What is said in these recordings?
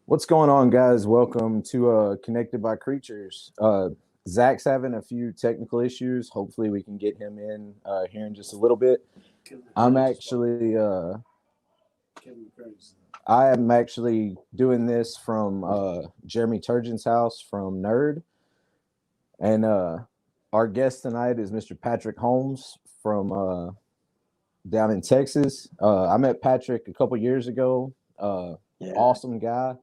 What's going on, guys? Welcome to Connected by Creatures. Zach's having a few technical issues. Hopefully, we can get him in here in just a little bit. I'm actually, I am actually doing this from Jeremy Turgeon's house from Nerd, and our guest tonight is Mr. Patrick Holmes from down in Texas. I met Patrick a couple years ago. Awesome guy.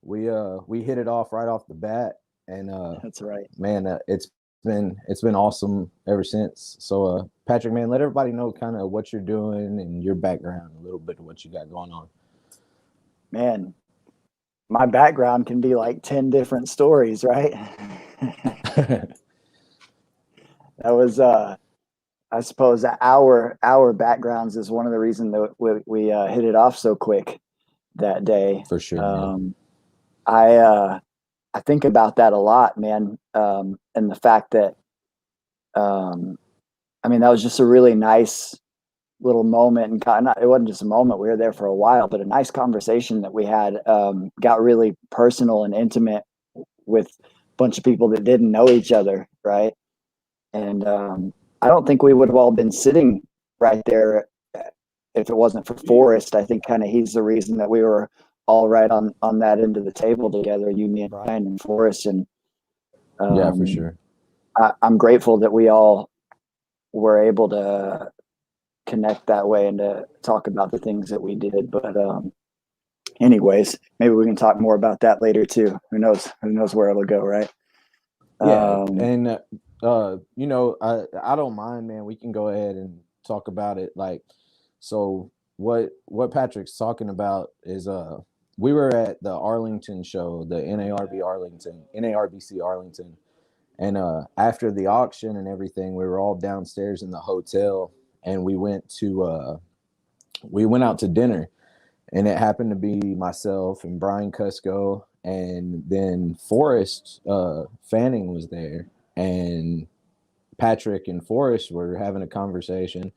We hit it off right off the bat, and that's right, man. It's been awesome ever since. So Patrick, man, let everybody know kind of what you're doing and your background, a little bit of what you got going on. Man, my background can be like 10 different stories, right? That was I suppose our backgrounds is one of the reasons that we hit it off so quick that day. For sure. I think about that a lot, man. And the fact that I mean, that was just a really nice little moment, and it wasn't just a moment. We were there for a while, but a nice conversation that we had. Got really personal and intimate with a bunch of people that didn't know each other, right? And I don't think we would have all been sitting right there if it wasn't for Forrest. I think kind of he's the reason that we were all right on that end of the table together, you, me, and Brian and Forrest. And yeah, for sure. I'm grateful that we all were able to connect that way and to talk about the things that we did. But anyways, maybe we can talk more about that later too. Who knows where it'll go, right? Yeah. And you know, I don't mind, man. We can go ahead and talk about it. Like, so what Patrick's talking about is we were at the Arlington show, the NARBC Arlington. And after the auction and everything, we were all downstairs in the hotel, and we went out to dinner, and it happened to be myself and Brian Cusco, and then Forrest Fanning was there, and Patrick and Forrest were having a conversation.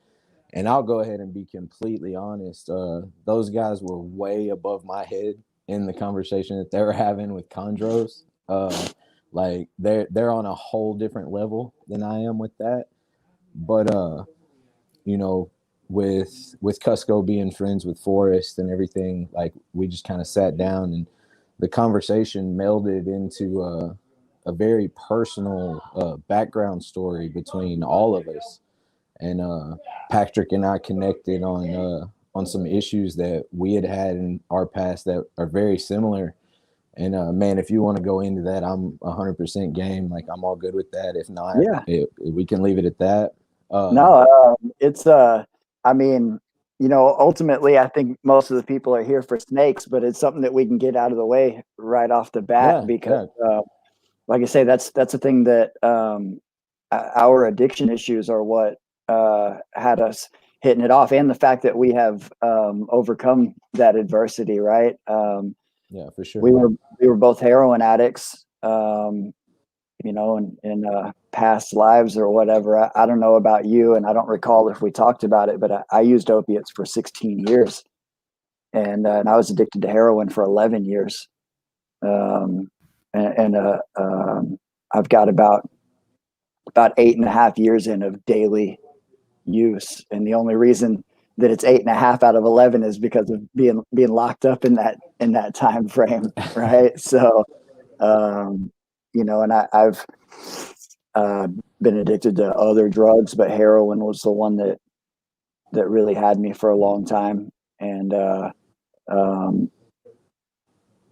And I'll go ahead and be completely honest. Those guys were way above my head in the conversation that they were having with chondros. Like they're on a whole different level than I am with that. But you know, with Cusco being friends with Forrest and everything, like we just kind of sat down and the conversation melded into a very personal background story between all of us. And Patrick and I connected on some issues that we had in our past that are very similar. And man, if you want to go into that, I'm 100% game. Like, I'm all good with that. If not, Yeah, we can leave it at that. no, it's I mean, ultimately, I think most of the people are here for snakes, but it's something that we can get out of the way right off the bat because, like I say, that's the thing that our addiction issues are what had us hitting it off, and the fact that we have overcome that adversity, right? Yeah, for sure. We were both heroin addicts, in past lives or whatever. I don't know about you, and I don't recall if we talked about it, but I used opiates for 16 years, and I was addicted to heroin for 11 years. I've got about 8.5 years in of daily use, and the only reason that it's 8.5 out of 11 is because of being locked up in that time frame, right? So, and I've been addicted to other drugs, but heroin was the one that really had me for a long time. And I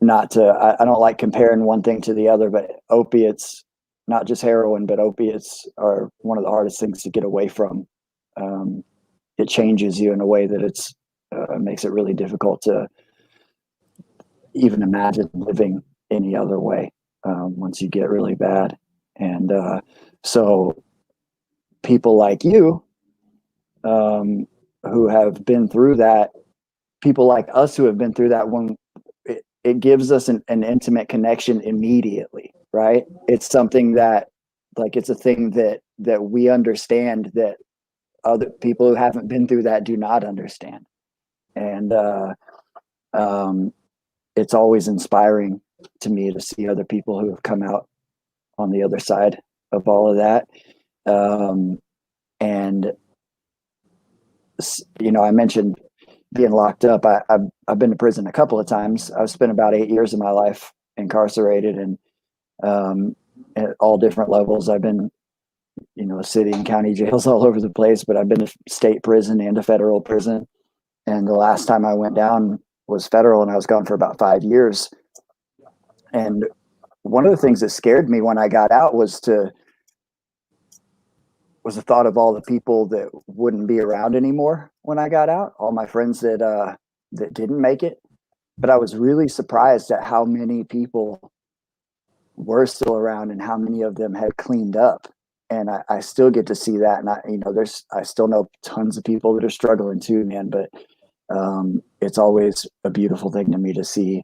don't like comparing one thing to the other, but opiates, not just heroin, but opiates are one of the hardest things to get away from. It changes you in a way that it's makes it really difficult to even imagine living any other way once you get really bad. And so people like you who have been through that, people like us who have been through that, when it gives us an intimate connection immediately, right? It's something that, like, it's a thing that we understand that other people who haven't been through that do not understand. And it's always inspiring to me to see other people who have come out on the other side of all of that. And I mentioned being locked up. I've been to prison a couple of times. I've spent about 8 years of my life incarcerated, and at all different levels. I've been, city and county jails all over the place, but I've been to state prison and to federal prison. And the last time I went down was federal, and I was gone for about 5 years. And one of the things that scared me when I got out was the thought of all the people that wouldn't be around anymore when I got out, all my friends that didn't make it. But I was really surprised at how many people were still around and how many of them had cleaned up. And I still get to see that. And I still know tons of people that are struggling too, man. But it's always a beautiful thing to me to see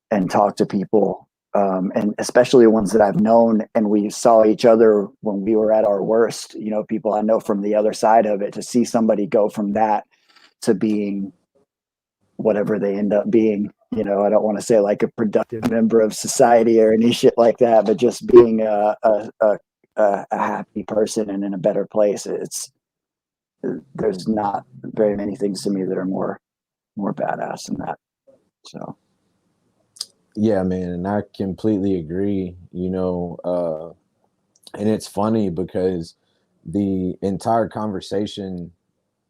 and talk to people, and especially ones that I've known and we saw each other when we were at our worst, people I know from the other side of it, to see somebody go from that to being whatever they end up being. I don't want to say like a productive member of society or any shit like that, but just being a happy person and in a better place. There's not very many things to me that are more badass than that. So. Yeah, man, and I completely agree, and it's funny because the entire conversation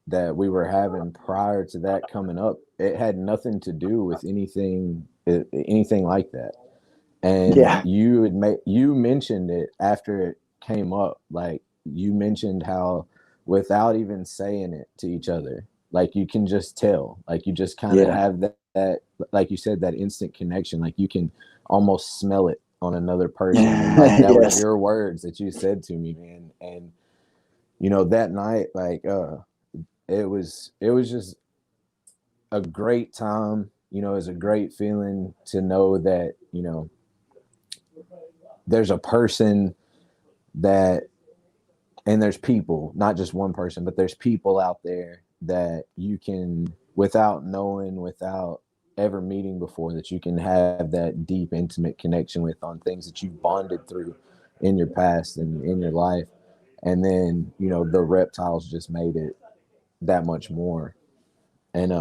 that we were having prior to that coming up, it had nothing to do with anything like that. And Yeah. you mentioned it after it came up. Like, you mentioned how without even saying it to each other, like, you can just tell, like, you just kind of have that, like you said, that instant connection. Like, you can almost smell it on another person. And like, that was your words that you said to me, man. And that night, like, it was just a great time. It was a great feeling to know that, there's a person that, and there's people, not just one person, but there's people out there that you can, without knowing, without ever meeting before, that you can have that deep, intimate connection with on things that you bonded through in your past and in your life. And then, the reptiles just made it that much more. And,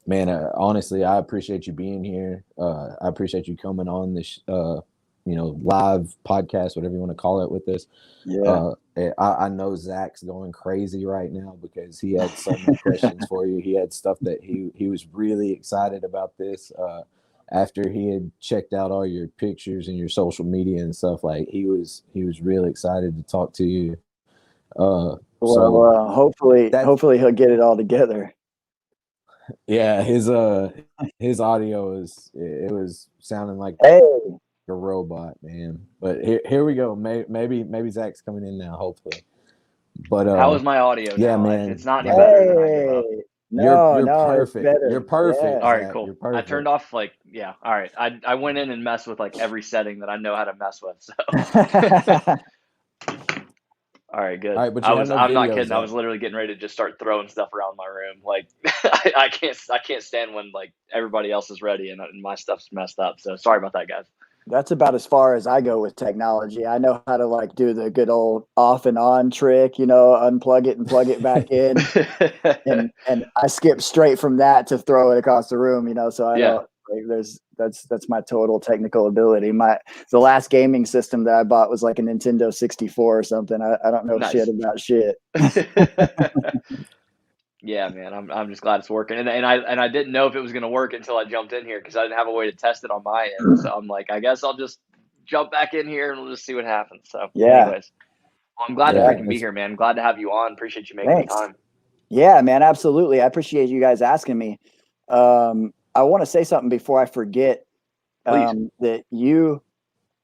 man, honestly, I appreciate you being here. I appreciate you coming on this, live podcast, whatever you want to call it, with us. Yeah. I know Zach's going crazy right now because he had so many questions for you. He had stuff that he was really excited about this. After he had checked out all your pictures and your social media and stuff, like, he was really excited to talk to you. Hopefully he'll get it all together. Yeah, his audio was sounding like a robot, man. But here we go. Maybe Zach's coming in now, hopefully. But how is my audio? Yeah, now? man. It's not any better than I give up. You're perfect. It's better. You're perfect. Yeah. All right, Zach. cool. You're perfect. I turned off all right. I went in and messed with like every setting that I know how to mess with. So all right, good. All right, but I'm not kidding. I was literally getting ready to just start throwing stuff around my room. Like I can't stand when like everybody else is ready and my stuff's messed up. So sorry about that, guys. That's about as far as I go with technology. I know how to like do the good old off and on trick, unplug it and plug it back in. and I skip straight from that to throw it across the room, so I don't like, that's my total technical ability. The last gaming system that I bought was like a Nintendo 64 or something. I don't know shit about shit. Yeah, man, I'm just glad it's working, and I didn't know if it was gonna work until I jumped in here because I didn't have a way to test it on my end. So I'm like, I guess I'll just jump back in here and we'll just see what happens. So, anyways, well, I'm glad to freaking be here, man. Glad to have you on. Appreciate you making the time. Yeah, man, absolutely. I appreciate you guys asking me. I want to say something before I forget. That you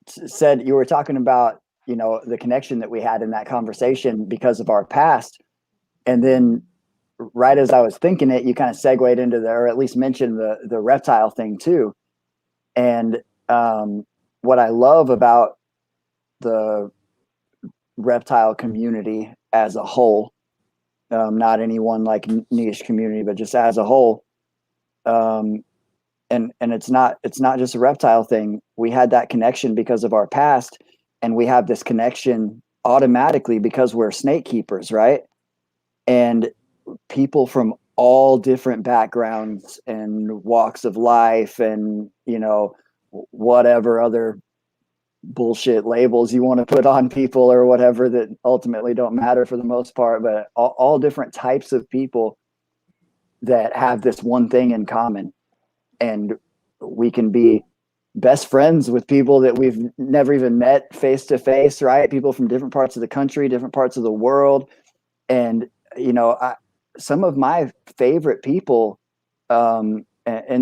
said you were talking about, the connection that we had in that conversation because of our past, and then right as I was thinking it, you kind of segued into or at least mentioned the reptile thing too. And what I love about the reptile community as a whole, not any one like niche community, but just as a whole, and and it's not just a reptile thing. We had that connection because of our past, and we have this connection automatically because we're snake keepers, right? And people from all different backgrounds and walks of life, and whatever other bullshit labels you want to put on people or whatever that ultimately don't matter for the most part, but all different types of people that have this one thing in common. And we can be best friends with people that we've never even met face to face, right? People from different parts of the country, different parts of the world. And, some of my favorite people in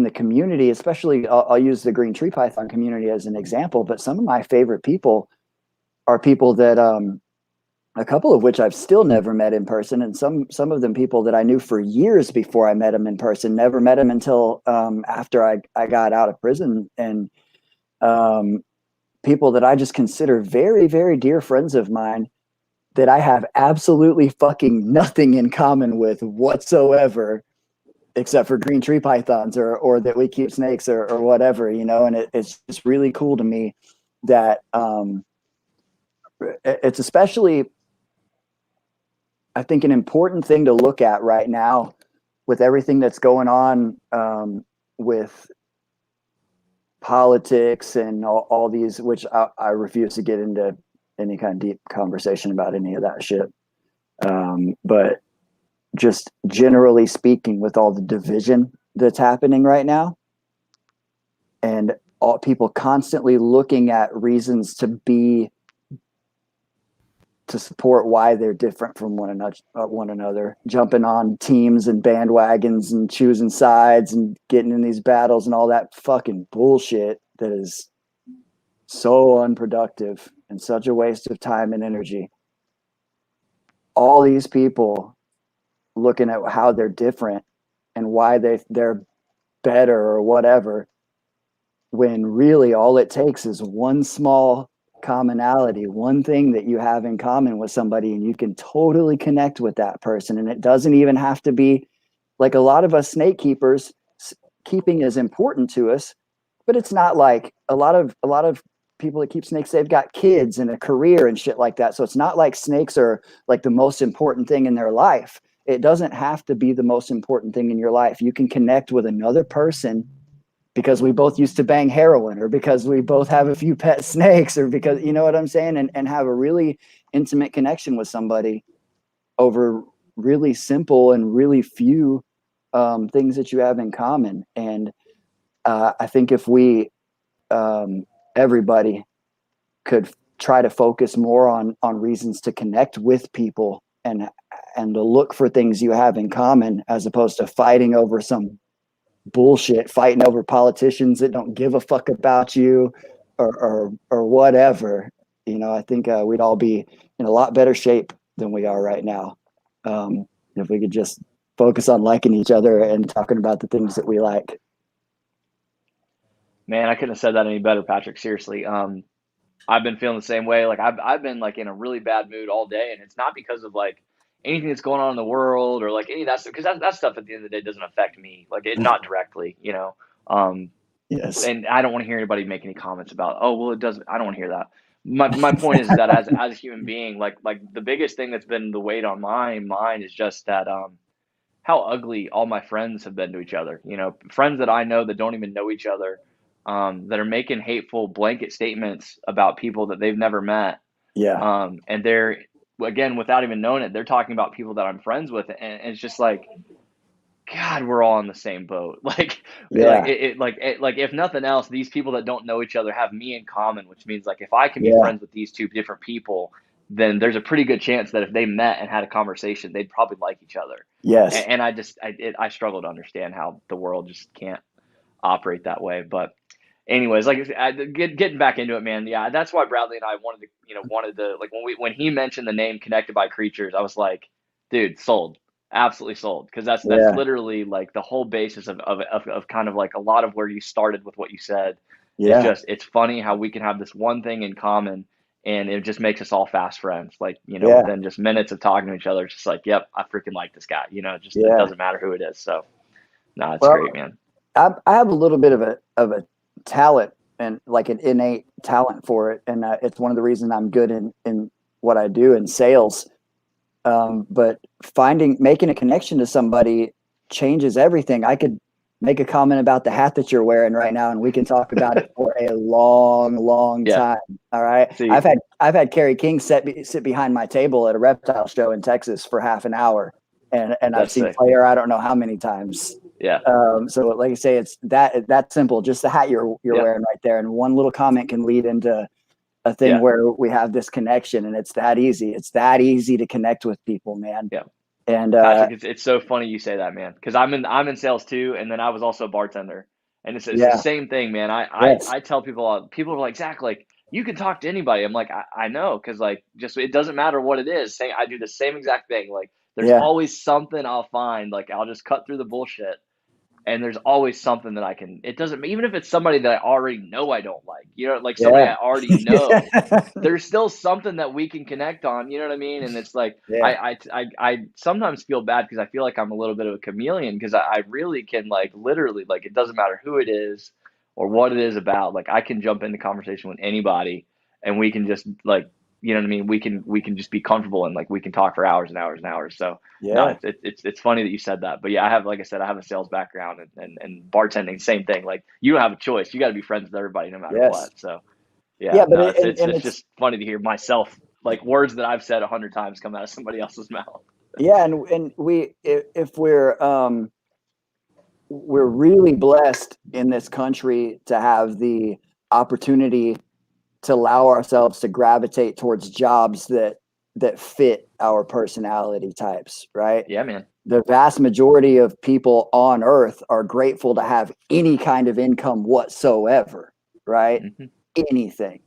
the community, especially I'll use the green tree python community as an example, but some of my favorite people are people that, a couple of which I've still never met in person, and some of them people that I knew for years before I met them in person. Never met them until after I got out of prison, and people that I just consider very, very dear friends of mine that I have absolutely fucking nothing in common with whatsoever, except for green tree pythons or that we keep snakes or whatever, and it's just really cool to me that it's especially, I think, an important thing to look at right now with everything that's going on with politics and all these, which I refuse to get into any kind of deep conversation about any of that shit. But just generally speaking, with all the division that's happening right now, and all people constantly looking at reasons to support why they're different from one another, jumping on teams and bandwagons and choosing sides and getting in these battles and all that fucking bullshit that is so unproductive and such a waste of time and energy. All these people looking at how they're different and why they're better or whatever, when really all it takes is one small commonality, one thing that you have in common with somebody, and you can totally connect with that person. And it doesn't even have to be like, a lot of us snake keepers, keeping is important to us, but it's not like a lot of people that keep snakes, they've got kids and a career and shit like that. So it's not like snakes are like the most important thing in their life. It doesn't have to be the most important thing in your life. You can connect with another person because we both used to bang heroin, or because we both have a few pet snakes, or because, you know what I'm saying? And have a really intimate connection with somebody over really simple and really few things that you have in common. And I think if we, everybody could try to focus more on reasons to connect with people and to look for things you have in common, as opposed to fighting over some bullshit, fighting over politicians that don't give a fuck about you or whatever. I think we'd all be in a lot better shape than we are right now if we could just focus on liking each other and talking about the things that we like. Man, I couldn't have said that any better, Patrick. Seriously. I've been feeling the same way. Like I've been like in a really bad mood all day, and it's not because of like anything that's going on in the world or like any of that stuff, because that stuff at the end of the day doesn't affect me, like it not directly, Yes. And I don't want to hear anybody make any comments about, oh well, it doesn't. I don't want to hear that. My point is that as a human being, like the biggest thing that's been the weight on my mind is just that how ugly all my friends have been to each other. Friends that I know that don't even know each other, that are making hateful blanket statements about people that they've never met. Yeah. And they're, again, without even knowing it, they're talking about people that I'm friends with, and it's just like, God, we're all in the same boat. Like, Yeah. like if nothing else, these people that don't know each other have me in common, which means like if I can be Yeah. friends with these two different people, then there's a pretty good chance that if they met and had a conversation, they'd probably like each other. Yes. And I struggle to understand how the world just can't operate that way. But anyways, like getting back into it, man. Yeah, that's why Bradley and I wanted to like when he mentioned the name Connected by Creatures, I was like, dude, sold. Absolutely sold, because that's literally like the whole basis of kind of like a lot of where you started with what you said. Yeah. It's funny how we can have this one thing in common, and it just makes us all fast friends. Like, within just minutes of talking to each other, it's just like, yep, I freaking like this guy. It doesn't matter who it is. So no, it's great, man. I have a little bit of a talent and like an innate talent for it, and it's one of the reasons I'm good in what I do in sales. But making a connection to somebody changes everything. I could make a comment about the hat that you're wearing right now, and we can talk about it for a long time. All right. See, I've had Kerry King sit behind my table at a reptile show in Texas for half an hour, and I've seen sick. Player I don't know how many times. Yeah. So like I say, it's that simple. Just the hat you're wearing right there, and one little comment can lead into a thing where we have this connection, and it's that easy. It's that easy to connect with people, man. Yeah. And Patrick, it's so funny you say that, man, because I'm in sales too, and then I was also a bartender, and it's the same thing, man. I tell people are like, Zach, like you can talk to anybody. I'm like, I know, because like just it doesn't matter what it is. I do the same exact thing. Like there's always something I'll find. Like I'll just cut through the bullshit. And there's always something that it doesn't, even if it's somebody that I already know I don't like, like somebody I already know, there's still something that we can connect on, you know what I mean? And it's like, I sometimes feel bad because I feel like I'm a little bit of a chameleon, because I really can like literally, like, it doesn't matter who it is or what it is about. Like I can jump into conversation with anybody and we can just like, you know what I mean? We can just be comfortable and like we can talk for hours and hours and hours. So no, it's funny that you said that. But yeah, like I said, I have a sales background and bartending, same thing. Like you don't have a choice. You got to be friends with everybody no matter what. So yeah, but it's just funny to hear myself, like words that I've said 100 times come out of somebody else's mouth. Yeah, and if we're really blessed in this country to have the opportunity to allow ourselves to gravitate towards jobs that fit our personality types, right? Yeah, man. The vast majority of people on earth are grateful to have any kind of income whatsoever, right? Mm-hmm. Anything.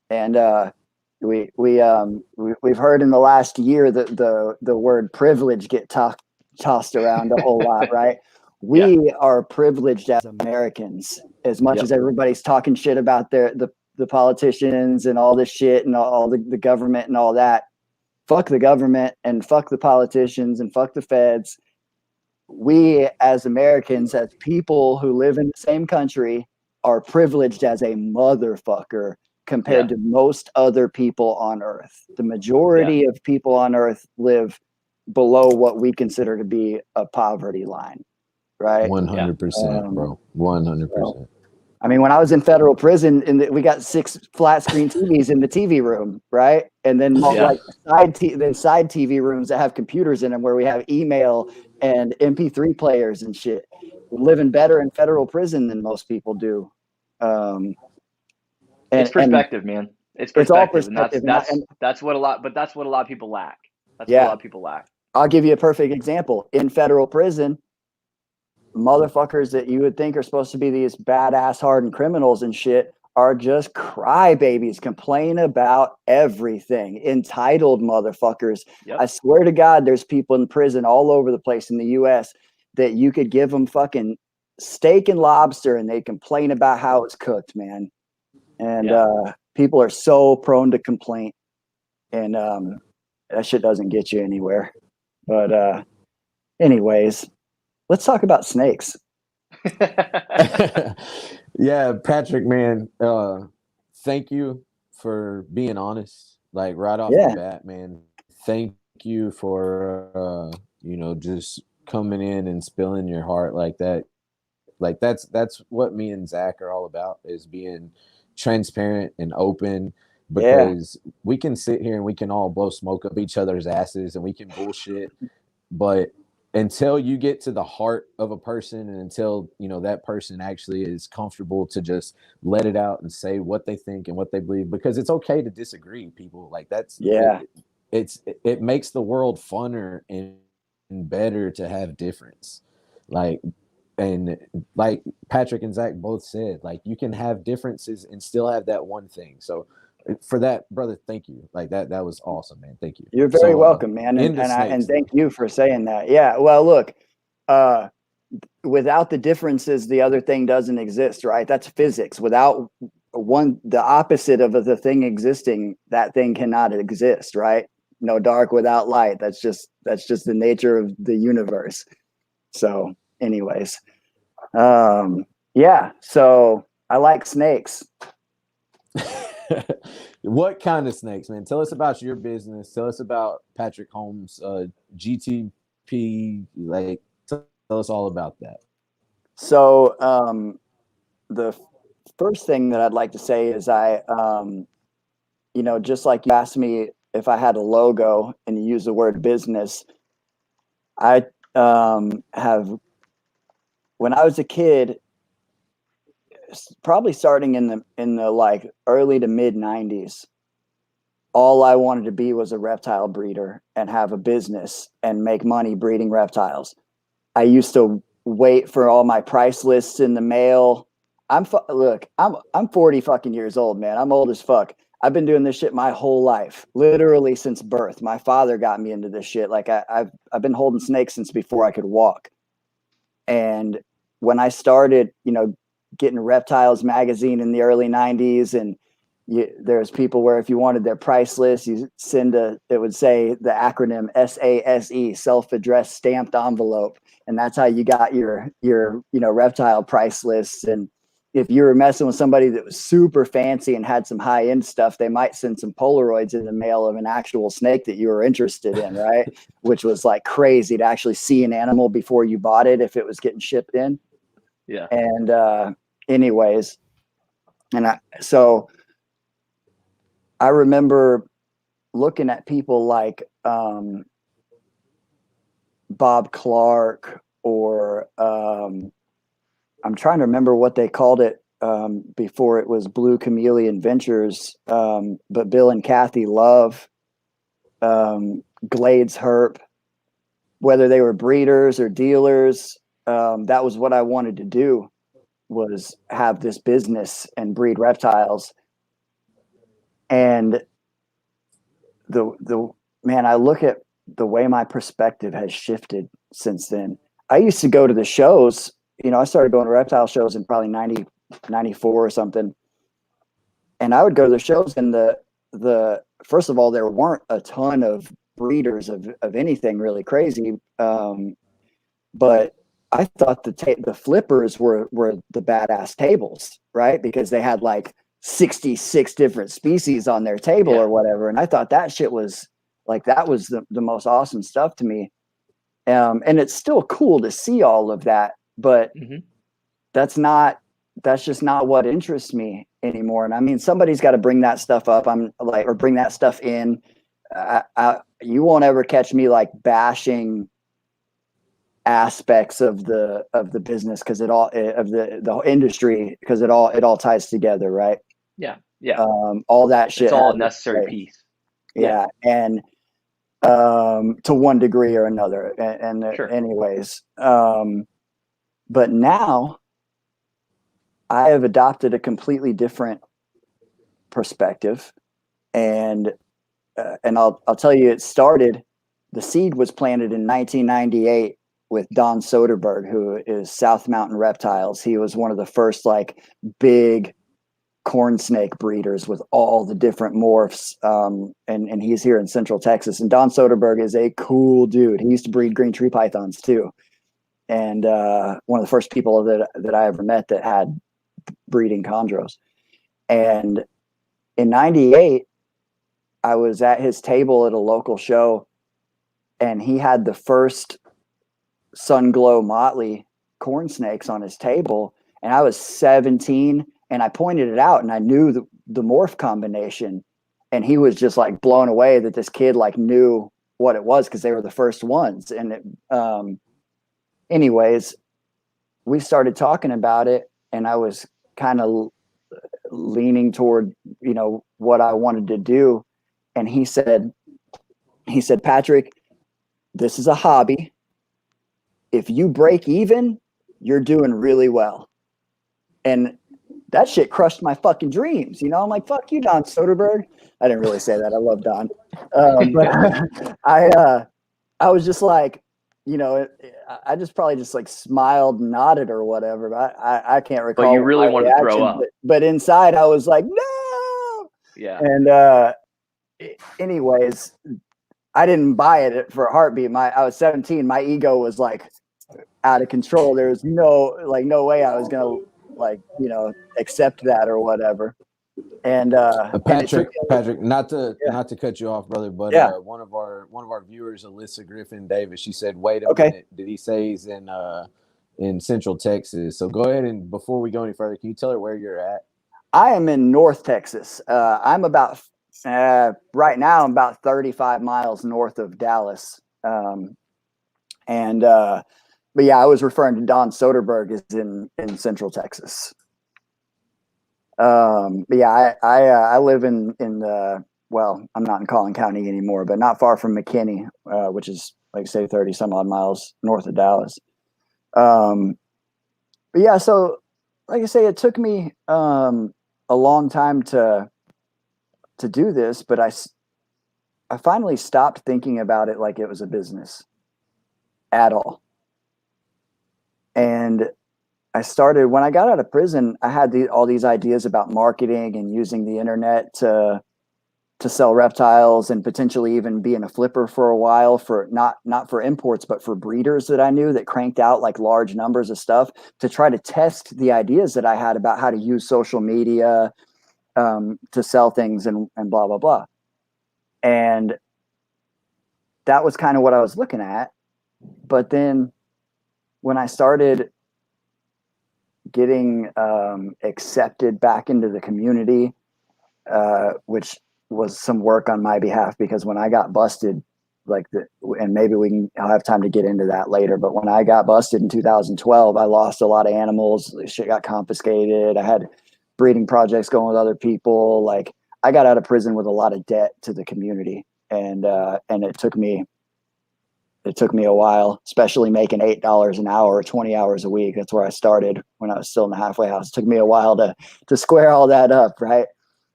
And we've heard in the last year that the word privilege get tossed around a whole lot, right? We are privileged as Americans, as much as everybody's talking shit about the politicians and all this shit and all the government and all that. Fuck the government and fuck the politicians and fuck the feds. We as Americans, as people who live in the same country, are privileged as a motherfucker compared to most other people on earth. The majority of people on earth live below what we consider to be a poverty line, right? 100%, bro. 100%. I mean, when I was in federal prison, we got 6 flat screen TVs in the TV room, right? And then like side TV rooms that have computers in them where we have email and MP3 players and shit. We're living better in federal prison than most people do. It's perspective, man. It's all perspective, and that's what a lot of people lack. That's what a lot of people lack. I'll give you a perfect example. In federal prison, motherfuckers that you would think are supposed to be these badass hardened criminals and shit are just crybabies, complain about everything. Entitled motherfuckers. Yep. I swear to God, there's people in prison all over the place in the US that you could give them fucking steak and lobster and they complain about how it's cooked, man. And people are so prone to complaint, and that shit doesn't get you anywhere. But anyways, let's talk about snakes. Yeah, Patrick, man, thank you for being honest, like right off the bat, man. Thank you for just coming in and spilling your heart like that. Like that's what me and Zach are all about, is being transparent and open, because we can sit here and we can all blow smoke up each other's asses and we can bullshit, but until you get to the heart of a person and until that person actually is comfortable to just let it out and say what they think and what they believe, because it's okay to disagree, people. Like that's it makes the world funner and better to have difference. And like Patrick and Zach both said, like you can have differences and still have that one thing. So for that, brother, thank you. Like that was awesome, man. Thank you. You're very welcome, man. And thank you for saying that. Yeah. Well, look, without the differences, the other thing doesn't exist, right? That's physics. Without the opposite of the thing existing, that thing cannot exist, right? No dark without light. That's just the nature of the universe. So anyways, Yeah. So I like snakes. What kind of snakes, man? Tell us about your business. Tell us about Patrick Holmes, GTP. Like, tell us all about that. So the first thing that I'd like to say is just like you asked me if I had a logo and you use the word business, I have, when I was a kid, probably starting in the like early to mid 90s, all I wanted to be was a reptile breeder and have a business and make money breeding reptiles. I used to wait for all my price lists in the mail. I'm 40 fucking years old, man. I'm old as fuck. I've been doing this shit my whole life, literally since birth. My father got me into this shit. Like I've been holding snakes since before I could walk. And when I started, getting Reptiles magazine in the early 90s, and there's people where if you wanted their price list, you it would say the acronym SASE, self-addressed stamped envelope. And that's how you got your reptile price lists. And if you were messing with somebody that was super fancy and had some high end stuff, they might send some Polaroids in the mail of an actual snake that you were interested in, right? Which was like crazy to actually see an animal before you bought it if it was getting shipped in. Yeah. And anyways, so I remember looking at people like Bob Clark, or I'm trying to remember what they called it before it was Blue Chameleon Ventures, but Bill and Kathy Love, Glades Herp, whether they were breeders or dealers, that was what I wanted to do, was have this business and breed reptiles. And the man, I look at the way my perspective has shifted since then. I used to go to the shows, I started going to reptile shows in probably 94 or something. And I would go to the shows, and the first of all, there weren't a ton of breeders of anything really crazy. But I thought the flippers were the badass tables, right? Because they had like 66 different species on their table or whatever. And I thought that shit was like, that was the most awesome stuff to me. And it's still cool to see all of that, but that's just not what interests me anymore. And I mean, somebody's got to bring that stuff up. Or bring that stuff in. You won't ever catch me like bashing aspects of the business, because of the industry, because it all ties together, right? All that shit, it's all a necessary piece. And to one degree or another, and Sure. Anyways, but now I have adopted a completely different perspective, and I'll tell you, the seed was planted in 1998 with Don Soderberg, who is South Mountain Reptiles. He was one of the first like big corn snake breeders with all the different morphs. And he's here in Central Texas. And Don Soderberg is a cool dude. He used to breed green tree pythons too. And one of the first people that I ever met that had breeding chondros. And in 98, I was at his table at a local show, and he had the first Sunglow Motley corn snakes on his table. And I was 17, and I pointed it out, and I knew the morph combination, and he was just like blown away that this kid like knew what it was, because they were the first ones. And anyways, we started talking about it, and I was kind of leaning toward what I wanted to do. And he said, Patrick, this is a hobby. If you break even, you're doing really well. And that shit crushed my fucking dreams. I'm like, fuck you, Don Soderberg. I didn't really say that. I love Don. But I was just like, I just probably just like smiled, nodded or whatever. But I can't recall. But you really wanted to throw up. But inside I was like, no. Yeah. And anyways, I didn't buy it for a heartbeat. I was 17. My ego was like, out of control. There was no way I was gonna accept that or whatever. And Patrick, not to cut you off, brother, but yeah. One of our viewers, Alyssa Griffin Davis, she said, "Wait a Okay. minute, did he say he's in Central Texas?" So go ahead, and before we go any further, can you tell her where you're at? I am in North Texas. I'm about right now. I'm about 35 miles north of Dallas. But yeah, I was referring to Don Soderberg is in Central Texas. But yeah, I live in well, I'm not in Collin County anymore, but not far from McKinney, which is like say 30 some odd miles north of Dallas. But yeah, so like I say, it took me a long time to do this, but I finally stopped thinking about it like it was a business at all. And I started when I got out of prison. I had all these ideas about marketing and using the internet to sell reptiles and potentially even being a flipper for a while for not for imports, but for breeders that I knew that cranked out like large numbers of stuff to try to test the ideas that I had about how to use social media to sell things and blah, blah, blah. And that was kind of what I was looking at. But then when I started getting accepted back into the community, which was some work on my behalf, because when I got busted, and maybe I'll have time to get into that later, but when I got busted in 2012, I lost a lot of animals. Shit got confiscated. I had breeding projects going with other people. Like, I got out of prison with a lot of debt to the community, and it took me a while, especially making $8 an hour, 20 hours a week. That's where I started when I was still in the halfway house. It took me a while to square all that up, right?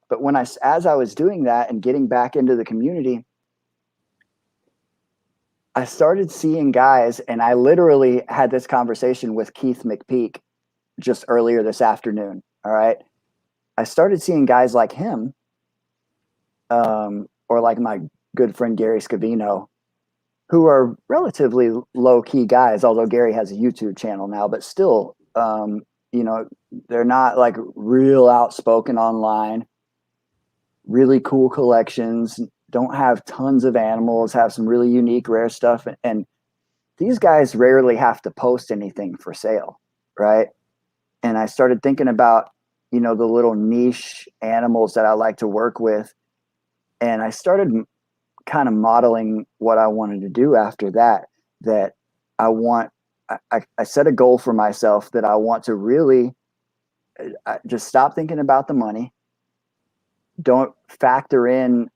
But as I was doing that and getting back into the community, I started seeing guys, and I literally had this conversation with Keith McPeak just earlier this afternoon. All right. I started seeing guys like him, or like my good friend Gary Scavino, who are relatively low key guys, although Gary has a YouTube channel now, but still, they're not like real outspoken online, really cool collections, don't have tons of animals, have some really unique, rare stuff. And these guys rarely have to post anything for sale, right? And I started thinking about, the little niche animals that I like to work with. And I started kind of modeling what I wanted to do after that, I set a goal for myself that I want to really just stop thinking about the money. Don't factor in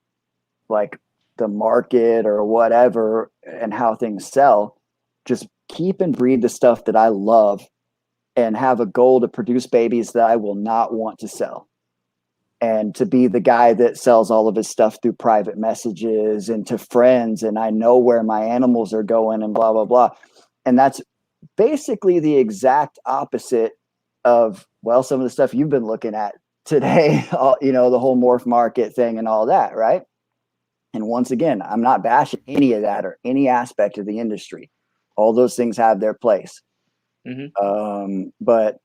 like the market or whatever and how things sell. Just keep and breed the stuff that I love and have a goal to produce babies that I will not want to sell. And to be the guy that sells all of his stuff through private messages and to friends, and I know where my animals are going and blah, blah, blah. And that's basically the exact opposite of, well, some of the stuff you've been looking at today, the whole morph market thing and all that, right? And once again, I'm not bashing any of that or any aspect of the industry. All those things have their place. Mm-hmm. But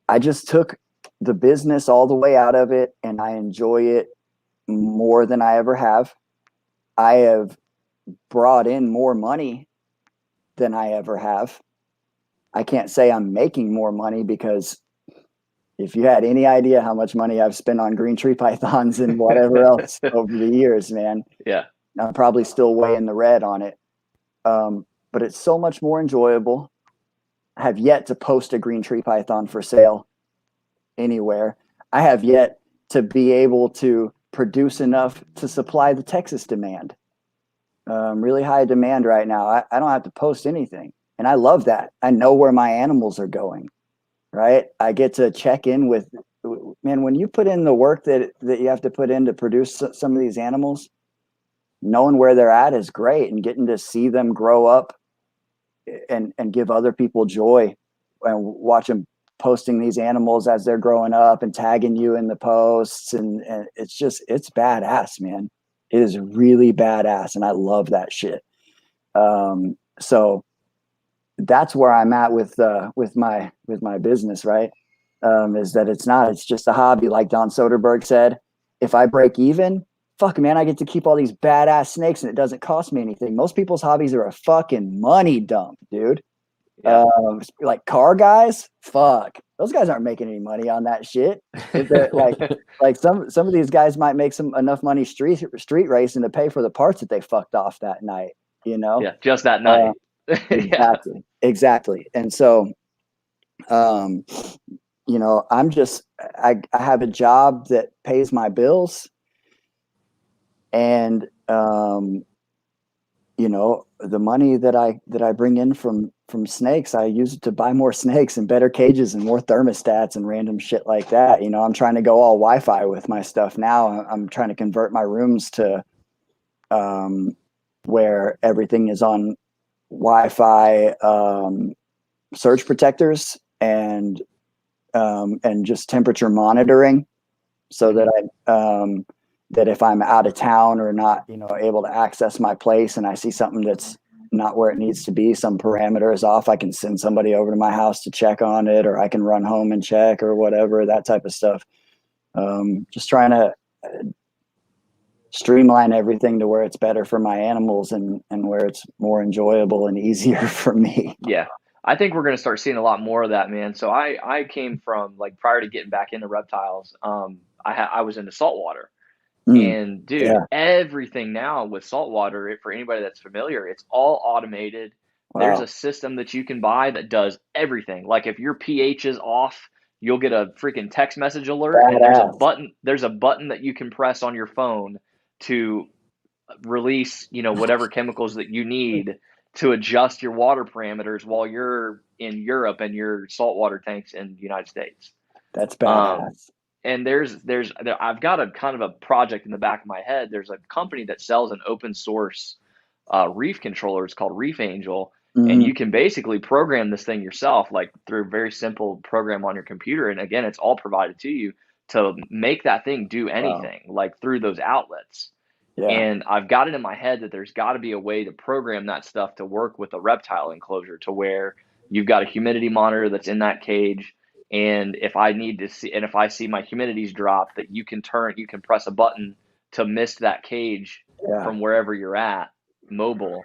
I just took the business all the way out of it, and I enjoy it more than I ever have. I have brought in more money than I ever have. I can't say I'm making more money, because if you had any idea how much money I've spent on green tree pythons and whatever else over the years, man, yeah, I'm probably still way in the red on it. But it's so much more enjoyable. I have yet to post a green tree python for sale anywhere. I have yet to be able to produce enough to supply the Texas demand. Really high demand right now. I don't have to post anything. And I love that. I know where my animals are going, right? I get to check in with, man, when you put in the work that you have to put in to produce some of these animals, knowing where they're at is great, and getting to see them grow up and give other people joy and watch them posting these animals as they're growing up and tagging you in the posts. And it's badass, man. It is really badass. And I love that shit. So that's where I'm at with my business, right? Is that it's just a hobby. Like Don Soderbergh said, if I break even, fuck man, I get to keep all these badass snakes and it doesn't cost me anything. Most people's hobbies are a fucking money dump, dude. Yeah. Like car guys, fuck, those guys aren't making any money on that shit. If they're like some of these guys might make enough money street racing to pay for the parts that they fucked off that night, you know? Yeah, just that night. Exactly. And so, you know, I have a job that pays my bills, and you know, the money that I bring in from snakes, I use it to buy more snakes and better cages and more thermostats and random shit like that. You know, I'm trying to go all Wi-Fi with my stuff now. I'm trying to convert my rooms to where everything is on Wi-Fi, surge protectors and just temperature monitoring, so that that if I'm out of town or not, you know, able to access my place and I see something that's not where it needs to be, some parameter is off, I can send somebody over to my house to check on it, or I can run home and check or whatever, that type of stuff. Just trying to streamline everything to where it's better for my animals and where it's more enjoyable and easier for me. Yeah. I think we're going to start seeing a lot more of that, man. So I came from, like, prior to getting back into reptiles, I was into saltwater. And dude, everything now with saltwater, for anybody that's familiar, it's all automated. Wow. There's a system that you can buy that does everything. Like if your pH is off, you'll get a freaking text message alert, and there's a button that you can press on your phone to release, you know, whatever chemicals that you need to adjust your water parameters while you're in Europe and your saltwater tanks in the United States. That's badass. And I've got a kind of a project in the back of my head. There's a company that sells an open source reef controller. It's called Reef Angel. Mm-hmm. And you can basically program this thing yourself, like through a very simple program on your computer. And again, it's all provided to you to make that thing do anything, like through those outlets. Yeah. And I've got it in my head that there's got to be a way to program that stuff to work with a reptile enclosure, to where you've got a humidity monitor that's in that cage. And if I need to see, and if I see my humidities drop, that you can press a button to mist that cage from wherever you're at, mobile,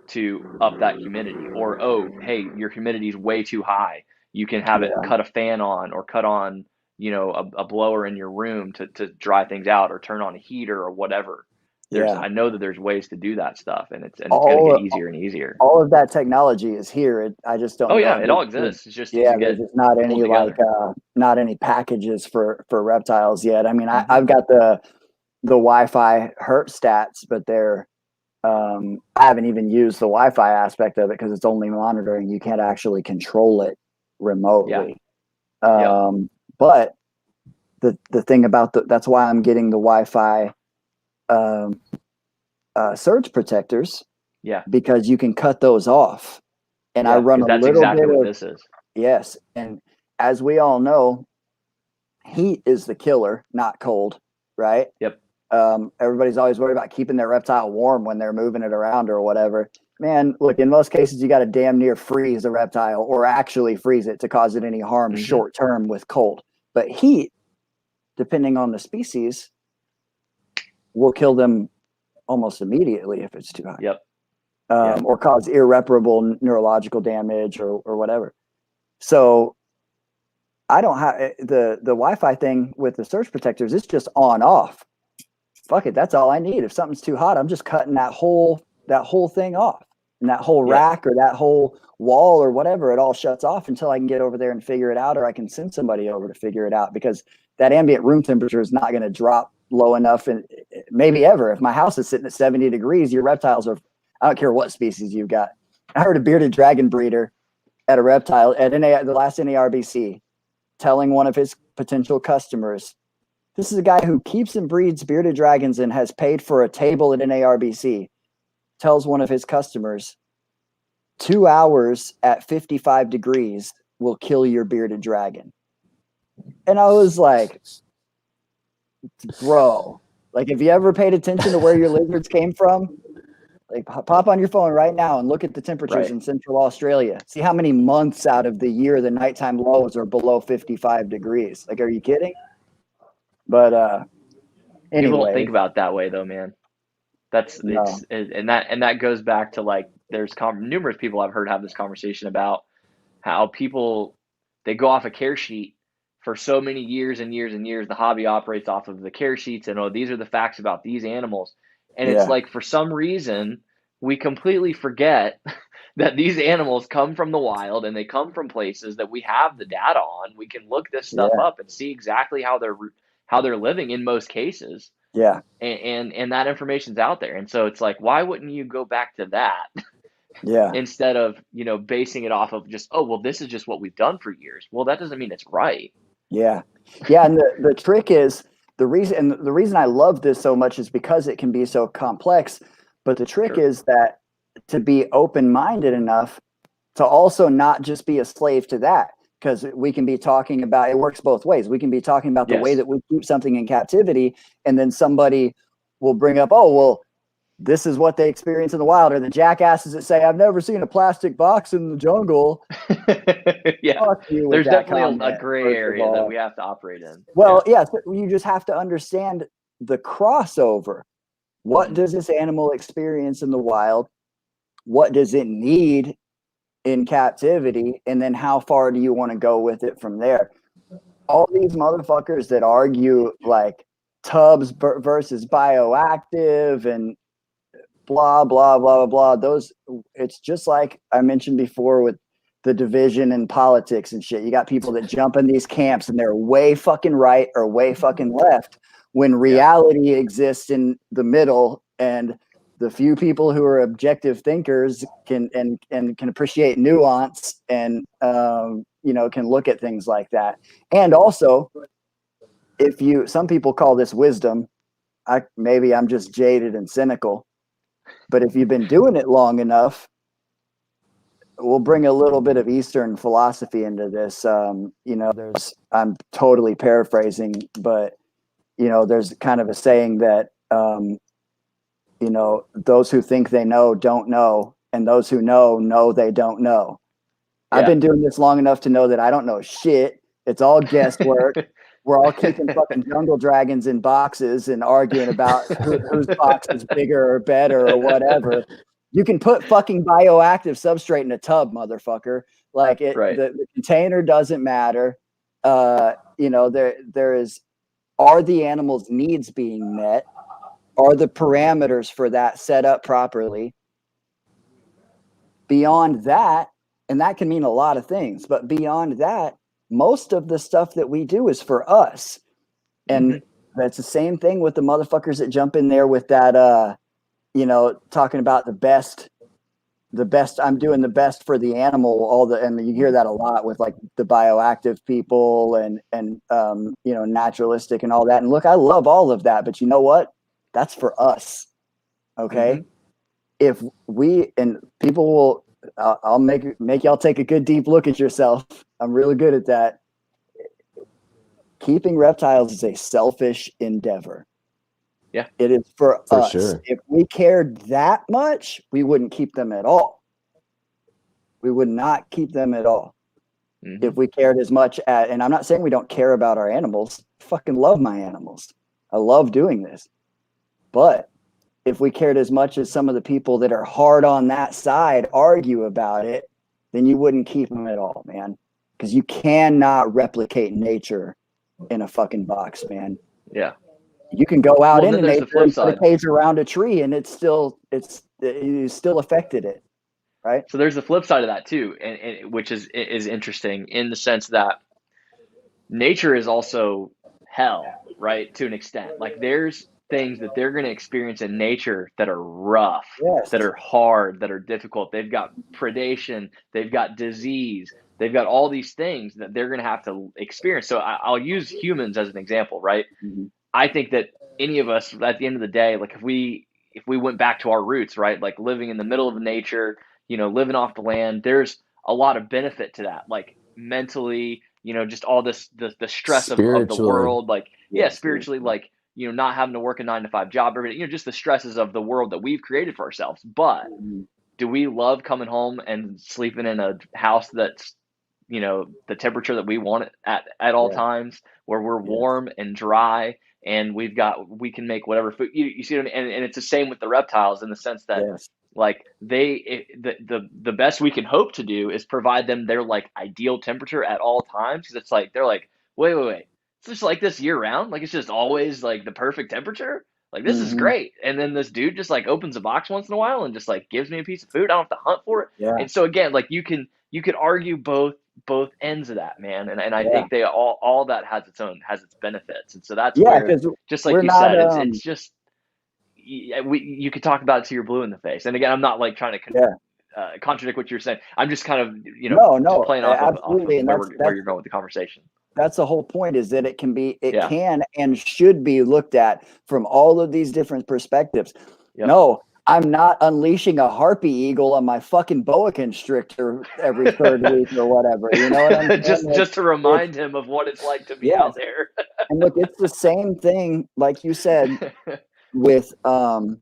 to up that humidity. Or, oh, hey, your humidity is way too high. You can have it cut a fan on, or cut on, you know, a blower in your room to dry things out, or turn on a heater or whatever. I know that there's ways to do that stuff, and it's going to get easier and easier. All of that technology is here. I just don't. Oh yeah, it all exists. It's just there's just not any not any packages for reptiles yet. I mean, I've got the Wi-Fi herp stats, but they're I haven't even used the Wi-Fi aspect of it because it's only monitoring. You can't actually control it remotely. Yeah. But the thing about that's why I'm getting the Wi-Fi surge protectors, because you can cut those off, and I run a little bit of this is. Yes, and as we all know, heat is the killer, not cold, right? Yep. Everybody's always worried about keeping their reptile warm when they're moving it around or whatever. Man, look, in most cases you got to damn near freeze a reptile, or actually freeze it to cause it any harm short term with cold. But heat, depending on the species, will kill them almost immediately if it's too hot. Yep. Or cause irreparable neurological damage or whatever. So I don't have the Wi-Fi thing with the surge protectors. It's just on off. Fuck it, that's all I need. If something's too hot, I'm just cutting that whole thing off, and that whole rack or that whole wall or whatever. It all shuts off until I can get over there and figure it out, or I can send somebody over to figure it out, because that ambient room temperature is not going to drop low enough, and maybe ever. If my house is sitting at 70 degrees, your reptiles are, I don't care what species you've got. I heard a bearded dragon breeder at a reptile at the last NARBC telling one of his potential customers, this is a guy who keeps and breeds bearded dragons and has paid for a table at NARBC, tells one of his customers, 2 hours at 55 degrees will kill your bearded dragon. And I was like, bro, like, have you ever paid attention to where your lizards came from? Like pop on your phone right now and look at the temperatures in Central Australia. See how many months out of the year the nighttime lows are below 55 degrees. Like, are you kidding? But anyway, people don't think about it that way though, man. That goes back to like there's numerous people I've heard have this conversation about how people they go off a care sheet for so many years and years and years. The hobby operates off of the care sheets and these are the facts about these animals. And it's like for some reason we completely forget that these animals come from the wild and they come from places that we have the data on. We can look this stuff up and see exactly how they're living in most cases. Yeah. And that information's out there. And so it's like, why wouldn't you go back to that? Yeah. Instead of, basing it off of just, oh, well, this is just what we've done for years. Well, that doesn't mean it's right. Yeah. Yeah. And the trick is the reason I love this so much is because it can be so complex. But the trick is that to be open-minded enough to also not just be a slave to that. Because we can be talking about, it works both ways. We can be talking about the way that we keep something in captivity, and then somebody will bring up, oh, well, this is what they experience in the wild, or the jackasses that say, I've never seen a plastic box in the jungle. There's definitely a gray area that we have to operate in. Well, so you just have to understand the crossover. What does this animal experience in the wild? What does it need in captivity, and then how far do you want to go with it from there? All these motherfuckers that argue like tubs versus bioactive and blah blah blah blah blah, it's just like I mentioned before with the division in politics and shit. You got people that jump in these camps and they're way fucking right or way fucking left when reality exists in the middle, and the few people who are objective thinkers can appreciate nuance and can look at things like that. And also, some people call this wisdom. Maybe I'm just jaded and cynical, but if you've been doing it long enough, we'll bring a little bit of Eastern philosophy into this. I'm totally paraphrasing, but there's kind of a saying that those who think they know don't know, and those who know they don't know. Yeah. I've been doing this long enough to know that I don't know shit. It's all guesswork. We're all keeping fucking jungle dragons in boxes and arguing about whose box is bigger or better or whatever. You can put fucking bioactive substrate in a tub, motherfucker. Like the container doesn't matter. Are the animal's needs being met? Are the parameters for that set up properly? Beyond that, and that can mean a lot of things, but beyond that, most of the stuff that we do is for us. And that's the same thing with the motherfuckers that jump in there with that, talking about the best, I'm doing the best for the animal, and you hear that a lot with like the bioactive people and naturalistic and all that. And look, I love all of that, but you know what? That's for us. Okay. If we, and people will, I'll make y'all take a good deep look at yourself. I'm really good at that. Keeping reptiles is a selfish endeavor. Yeah. It is for us. Sure. If we cared that much, we wouldn't keep them at all. We would not keep them at all. If we cared as much and I'm not saying we don't care about our animals. I fucking love my animals. I love doing this. But if we cared as much as some of the people that are hard on that side argue about it, then you wouldn't keep them at all, man. Because you cannot replicate nature in a fucking box, man. Yeah. You can go out into nature and put side. a cage around a tree, and you still affected it, right? So there's the flip side of that too, and which is interesting in the sense that nature is also hell, right? To an extent, like there's things that they're going to experience in nature that are rough, that are hard, that are difficult. They've got predation, they've got disease, they've got all these things that they're going to have to experience. So I'll use humans as an example, right? I think that any of us at the end of the day, like if we went back to our roots, right? Like living in the middle of nature, living off the land, there's a lot of benefit to that. Like mentally, just all this, the stress of the world, like, spiritually, like, not having to work a 9-to-5 job, or just the stresses of the world that we've created for ourselves. But do we love coming home and sleeping in a house that's the temperature that we want it at all times, where we're warm and dry, and we can make whatever food, you see what I mean? And it's the same with the reptiles, in the sense that like the best we can hope to do is provide them their like ideal temperature at all times, because it's like they're like, wait, it's just like this year round, like it's just always like the perfect temperature, like this is great. And then this dude just like opens a box once in a while and just like gives me a piece of food, I don't have to hunt for it. And so again, like you could argue both ends of that, man, and I think they all that has its benefits. And so that's where, just like you said, it's just you could talk about it till you're blue in the face. And again, I'm not like trying to contradict what you're saying. I'm just kind of just playing off of where you're going with the conversation. That's the whole point, is that it can and should be looked at from all of these different perspectives. No, I'm not unleashing a harpy eagle on my fucking boa constrictor every third week or whatever. You know what I'm saying? just to remind him of what it's like to be out there. And look, it's the same thing, like you said, with to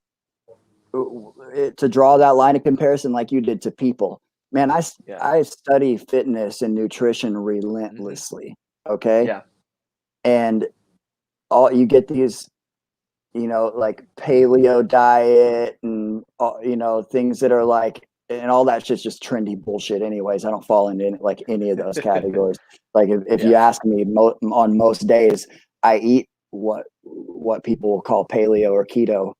draw that line of comparison like you did to people. Man, I study fitness and nutrition relentlessly. Okay. Yeah. And you get these, like paleo diet and, things that are like, and all that shit's just trendy bullshit anyways. I don't fall into like any of those categories. Like if you ask me on most days, I eat what people will call paleo or keto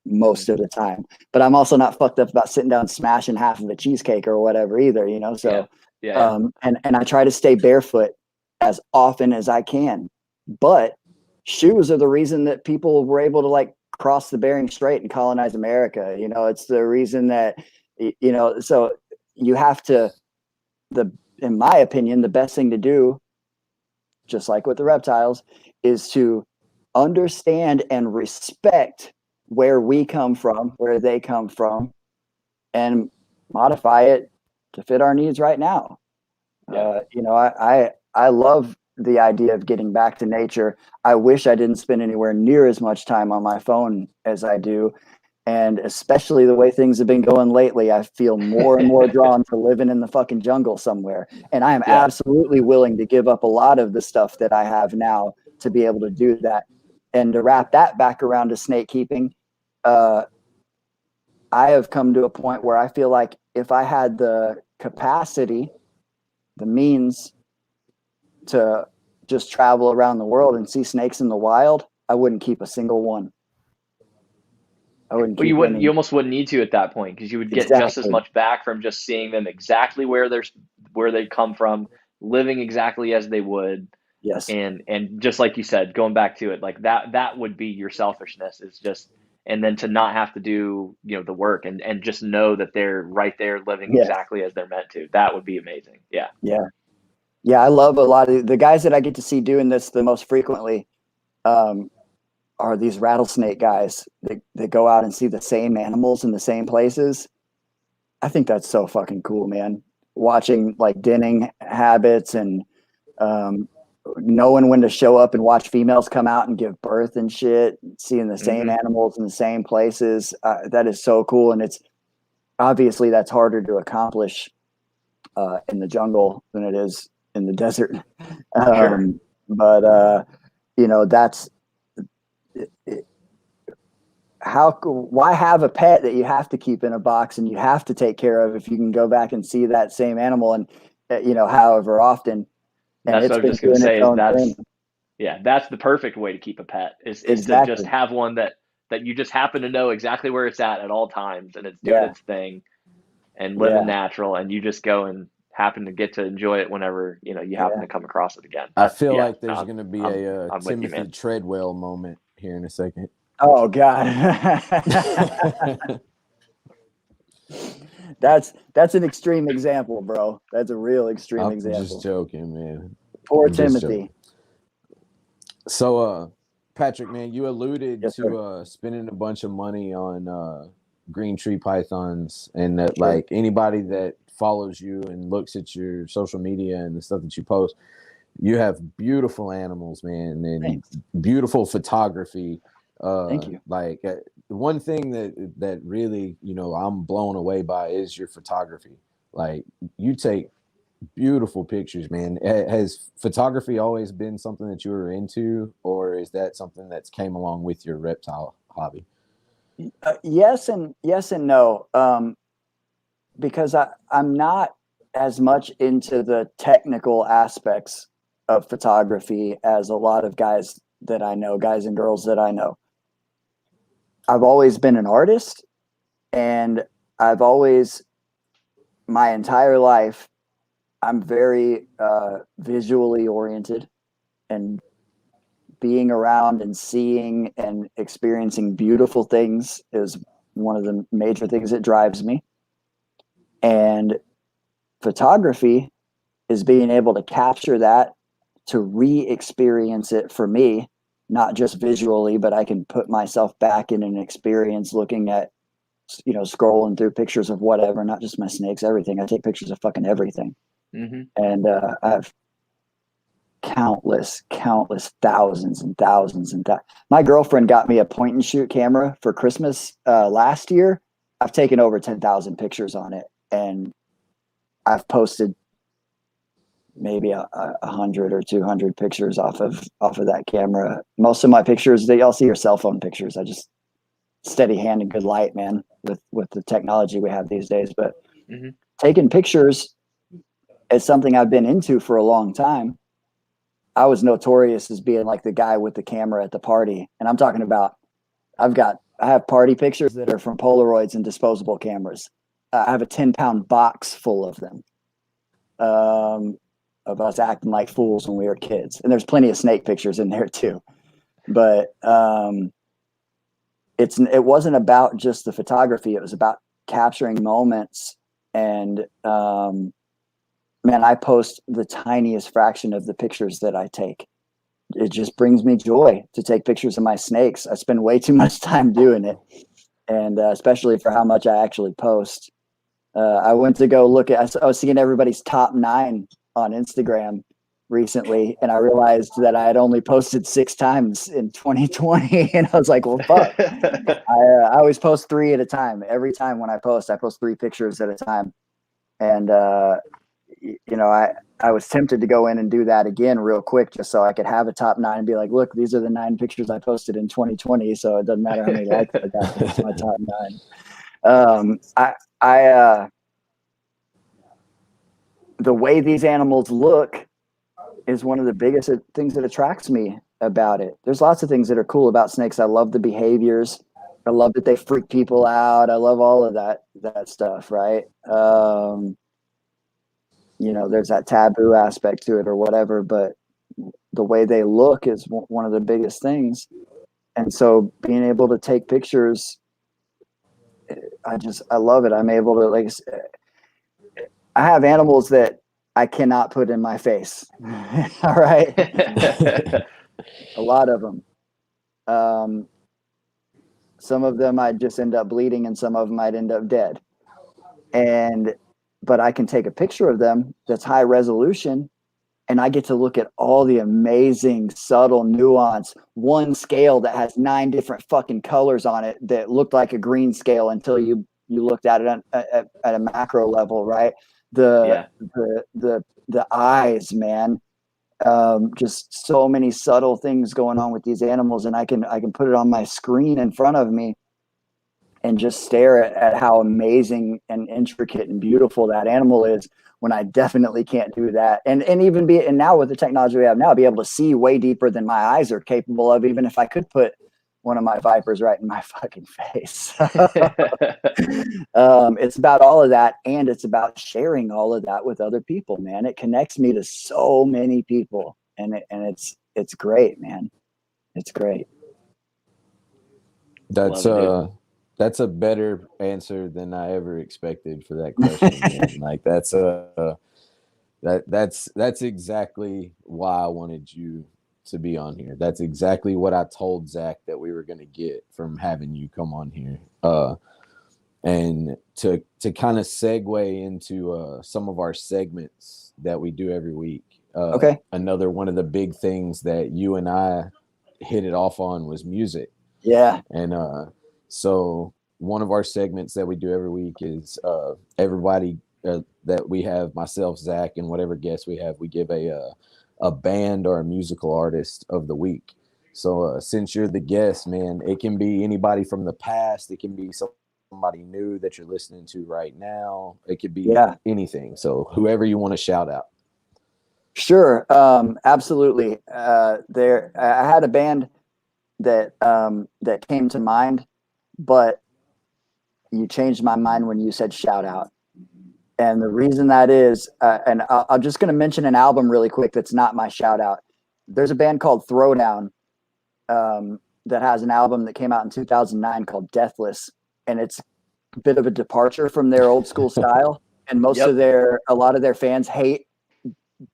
most of the time, but I'm also not fucked up about sitting down and smashing half of a cheesecake or whatever either, so and I try to stay barefoot as often as I can, but shoes are the reason that people were able to like cross the Bering Strait and colonize America. It's the reason that, so you have to, in my opinion, the best thing to do, just like with the reptiles, is to understand and respect where we come from, where they come from, and modify it to fit our needs right now. I love the idea of getting back to nature. I wish I didn't spend anywhere near as much time on my phone as I do. And especially the way things have been going lately, I feel more and more drawn to living in the fucking jungle somewhere. And I am absolutely willing to give up a lot of the stuff that I have now to be able to do that. And to wrap that back around to snake keeping, I have come to a point where I feel like if I had the capacity, the means to just travel around the world and see snakes in the wild, I wouldn't keep a single one. I wouldn't. Well, you almost wouldn't need to at that point, because you would get just as much back from just seeing them exactly where they come from, living exactly as they would. Yes. And just like you said, going back to it, like that would be your selfishness, is just, and then to not have to do, the work and just know that they're right there living exactly as they're meant to. That would be amazing. Yeah. Yeah. Yeah. I love a lot of the guys that I get to see doing this the most frequently, are these rattlesnake guys that go out and see the same animals in the same places. I think that's so fucking cool, man. Watching like denning habits and, knowing when to show up and watch females come out and give birth and shit, seeing the same animals in the same places. That is so cool. And it's obviously that's harder to accomplish in the jungle than it is in the desert. But that's why have a pet that you have to keep in a box and you have to take care of if you can go back and see that same animal and, however often. And that's what I was just going to say. That's the perfect way to keep a pet is to just have one that you just happen to know exactly where it's at all times, and it's doing its thing and living natural, and you just go and happen to get to enjoy it whenever you happen to come across it again. I feel like there's going to be a Timothy Treadwell moment here in a second. Oh God. That's an extreme example, bro. That's a real extreme example. I'm just joking, man. Poor Timothy. So, Patrick, man, you alluded to spending a bunch of money on green tree pythons, and that like anybody that follows you and looks at your social media and the stuff that you post, You have beautiful animals, man, and Thanks. beautiful photography. Thank you. Like one thing that really, you know, I'm blown away by is your photography. Like you take beautiful pictures, man. Has photography always been something that you were into, or is that something that's came along with your reptile hobby? Yes and no. Because I'm not as much into the technical aspects of photography as a lot of guys that I know, guys and girls that I know. I've always been an artist, and I've always, my entire life, I'm very visually oriented, and being around and seeing and experiencing beautiful things is one of the major things that drives me. And photography is being able to capture that, to re-experience it for me, not just visually, but I can put myself back in an experience looking at, you know, scrolling through pictures of whatever, not just my snakes, everything. I take pictures of fucking everything. Mm-hmm. And I have countless thousands and thousands and my girlfriend got me a point and shoot camera for Christmas last year. I've taken over 10,000 pictures on it, and I've posted maybe 100 or 200 pictures off of that camera. Most of my pictures, they all see your cell phone pictures. I just steady hand and good light, man, with the technology we have these days. But taking pictures is something I've been into for a long time. I was notorious as being like the guy with the camera at the party. And I'm talking about, I have party pictures that are from Polaroids and disposable cameras. I have a 10-pound box full of them. Of us acting like fools when we were kids. And there's plenty of snake pictures in there too. But it wasn't about just the photography. It was about capturing moments. And man, I post the tiniest fraction of the pictures that I take. It just brings me joy to take pictures of my snakes. I spend way too much time doing it. And especially for how much I actually post. I went to go look at, I was seeing everybody's top 9 on Instagram recently, and I realized that I had only posted 6 times in 2020. And I was like, well, fuck. I always post 3 at a time. Every time when I post 3 pictures at a time. And, you know, I was tempted to go in and do that again real quick, just so I could have a top 9 and be like, look, these are the 9 pictures I posted in 2020. So it doesn't matter how many likes I got. It's my top 9. The way these animals look is one of the biggest things that attracts me about it. There's lots of things that are cool about snakes. I love the behaviors. I love that they freak people out. I love all of that stuff, right? You know, there's that taboo aspect to it or whatever, but the way they look is one of the biggest things. And so being able to take pictures, I love it. I'm able to, like, I have animals that I cannot put in my face. All right. A lot of them. Some of them I'd just end up bleeding, and some of them I'd end up dead. But I can take a picture of them that's high resolution, and I get to look at all the amazing subtle nuance. One scale that has 9 different fucking colors on it that looked like a green scale until you looked at it at a macro level, right? The eyes, man. Just so many subtle things going on with these animals, and I can put it on my screen in front of me and just stare at how amazing and intricate and beautiful that animal is, when I definitely can't do that. And now with the technology we have now, be able to see way deeper than my eyes are capable of, even if I could put one of my vipers right in my fucking face. It's about all of that, and it's about sharing all of that with other people, man. It connects me to so many people, and it's great, man. It's great. That's a better answer than I ever expected for that question, man. Like that's exactly why I wanted you to be on here. That's exactly what I told Zach that we were going to get from having you come on here. And to kind of segue into some of our segments that we do every week. Okay. Another one of the big things that you and I hit it off on was music. Yeah. And so one of our segments that we do every week is everybody that we have, myself, Zach, and whatever guests we have, we give a band or a musical artist of the week. So since you're the guest, man, it can be anybody from the past. It can be somebody new that you're listening to right now. It could be anything. So whoever you want to shout out. Sure. Absolutely. I had a band that came to mind, but you changed my mind when you said shout out. And the reason that is, and I'm just going to mention an album really quick that's not my shout out. There's a band called Throwdown that has an album that came out in 2009 called Deathless. And it's a bit of a departure from their old school style. And a lot of their fans hate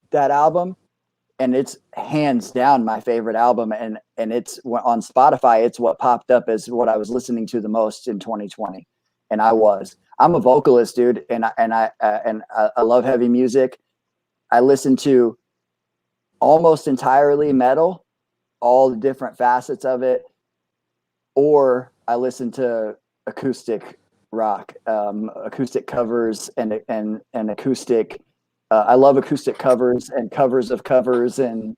that album. And it's hands down my favorite album. And it's on Spotify. It's what popped up as what I was listening to the most in 2020. And I'm a vocalist, dude. And I love heavy music. I listen to almost entirely metal, all the different facets of it, or I listen to acoustic rock, acoustic covers and acoustic. I love acoustic covers and covers of covers and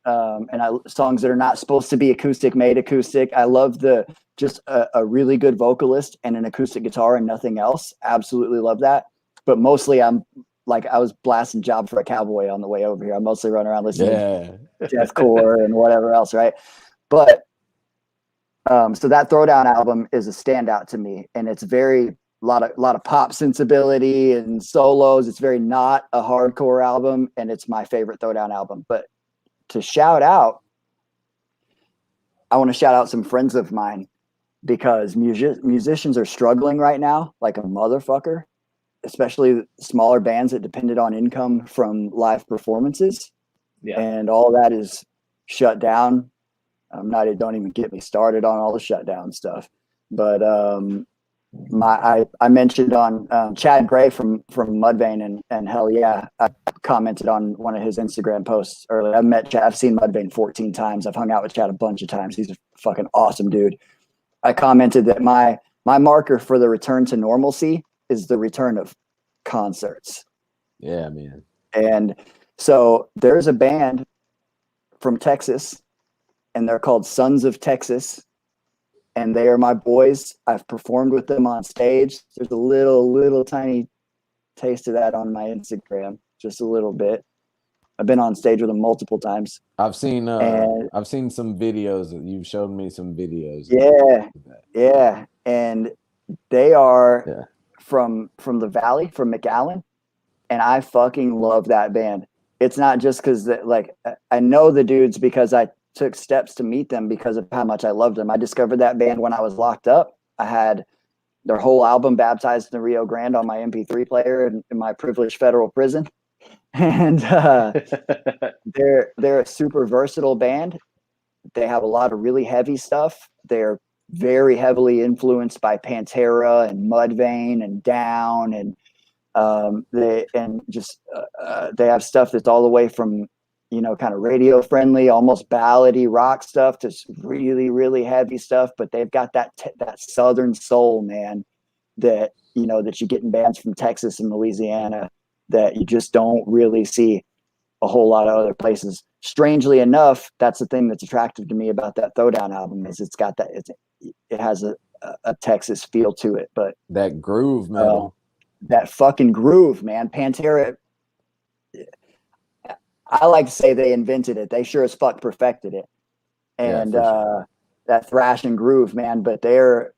songs that are not supposed to be acoustic made acoustic. I love just a really good vocalist and an acoustic guitar and nothing else. Absolutely love that. But mostly I was blasting Job for a Cowboy on the way over here. I mostly run around listening to deathcore and whatever else, right? But so that Throwdown album is a standout to me, and it's a lot of pop sensibility and solos. It's very not a hardcore album, and it's my favorite Throwdown album. But to shout out, I want to shout out some friends of mine because musicians are struggling right now like a motherfucker, especially smaller bands that depended on income from live performances. Yeah. And all that is shut down. Don't even get me started on all the shutdown stuff. But I mentioned on Chad Gray from Mudvayne and hell yeah, I commented on one of his Instagram posts earlier. I've met Chad. I've seen Mudvayne 14 times. I've hung out with Chad a bunch of times. He's a fucking awesome dude. I commented that my marker for the return to normalcy is the return of concerts. Yeah, man. And so there's a band from Texas, and they're called Sons of Texas. And they are my boys. I've performed with them on stage. There's a little tiny taste of that on my Instagram, just a little bit. I've been on stage with them multiple times. I've seen some videos. You've shown me some videos. Yeah. And they are from the Valley, from McAllen, and I fucking love that band. It's not just because I know the dudes because I took steps to meet them because of how much I loved them. I discovered that band when I was locked up. I had their whole album baptized in the Rio Grande on my MP3 player in my privileged federal prison. And they're a super versatile band. They have a lot of really heavy stuff. They're very heavily influenced by Pantera and Mudvayne and Down, and they have stuff that's all the way from kind of radio friendly, almost ballady rock stuff to really, really heavy stuff. But they've got that Southern soul, man, that you get in bands from Texas and Louisiana that you just don't really see a whole lot of other places. Strangely enough, that's the thing that's attractive to me about that Throwdown album is it's got it has a Texas feel to it, but that groove, man, that fucking groove, man. Pantera, I like to say they invented it. They sure as fuck perfected it. And that thrash and groove, man. But they're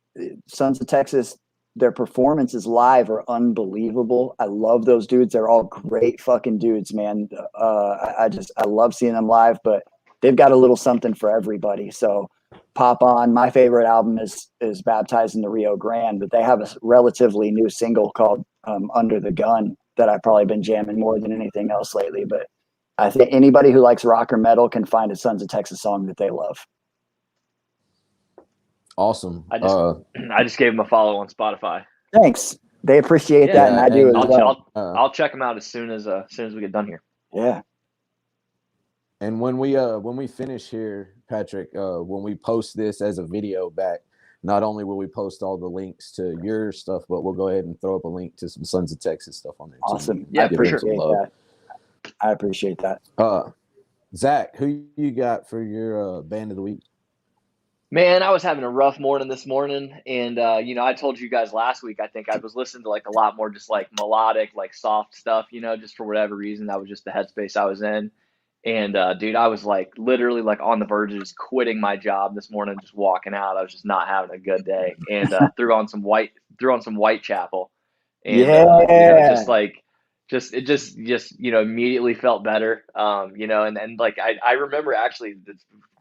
Sons of Texas, their performances live are unbelievable. I love those dudes. They're all great fucking dudes, man. I love seeing them live, but they've got a little something for everybody. So pop on. My favorite album is Baptized in the Rio Grande, but they have a relatively new single called Under the Gun that I've probably been jamming more than anything else lately. But I think anybody who likes rock or metal can find a Sons of Texas song that they love. Awesome. I just gave them a follow on Spotify. Thanks. They appreciate that, and I do as well. I'll check them out as soon as we get done here. Yeah. And when we finish here, Patrick, when we post this as a video back, not only will we post all the links to your stuff, but we'll go ahead and throw up a link to some Sons of Texas stuff on there too. Awesome. Yeah, for sure. I appreciate that. Zach, who you got for your band of the week? Man, I was having a rough morning this morning, and I told you guys last week, I think I was listening to like a lot more just like melodic, like soft stuff, just for whatever reason. That was just the headspace I was in. And dude, I was like literally like on the verge of just quitting my job this morning, just walking out. I was just not having a good day, and threw on some Whitechapel, and just immediately felt better. And like I remember actually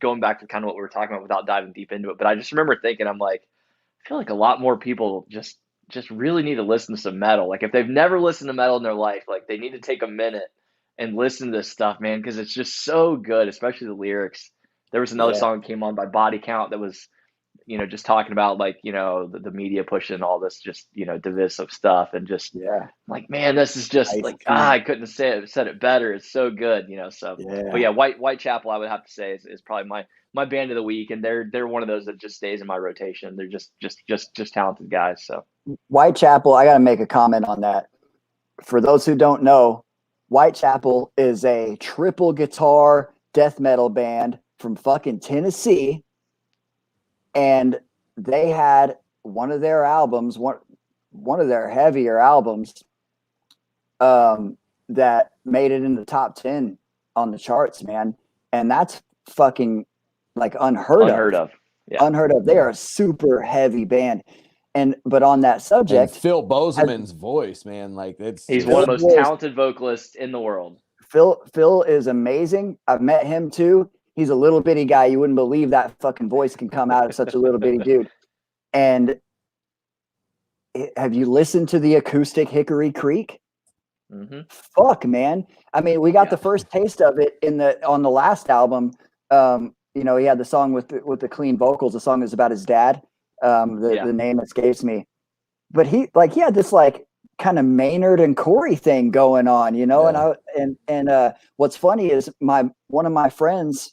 going back to kind of what we were talking about without diving deep into it, but I just remember thinking, I'm like, I feel like a lot more people just really need to listen to some metal. Like if they've never listened to metal in their life, like they need to take a minute and listen to this stuff, man, because it's just so good, especially the lyrics. There was another song that came on by Body Count that was, just talking about like, the media pushing all this just, divisive stuff, and just like, man, this is just I couldn't have said it better. It's so good, so but yeah, Whitechapel I would have to say is probably my band of the week, and they're one of those that just stays in my rotation. They're just talented guys. So Whitechapel, I got to make a comment on that. For those who don't know, Whitechapel is a triple guitar death metal band from fucking Tennessee, and they had one of their albums, one of their heavier albums, that made it in the top 10 on the charts, man, and that's fucking like unheard of. Yeah. Unheard of. They are a super heavy band. But on that subject, and Phil Bozeman's voice, man, like he's one of the most talented vocalists in the world. Phil is amazing. I've met him too. He's a little bitty guy. You wouldn't believe that fucking voice can come out of such a little bitty dude. And have you listened to the acoustic Hickory Creek? Mm-hmm. Fuck, man. I mean, we got the first taste of it on the last album. He had the song with the clean vocals. The song is about his dad. The name escapes me, but he had this like kind of Maynard and Corey thing going on, and what's funny is one of my friends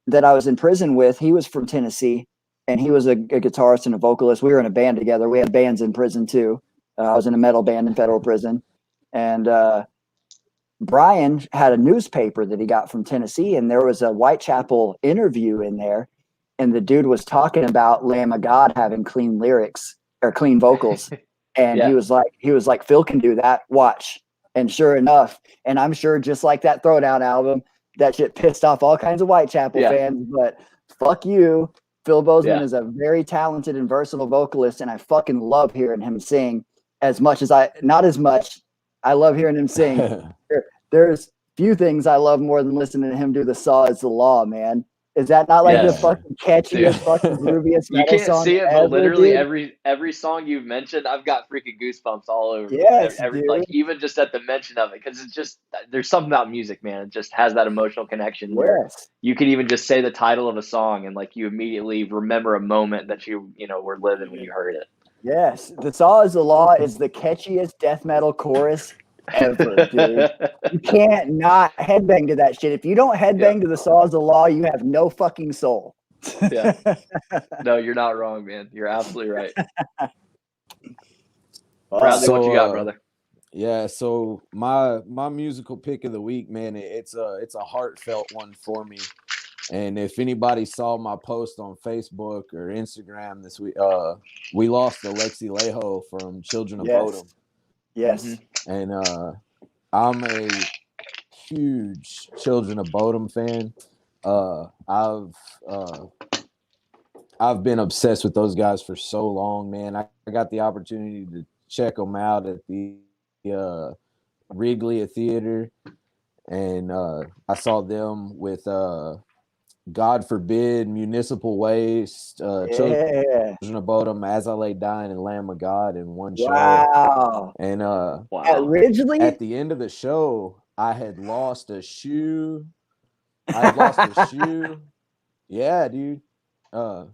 that I was in prison with, he was from Tennessee, and he was a guitarist and a vocalist. We were in a band together. We had bands in prison too. I was in a metal band in federal prison, and Brian had a newspaper that he got from Tennessee, and there was a Whitechapel interview in there. And the dude was talking about Lamb of God having clean lyrics or clean vocals. And he was like, Phil can do that. Watch. And sure enough, and I'm sure just like that Throwdown album, that shit pissed off all kinds of Whitechapel fans, but fuck you. Phil Bozeman is a very talented and versatile vocalist, and I fucking love hearing him sing not as much. I love hearing him sing. There's few things I love more than listening to him do The Saw Is the Law, man. Is that not like the fucking catchiest, fucking grooviest metal song? You can't see it, but literally every song you've mentioned, I've got freaking goosebumps all over. Yes, like even just at the mention of it, because it's just there's something about music, man. It just has that emotional connection. Where you could even just say the title of a song, and like you immediately remember a moment that you were living when you heard it. Yes, The Saw Is the Law is the catchiest death metal chorus ever, dude. You can't not headbang to that shit. If you don't headbang to The Saw Is the Law, you have no fucking soul. No, you're not wrong, man. You're absolutely right. Bradley, what you got, brother? Yeah, so my musical pick of the week, man, it's a heartfelt one for me. And if anybody saw my post on Facebook or Instagram this week, we lost Alexi Lejo from Children of Bodom. Yes. And I'm a huge Children of Bodom fan. I've been obsessed with those guys for so long, man. I got the opportunity to check them out at the Wrigley Theater, and I saw them with God Forbid, Municipal Waste, Children of Bodom, As I Lay Dying, and Lamb of God in one show. Wow. And Originally, at the end of the show, I had lost a shoe. Yeah, dude. I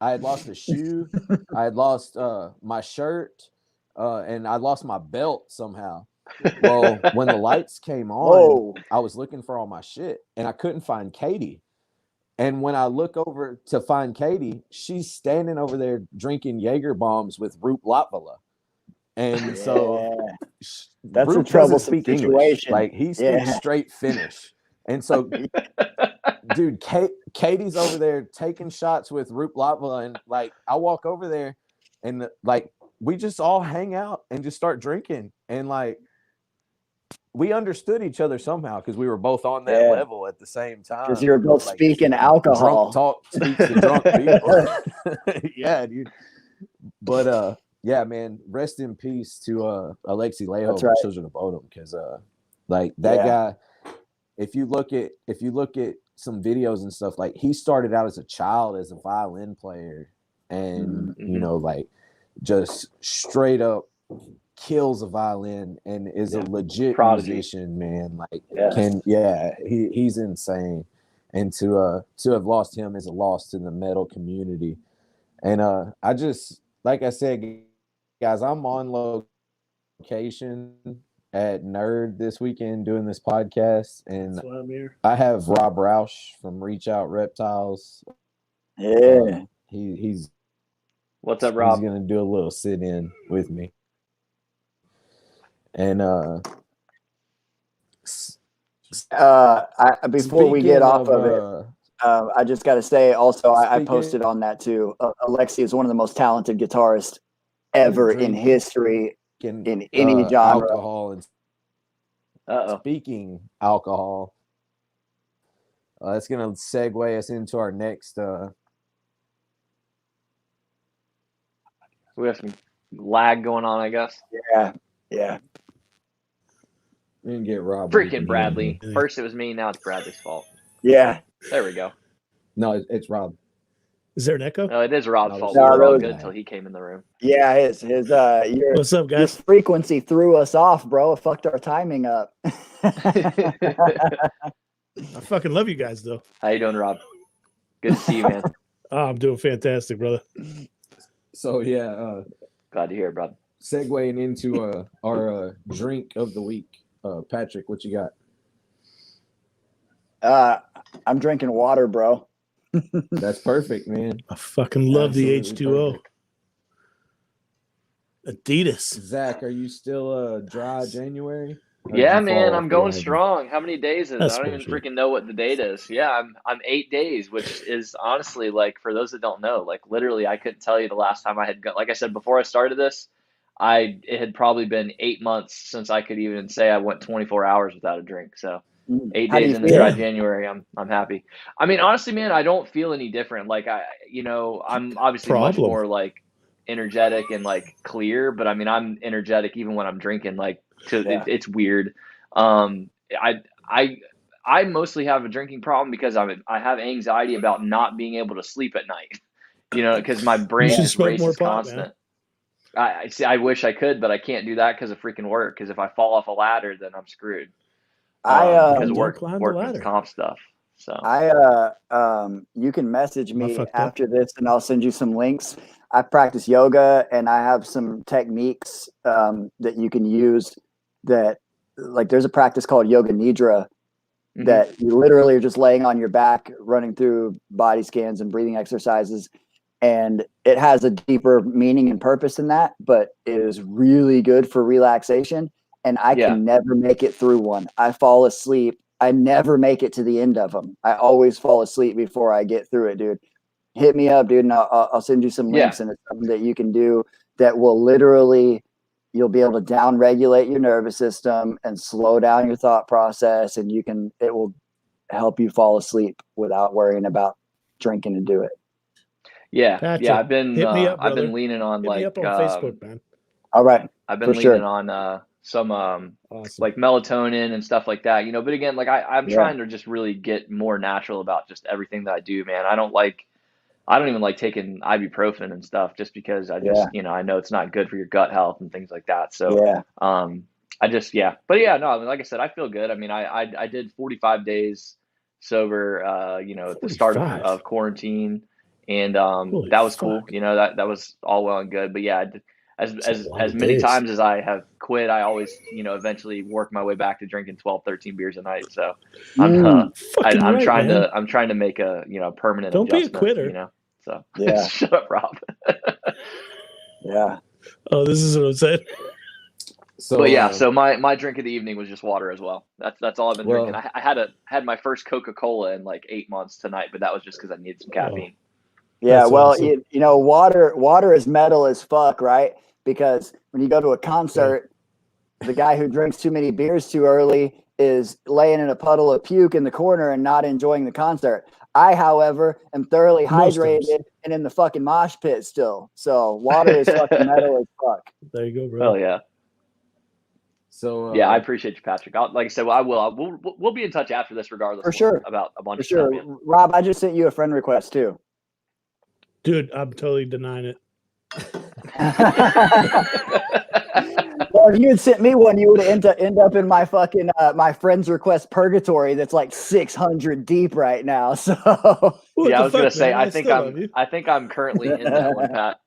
had lost a shoe. I had lost my shirt, and I lost my belt somehow. Well, when the lights came on, I was looking for all my shit and I couldn't find Katie. And when I look over to find Katie, she's standing over there drinking Jaeger bombs with Roop Latvala. And so that's Roop a troublesome speak situation. English. Like he speaks straight Finnish. And so dude, Katie's over there taking shots with Roop Latvala, and like I walk over there and like we just all hang out and just start drinking, and like we understood each other somehow because we were both on that level at the same time. Because you were both like, speaking alcohol. Drunk talk speaks to drunk people. Yeah, dude. But yeah, man, rest in peace to Alexi Leho from Children of Bodom, because like that guy, if you look at some videos and stuff, like he started out as a child as a violin player, and you know, like just straight up kills a violin and is a legit musician, man. Like he's insane. And to have lost him is a loss to the metal community. And I just, like I said, guys, I'm on location at Nerd this weekend doing this podcast, and that's why I'm here. I have Rob Roush from Reach Out Reptiles. He's what's up, Rob? He's gonna do a little sit-in with me. And before we get off of it, I just got to say also, I posted on that too. Alexi is one of the most talented guitarists ever in history in any genre. Alcohol and speaking alcohol, that's going to segue us into our next. We have some lag going on, I guess. Yeah. We didn't get Rob. Freaking Bradley. First it was me, now it's Bradley's fault. Yeah. There we go. No, it's Rob. Is there an echo? No, it is Rob's fault. No, we were all good until he came in the room. Yeah, his what's up, guys? Your frequency threw us off, bro. It fucked our timing up. I fucking love you guys, though. How you doing, Rob? Good to see you, man. Oh, I'm doing fantastic, brother. So yeah, glad to hear it, brother. Segueing into our drink of the week, Patrick, what you got? I'm drinking water, bro. That's perfect, man. I fucking love the H2O. Adidas. Zach, are you still dry January? Yeah, man, I'm going strong. How many days is it? That's I don't even freaking know what the date is. Yeah, I'm 8 days, which is honestly, like, for those that don't know, like literally I couldn't tell you the last time I had like I said before I started this, it had probably been 8 months since I could even say I went 24 hours without a drink. So 8 days into dry January, I'm happy. I mean, honestly, man, I don't feel any different. Like I'm obviously much more like energetic and like clear, but I mean, I'm energetic even when I'm drinking. Like, it's weird. I mostly have a drinking problem because I have anxiety about not being able to sleep at night. You know, because my brain just races constant. I wish I could, but I can't do that because of freaking work. Because if I fall off a ladder, then I'm screwed. Because work comp stuff. So you can message me after this, and I'll send you some links. I practice yoga, and I have some techniques that you can use. That, like, there's a practice called Yoga Nidra that you literally are just laying on your back, running through body scans and breathing exercises. And it has a deeper meaning and purpose in that, but it is really good for relaxation. And I can never make it through one. I fall asleep. I never make it to the end of them. I always fall asleep before I get through it, dude. Hit me up, dude, and I'll send you some links. And it's something that you can do that will literally, you'll be able to down regulate your nervous system and slow down your thought process. And it will help you fall asleep without worrying about drinking to do it. Yeah. Patrick, I've been I've been leaning on hit me up on Facebook, man. All right. I've been leaning on some like melatonin and stuff like that, you know, but again, like I'm trying to just really get more natural about just everything that I do, man. I don't even like taking ibuprofen and stuff just because I just, you know, I know it's not good for your gut health and things like that. So, but yeah, no, I mean, like I said, I feel good. I mean, I did 45 days sober, you know, at the start of quarantine, and that was cool. You know, that was all well and good, but yeah, as many times as I have quit, I always, eventually work my way back to drinking 12, 13 beers a night. So I'm trying to make a, permanent Don't adjustment, be a quitter. So Yeah. Shut up, Rob. Yeah. Oh, this is what I'm saying. So my drink of the evening was just water as well. That's all I've been drinking. I had my first Coca-Cola in like 8 months tonight, but that was just because I needed some caffeine. Yeah, That's well, awesome. water is metal as fuck, right? Because when you go to a concert, the guy who drinks too many beers too early is laying in a puddle of puke in the corner and not enjoying the concert. I, however, am thoroughly hydrated and in the fucking mosh pit still. So water is fucking metal as fuck. There you go, bro. Oh yeah. So I appreciate you, Patrick. Like I said, we'll be in touch after this, regardless. For sure. About a bunch For of sure. stuff. Yeah. Rob, I just sent you a friend request too. Dude, I'm totally denying it. Well, if you had sent me one, you would end up in my fucking my friends request purgatory that's like 600 deep right now. So yeah, I was gonna say I think I'm currently in that one, Pat.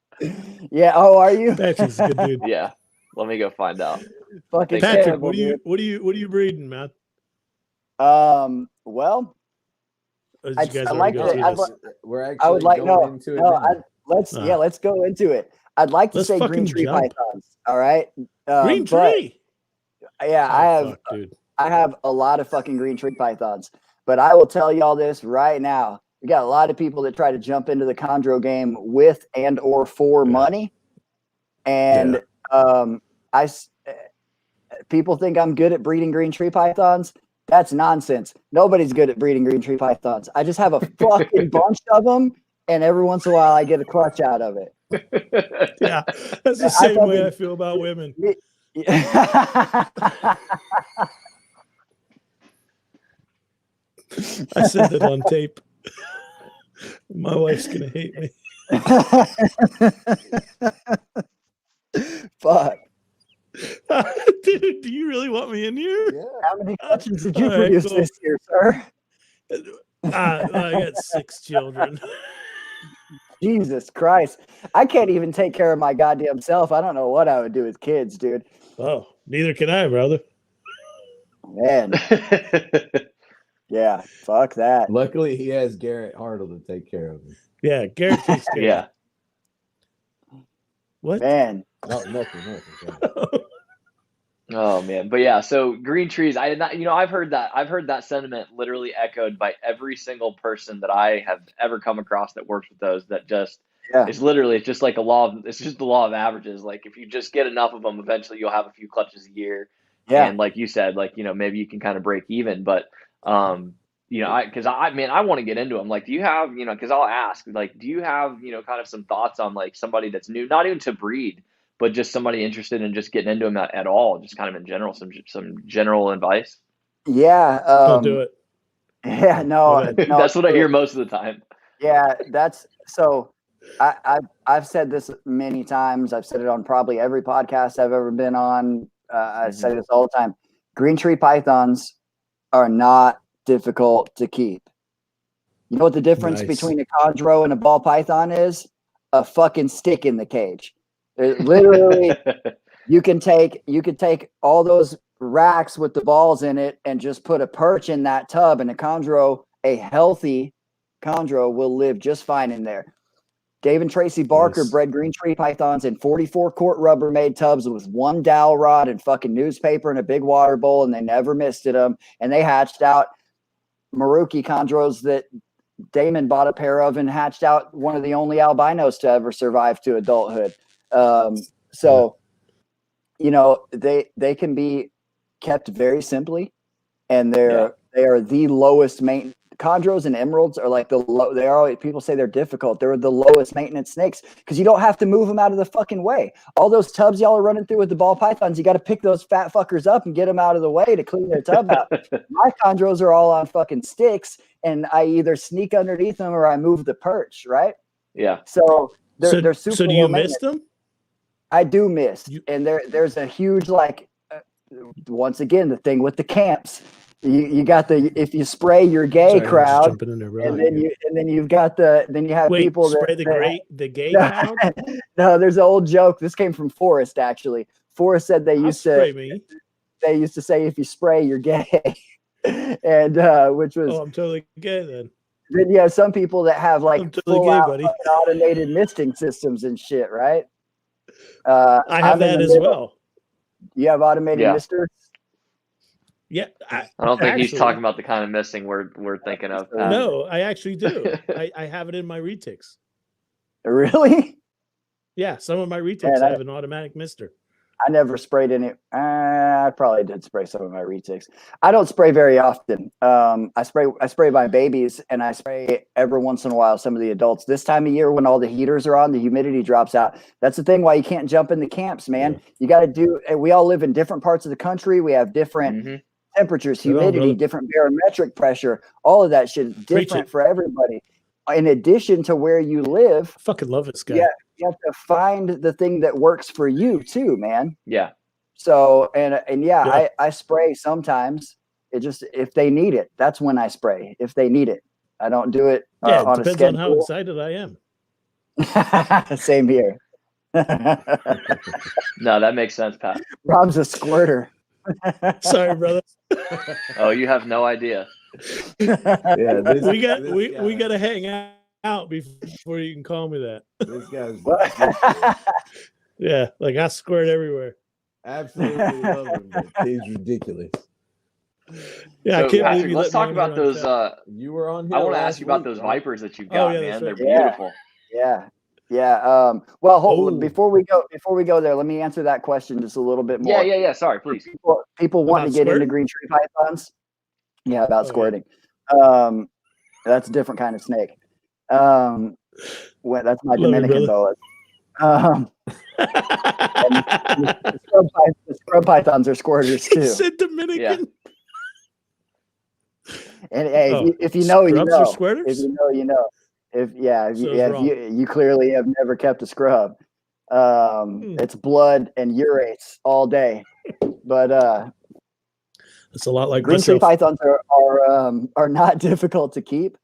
Yeah. Oh, are you? Patrick's a good dude. Yeah. Let me go find out. Fucking Patrick, terrible, what are you breeding, man? Well, Let's go into it. I'd like to say green tree pythons. All right. Green tree. Yeah, I have a lot of fucking green tree pythons, but I will tell y'all this right now. We got a lot of people that try to jump into the chondro game with and or for money. And people think I'm good at breeding green tree pythons. That's nonsense. Nobody's good at breeding green tree pythons. I just have a fucking bunch of them, and every once in a while I get a clutch out of it. Yeah, that's the same way I feel about women. I said that on tape. My wife's gonna hate me. Fuck. Dude, do you really want me in here? Yeah. How many clutches did you produce this year, sir? I got 6 children. Jesus Christ. I can't even take care of my goddamn self. I don't know what I would do with kids, dude. Oh, neither can I, brother. Man. Yeah, fuck that. Luckily, he has Garrett Hartle to take care of him. Yeah, Garrett takes care of him. What? Man. Oh, nothing. Oh man, but yeah. So green trees. I did not. I've heard that sentiment literally echoed by every single person that I have ever come across that works with those. That just it's literally it's just like it's just the law of averages. Like if you just get enough of them, eventually you'll have a few clutches a year. Yeah. And like you said, like maybe you can kind of break even. But I want to get into them. Like, do you have because I'll ask like, do you have kind of some thoughts on like somebody that's new, not even to breed, but just somebody interested in just getting into them at all, just kind of in general, some general advice? Yeah. Don't do it. Yeah, no, that's what I hear most of the time. Yeah, that's so. I've said this many times. I've said it on probably every podcast I've ever been on. I say this all the time. Green tree pythons are not difficult to keep. You know what the difference between a chondro and a ball python is? A fucking stick in the cage. Literally, you can take all those racks with the balls in it and just put a perch in that tub, and a healthy chondro will live just fine in there. Dave and Tracy Barker bred green tree pythons in 44 quart Rubbermaid tubs with one dowel rod and fucking newspaper and a big water bowl, and they never misted them. And they hatched out Maruki chondros that Damon bought a pair of and hatched out one of the only albinos to ever survive to adulthood. They can be kept very simply, and they are the lowest maintenance. Chondros and emeralds are like people say they're difficult. They're the lowest maintenance snakes because you don't have to move them out of the fucking way. All those tubs y'all are running through with the ball pythons, you got to pick those fat fuckers up and get them out of the way to clean their tub out. My chondros are all on fucking sticks, and I either sneak underneath them or I move the perch, right? Yeah. So they're super. So do you miss them? I do miss, and there's a huge once again the thing with the camps. You got the if you spray your gay Sorry, I'm just crowd, jumping in there, bro. and then you've got then you have Wait, people spray the gay crowd. No, there's an old joke. This came from Forrest actually. Forrest said they used to say if you spray you're gay, and which was I'm totally gay then. Then you have some people that have like I'm totally full gay, out buddy. automated misting systems and shit, right? I have that as well. You have automated misters? Yeah, I don't think he's talking about the kind of misting we're thinking of. No, I actually do. I have it in my retics. Really? Yeah, some of my retics have an automatic mister. I never sprayed any. I probably did spray some of my retics. I don't spray very often. I spray my babies, and I spray every once in a while some of the adults. This time of year when all the heaters are on, the humidity drops out. That's the thing why you can't jump in the camps, man. Yeah. You got to do. We all live in different parts of the country. We have different temperatures, humidity, different barometric pressure. All of that shit is different for everybody. In addition to where you live, I fucking love this guy. Yeah, you have to find the thing that works for you too, man. Yeah. So I spray sometimes. It just if they need it, that's when I spray. If they need it, I don't do it. It on depends a on how excited I am. Same here. No, that makes sense, Pat. Rob's a squirter. Sorry, brother. Oh, you have no idea. Yeah, we got to hang out before you can call me that. This guy's yeah, like I squirt everywhere. Absolutely love him, but he's ridiculous. Yeah, so, I can't Patrick, believe let's talk about those. You were on here. I want to ask you about those vipers that you've got, man. They're right. beautiful. Yeah. Well, before we go there, let me answer that question just a little bit more. Yeah. Sorry, please. People want to get into green tree pythons. Yeah, about squirting. That's a different kind of snake. That's my Dominican boas. The scrub pythons are squirters too. Said Dominican. Yeah. And hey, if you know, you know. Squirters? If you know, you know. If you clearly have never kept a scrub. It's blood and urates all day. But it's a lot like green tree pythons are not difficult to keep,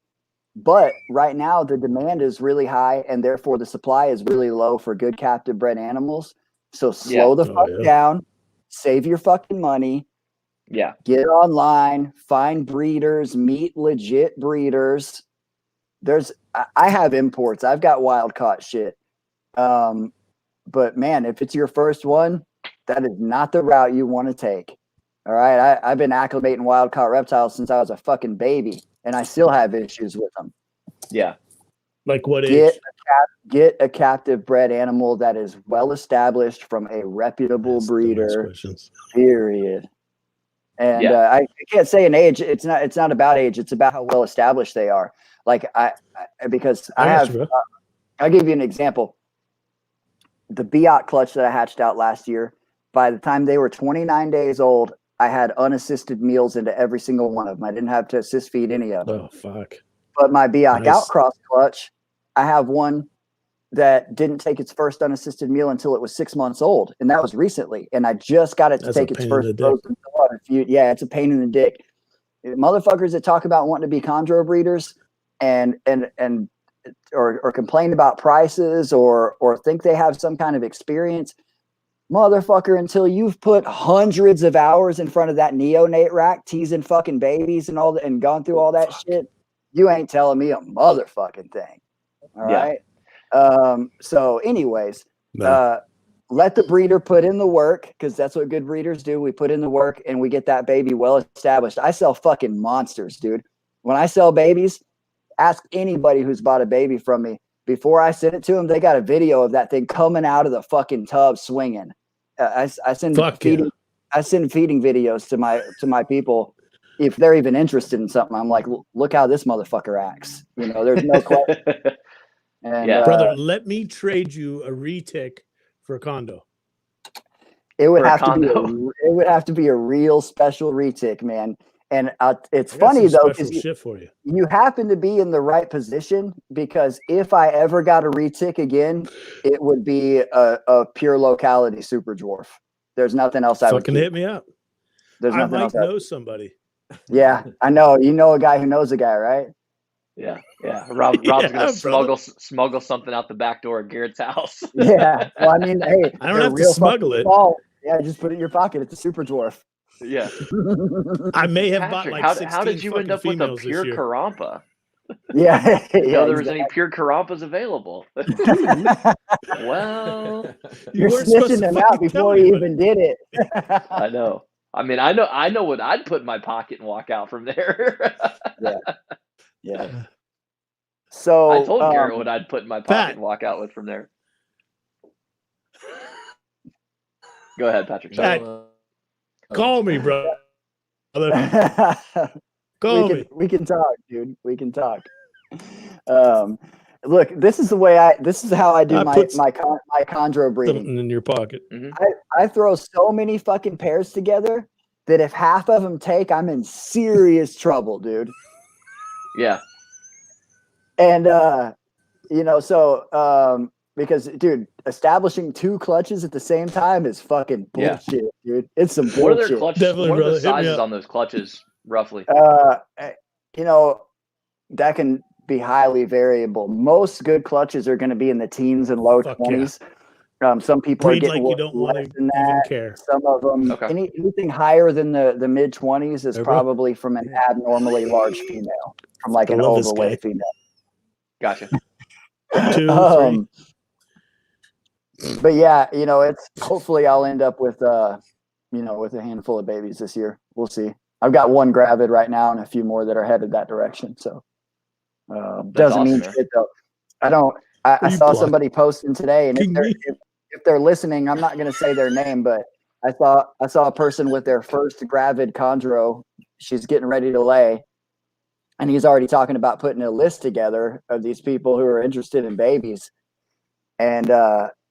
but right now the demand is really high and therefore the supply is really low for good captive bred animals. So slow the fuck down, save your fucking money. Yeah. Get online, find breeders, meet legit breeders. I have imports. I've got wild caught shit. But man, if it's your first one, that is not the route you want to take. All right. I've been acclimating wild caught reptiles since I was a fucking baby, and I still have issues with them. Yeah. Like what age? Get a captive bred animal that is well established from a reputable breeder. Period. And I can't say an age. It's not about age. It's about how well established they are. Like I'll give you an example. The Biot clutch that I hatched out last year, by the time they were 29 days old, I had unassisted meals into every single one of them. I didn't have to assist feed any of them. Oh, fuck. But my Biot outcross clutch, I have one that didn't take its first unassisted meal until it was 6 months old. And that was recently. And I just got it to take its first frozen water. It's a pain in the dick. Motherfuckers that talk about wanting to be chondro breeders or complain about prices or think they have some kind of experience. Motherfucker, until you've put hundreds of hours in front of that neonate rack teasing fucking babies and gone through all that shit, you ain't telling me a motherfucking thing. All right. So anyways, let the breeder put in the work, because that's what good breeders do. We put in the work and we get that baby well established. I sell fucking monsters, dude. When I sell babies, ask anybody who's bought a baby from me. Before I send it to them, they got a video of that thing coming out of the fucking tub swinging. I send feeding videos to my people if they're even interested in something. I'm like, look how this motherfucker acts. There's no question. And, brother, let me trade you a retic for a condo. It would have to be a real special retic, man. And it's funny though, because you happen to be in the right position, because if I ever got a retic again, it would be a pure locality super dwarf. There's nothing else I would fucking hit me up. There's I nothing might else know somebody. Yeah, I know. You know a guy who knows a guy, right? Yeah. Rob's gonna smuggle something out the back door at Garrett's house. Yeah. Well, I mean, hey, I don't have to smuggle it. Small. Yeah, just put it in your pocket. It's a super dwarf. Yeah. I may have Patrick, bought like 16 how did you end up with a pure Karampa? Yeah. There was any pure Karampas available. Well, you're snitching them out before you even did it. I know. I mean, I know what I'd put in my pocket and walk out from there. Yeah. So I told Garrett what I'd put in my pocket and walk out with from there. Go ahead, Patrick. Call me, bro. We can talk, dude. We can talk. Look, this is how I do my chondro breeding. Something in your pocket. Mm-hmm. I throw so many fucking pairs together that if half of them take, I'm in serious trouble, dude. Yeah. And because dude, establishing 2 clutches at the same time is fucking bullshit, dude. It's some bullshit. What are their clutches? Definitely, what are the sizes on those clutches, roughly? That can be highly variable. Most good clutches are going to be in the teens and low 20s. Yeah. Some people are getting like you don't less than that. Care. Some of them, anything higher than the mid 20s is probably from an abnormally large female, from like an overweight female. Gotcha. 2, 3. But yeah, it's hopefully I'll end up with with a handful of babies this year. We'll see. I've got 1 gravid right now and a few more that are headed that direction. So doesn't mean shit though. I saw somebody posting today, and if they're listening, I'm not going to say their name, but I saw a person with their first gravid chondro. She's getting ready to lay, and he's already talking about putting a list together of these people who are interested in babies.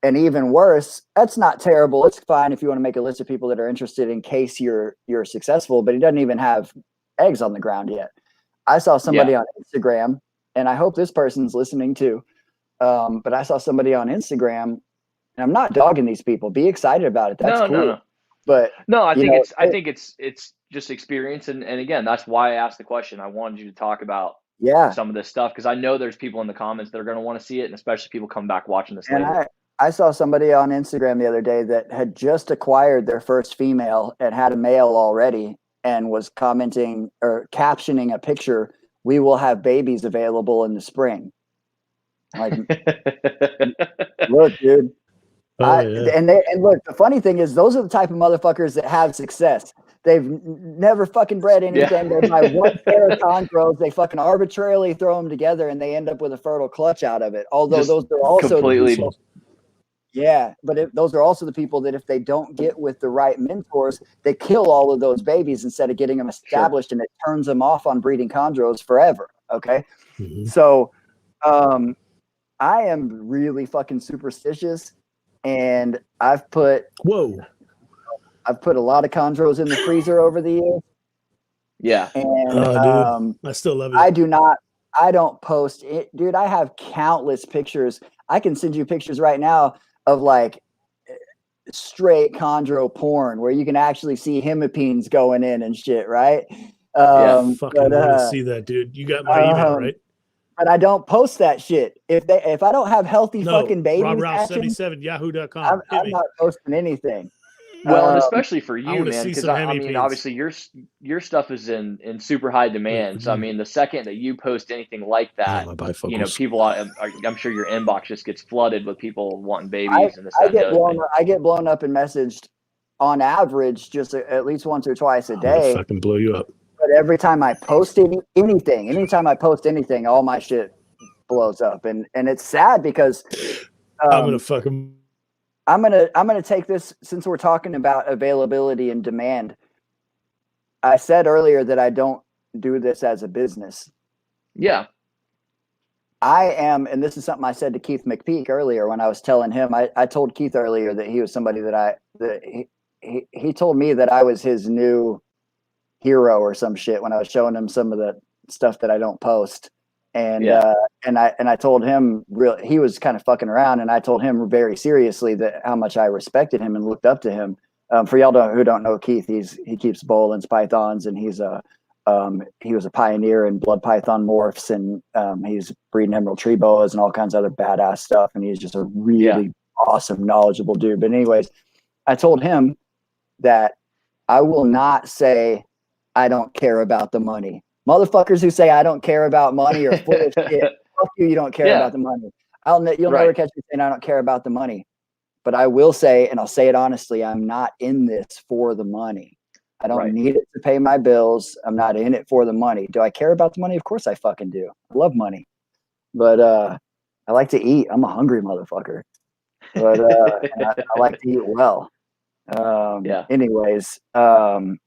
And even worse, that's not terrible. It's fine if you want to make a list of people that are interested in case you're successful, but he doesn't even have eggs on the ground yet. I saw somebody on Instagram, and I hope this person's listening too. But I saw somebody on Instagram, and I'm not dogging these people. Be excited about it. That's cool. No. But no, I think it's just experience, and again, that's why I asked the question. I wanted you to talk about some of this stuff because I know there's people in the comments that are going to want to see it, and especially people come back watching this later. I saw somebody on Instagram the other day that had just acquired their first female and had a male already, and was commenting or captioning a picture, "We will have babies available in the spring." Like, look, dude. And look, the funny thing is, those are the type of motherfuckers that have success. They've never fucking bred anything. They buy 1 pair of chondros, they fucking arbitrarily throw them together, and they end up with a fertile clutch out of it. Although just those are also completely. But those are also the people that if they don't get with the right mentors, they kill all of those babies instead of getting them established, and it turns them off on breeding chondros forever. Okay, so I am really fucking superstitious, and I've put a lot of chondros in the freezer over the years. Yeah, and I still love it. I don't post it, dude. I have countless pictures. I can send you pictures right now of like straight chondro porn where you can actually see hemipines going in and shit, right? Fucking want to see that, dude. You got my email, right? But I don't post that shit. If I don't have healthy fucking babies, RobRalph77yahoo.com. I'm not posting anything. Well, and especially for you, man, because I mean, obviously your stuff is in super high demand. So I mean, the second that you post anything like that, people, I'm sure your inbox just gets flooded with people wanting babies. I get blown up and messaged on average just at least once or twice a day. Fucking blow you up. But every time I post anytime I post anything, all my shit blows up, and it's sad because I'm gonna fucking. I'm gonna take this, since we're talking about availability and demand. I said earlier that I don't do this as a business. Yeah. I am, and this is something I said to Keith McPeak earlier when I was telling him. I told Keith earlier that he was somebody that he told me that I was his new hero or some shit when I was showing him some of the stuff that I don't post. And I told him he was kind of fucking around, and I told him very seriously that how much I respected him and looked up to him. For y'all who don't know Keith, he keeps Bolin's pythons, and he's a He was a pioneer in blood python morphs, and he's breeding emerald tree boas and all kinds of other badass stuff. And he's just a really awesome, knowledgeable dude. But anyways, I told him that I will not say I don't care about the money. Motherfuckers who say I don't care about money are full of shit. Fuck you, you don't care about the money. You'll never catch me saying I don't care about the money. But I will say, and I'll say it honestly, I'm not in this for the money. I don't need it to pay my bills. I'm not in it for the money. Do I care about the money? Of course I fucking do. I love money. But I like to eat. I'm a hungry motherfucker. But I like to eat well. Anyways, and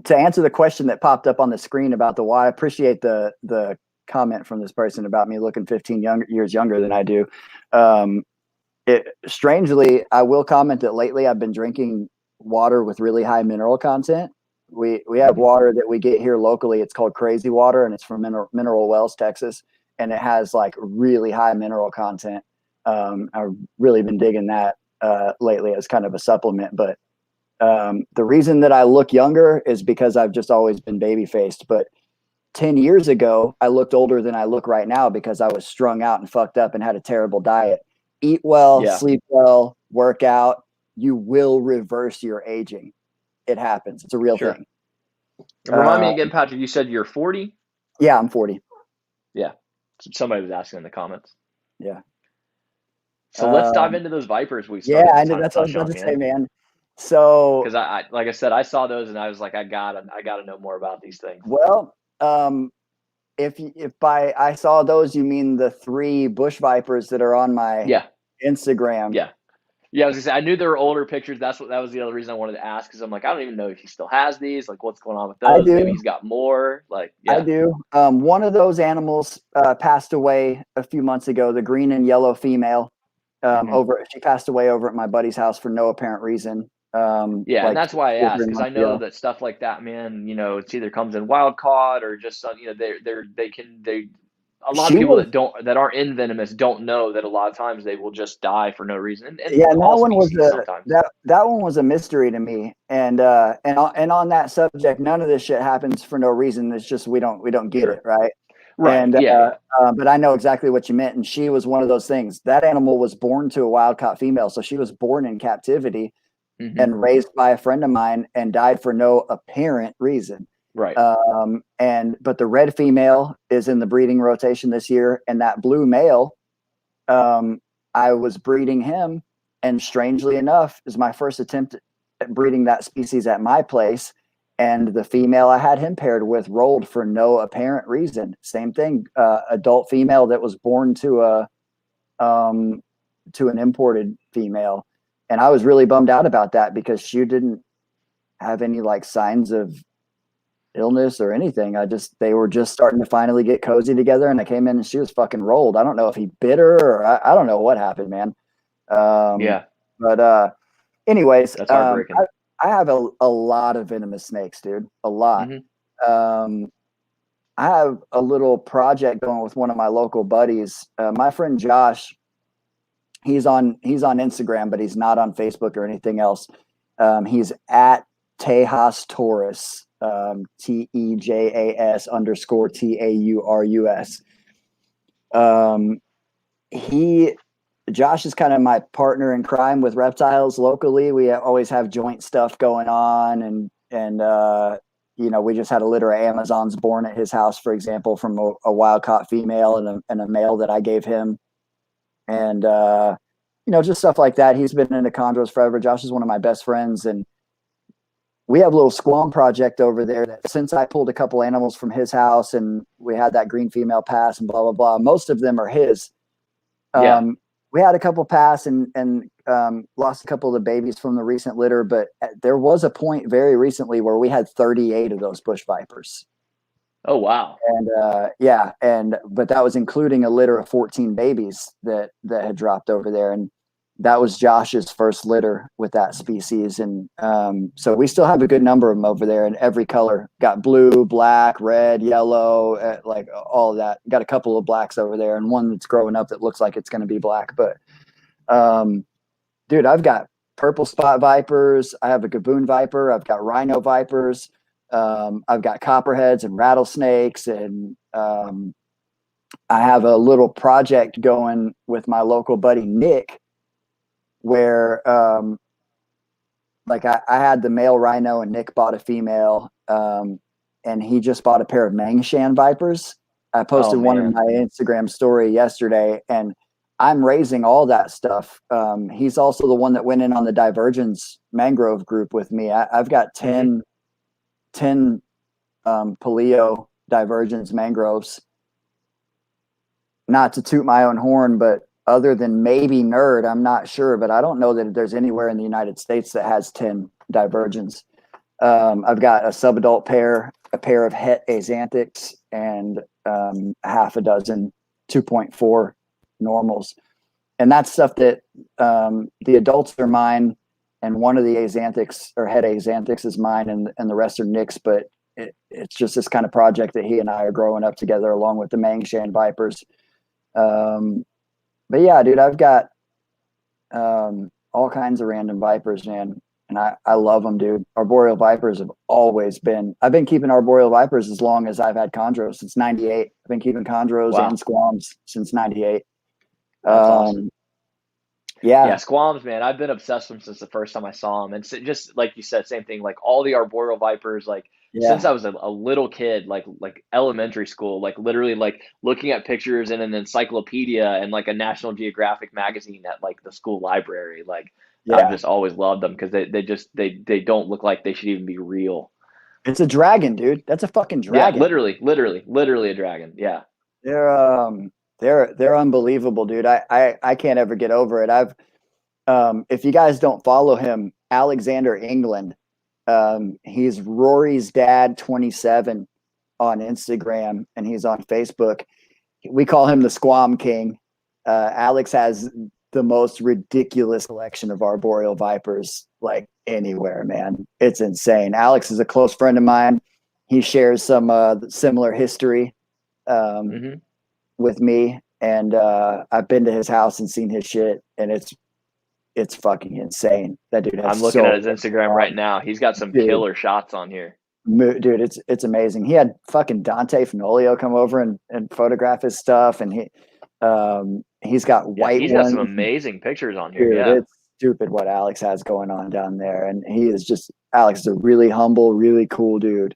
to answer the question that popped up on the screen about the why, I appreciate the comment from this person about me looking 15 years younger than I do. Strangely, I will comment that lately I've been drinking water with really high mineral content. We have water that we get here locally. It's called Crazy Water, and it's from Mineral Wells, Texas, and it has like really high mineral content. I've really been digging that lately as kind of a supplement. But the reason that I look younger is because I've just always been baby faced. But 10 years ago, I looked older than I look right now because I was strung out and fucked up and had a terrible diet. Eat well, sleep well, work out. You will reverse your aging. It happens. It's a real thing. Remind me again, Patrick, you said you're 40? Yeah, I'm 40. Yeah. Somebody was asking in the comments. Yeah. So let's dive into those vipers we started. Yeah, I know. That's what I was about to say, man. So, because I like I said, I saw those and I was like, I gotta know more about these things. Well, if by I saw those you mean the 3 bush vipers that are on my Instagram. Yeah, I was gonna say I knew there were older pictures. That was the other reason I wanted to ask, because I'm like, I don't even know if he still has these. Like, what's going on with those? Maybe he's got more. Like, I do. One of those animals passed away a few months ago. The green and yellow female. She passed away over at my buddy's house for no apparent reason. And that's why I asked, because I know that stuff like that, man. It's either comes in wild caught or just a lot of people that aren't in venomous don't know that a lot of times they will just die for no reason. And that one was a mystery to me. And on that subject, none of this shit happens for no reason. It's just we don't get it, right? Right. And but I know exactly what you meant. And she was one of those things. That animal was born to a wild caught female, so she was born in captivity and raised by a friend of mine and died for no apparent reason. Right. But the red female is in the breeding rotation this year, and that blue male, I was breeding him, and strangely enough, is my first attempt at breeding that species at my place. And the female I had him paired with rolled for no apparent reason. Same thing, adult female that was born to an imported female. And I was really bummed out about that because she didn't have any like signs of illness or anything. They were just starting to finally get cozy together, and I came in and she was fucking rolled. I don't know if he bit her or I don't know what happened, man. But anyways, that's heartbreaking. I have a lot of venomous snakes, dude. A lot. I have a little project going with one of my local buddies. My friend Josh, he's on Instagram, but he's not on Facebook or anything else. He's at Tejas Taurus, TEJAS_TAURUS. Josh is kind of my partner in crime with reptiles locally. We always have joint stuff going on, and we just had a litter of Amazons born at his house, for example, from a wild caught female and a male that I gave him, and just stuff like that. He's been into chondros forever. Josh is one of my best friends, and we have a little squam project over there that since I pulled a couple animals from his house and we had that green female pass and blah, blah, blah, most of them are his. We had a couple pass and lost a couple of the babies from the recent litter, but there was a point very recently where we had 38 of those bush vipers. Oh, wow. And but that was including a litter of 14 babies that had dropped over there. And that was Josh's first litter with that species. And so we still have a good number of them over there in every color. Got blue, black, red, yellow, like all of that. Got a couple of blacks over there and one that's growing up that looks like it's going to be black. But dude, I've got purple spot vipers. I have a gaboon viper. I've got rhino vipers. I've got copperheads and rattlesnakes, and I have a little project going with my local buddy Nick, where like I had the male rhino and Nick bought a female, and he just bought a pair of Mangshan vipers. I posted one in my Instagram story yesterday, and I'm raising all that stuff. He's also the one that went in on the Divergence mangrove group with me. I've got 10 paleo Divergence mangroves. Not to toot my own horn, but other than maybe Nerd, I'm not sure, but I don't know that there's anywhere in the United States that has 10 Divergence. I've got a subadult pair, a pair of het Axanthics, and half a dozen 2.4 normals. And that's stuff that the adults are mine, and one of the Axanthics or het Axanthics is mine, and the rest are Nick's. But it's just this kind of project that he and I are growing up together, along with the Mangshan vipers. But yeah, dude, I've got all kinds of random vipers, man. And I love them, dude. Arboreal vipers have always been, I've been keeping arboreal vipers as long as I've had chondros, since 98. I've been keeping chondros and squams since 98. That's awesome. Yeah, squams, man. I've been obsessed with them since the first time I saw them. And so, just like you said, same thing, like all the arboreal vipers, like since I was a little kid, like elementary school, like literally like looking at pictures in an encyclopedia and like a National Geographic magazine at like the school library. Like I've just always loved them because they don't look like they should even be real. It's a dragon, dude. That's a fucking dragon. Yeah, literally a dragon. Yeah. They're unbelievable, dude. I can't ever get over it. I've if you guys don't follow him, Alexander England, he's Rory's dad 27 on Instagram, and he's on Facebook. We call him the Squam King. Alex has the most ridiculous collection of arboreal vipers like anywhere, man. It's insane. Alex is a close friend of mine. He shares some similar history with me, and I've been to his house and seen his shit, and it's fucking insane. That dude has I'm looking at his Instagram right now. He's got some killer shots on here. Dude, it's amazing. He had fucking Dante Fenolio come over and photograph his stuff, and he's got white he's got some amazing pictures on here. Dude, it's stupid what Alex has going on down there. And Alex is a really humble, really cool dude.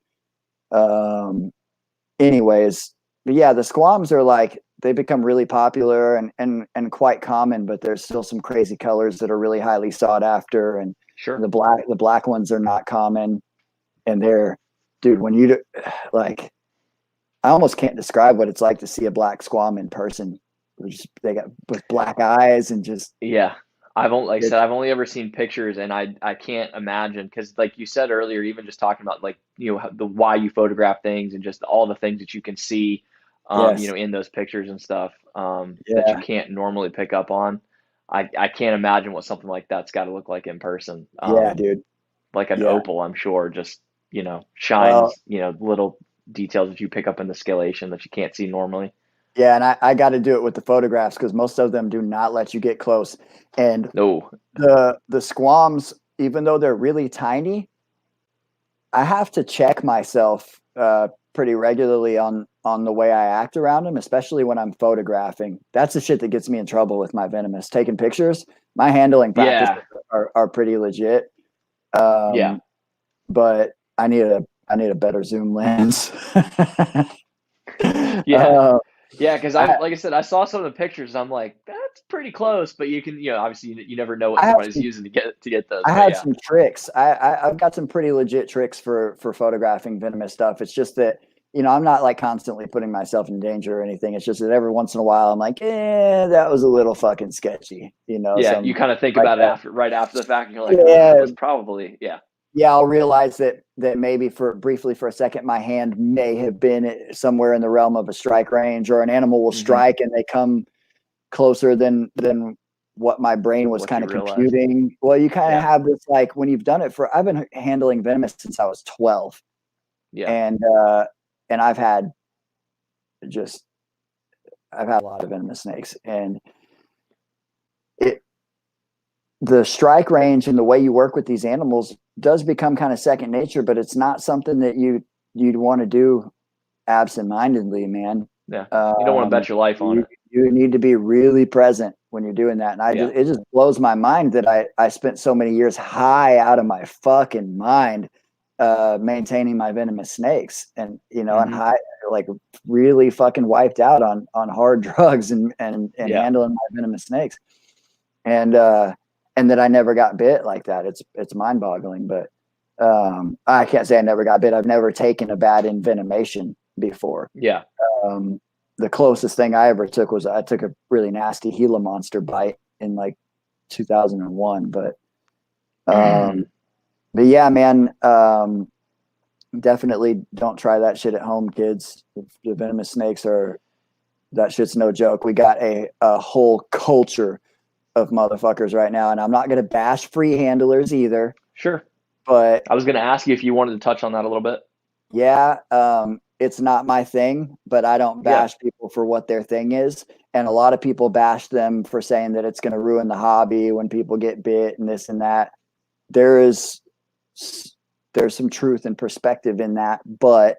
Anyways, but yeah, the squams are like, they become really popular and quite common, but there's still some crazy colors that are really highly sought after. And the black ones are not common. And they're, dude, when you like, I almost can't describe what it's like to see a black squam in person. They got with black eyes and just I've only ever seen pictures, and I can't imagine, because like you said earlier, even just talking about like, you know, the why you photograph things and just all the things that you can see you know, in those pictures and stuff that you can't normally pick up on. I can't imagine what something like that's got to look like in person. Dude, like an opal, I'm sure, just, you know, shines, you know, little details that you pick up in the scalation that you can't see normally. Yeah, and I got to do it with the photographs because most of them do not let you get close. And the squams, even though they're really tiny, I have to check myself pretty regularly on the way I act around them, especially when I'm photographing. That's the shit that gets me in trouble with my venomous. Taking pictures, my handling practices are pretty legit. But I need a better zoom lens. Because like I said, I saw some of the pictures. I'm like, that's pretty close, but you can, you know, obviously you never know what somebody's using to get those. I had some tricks. I've got some pretty legit tricks for photographing venomous stuff. It's just that, you know, I'm not like constantly putting myself in danger or anything. It's just that every once in a while I'm like, that was a little fucking sketchy, you know. Yeah, you kind of think about it right after the fact, and you're like, that was probably I'll realize that maybe briefly for a second, my hand may have been somewhere in the realm of a strike range, or an animal will strike and they come closer than what my brain was kind of computing. Well, you kind of have this, like, when you've done it I've been handling venomous since I was 12. And I've had a lot of venomous snakes, and the strike range and the way you work with these animals does become kind of second nature, but it's not something that you'd want to do absentmindedly, man. Yeah. You don't want to bet your life on it. You need to be really present when you're doing that. And it just blows my mind that I spent so many years high out of my fucking mind maintaining my venomous snakes, and and high, like really fucking wiped out on hard drugs and handling my venomous snakes. And that I never got bit like that. It's mind boggling, but I can't say I never got bit. I've never taken a bad envenomation before. Yeah. The closest thing I ever took was I took a really nasty Gila monster bite in like 2001. But yeah, man, definitely don't try that shit at home, kids. The venomous snakes that shit's no joke. We got a whole culture of motherfuckers right now, and I'm not going to bash free handlers either. Sure. But I was going to ask you if you wanted to touch on that a little bit. Yeah. It's not my thing, but I don't bash people for what their thing is. And a lot of people bash them for saying that it's going to ruin the hobby when people get bit and this and that. There's some truth and perspective in that. But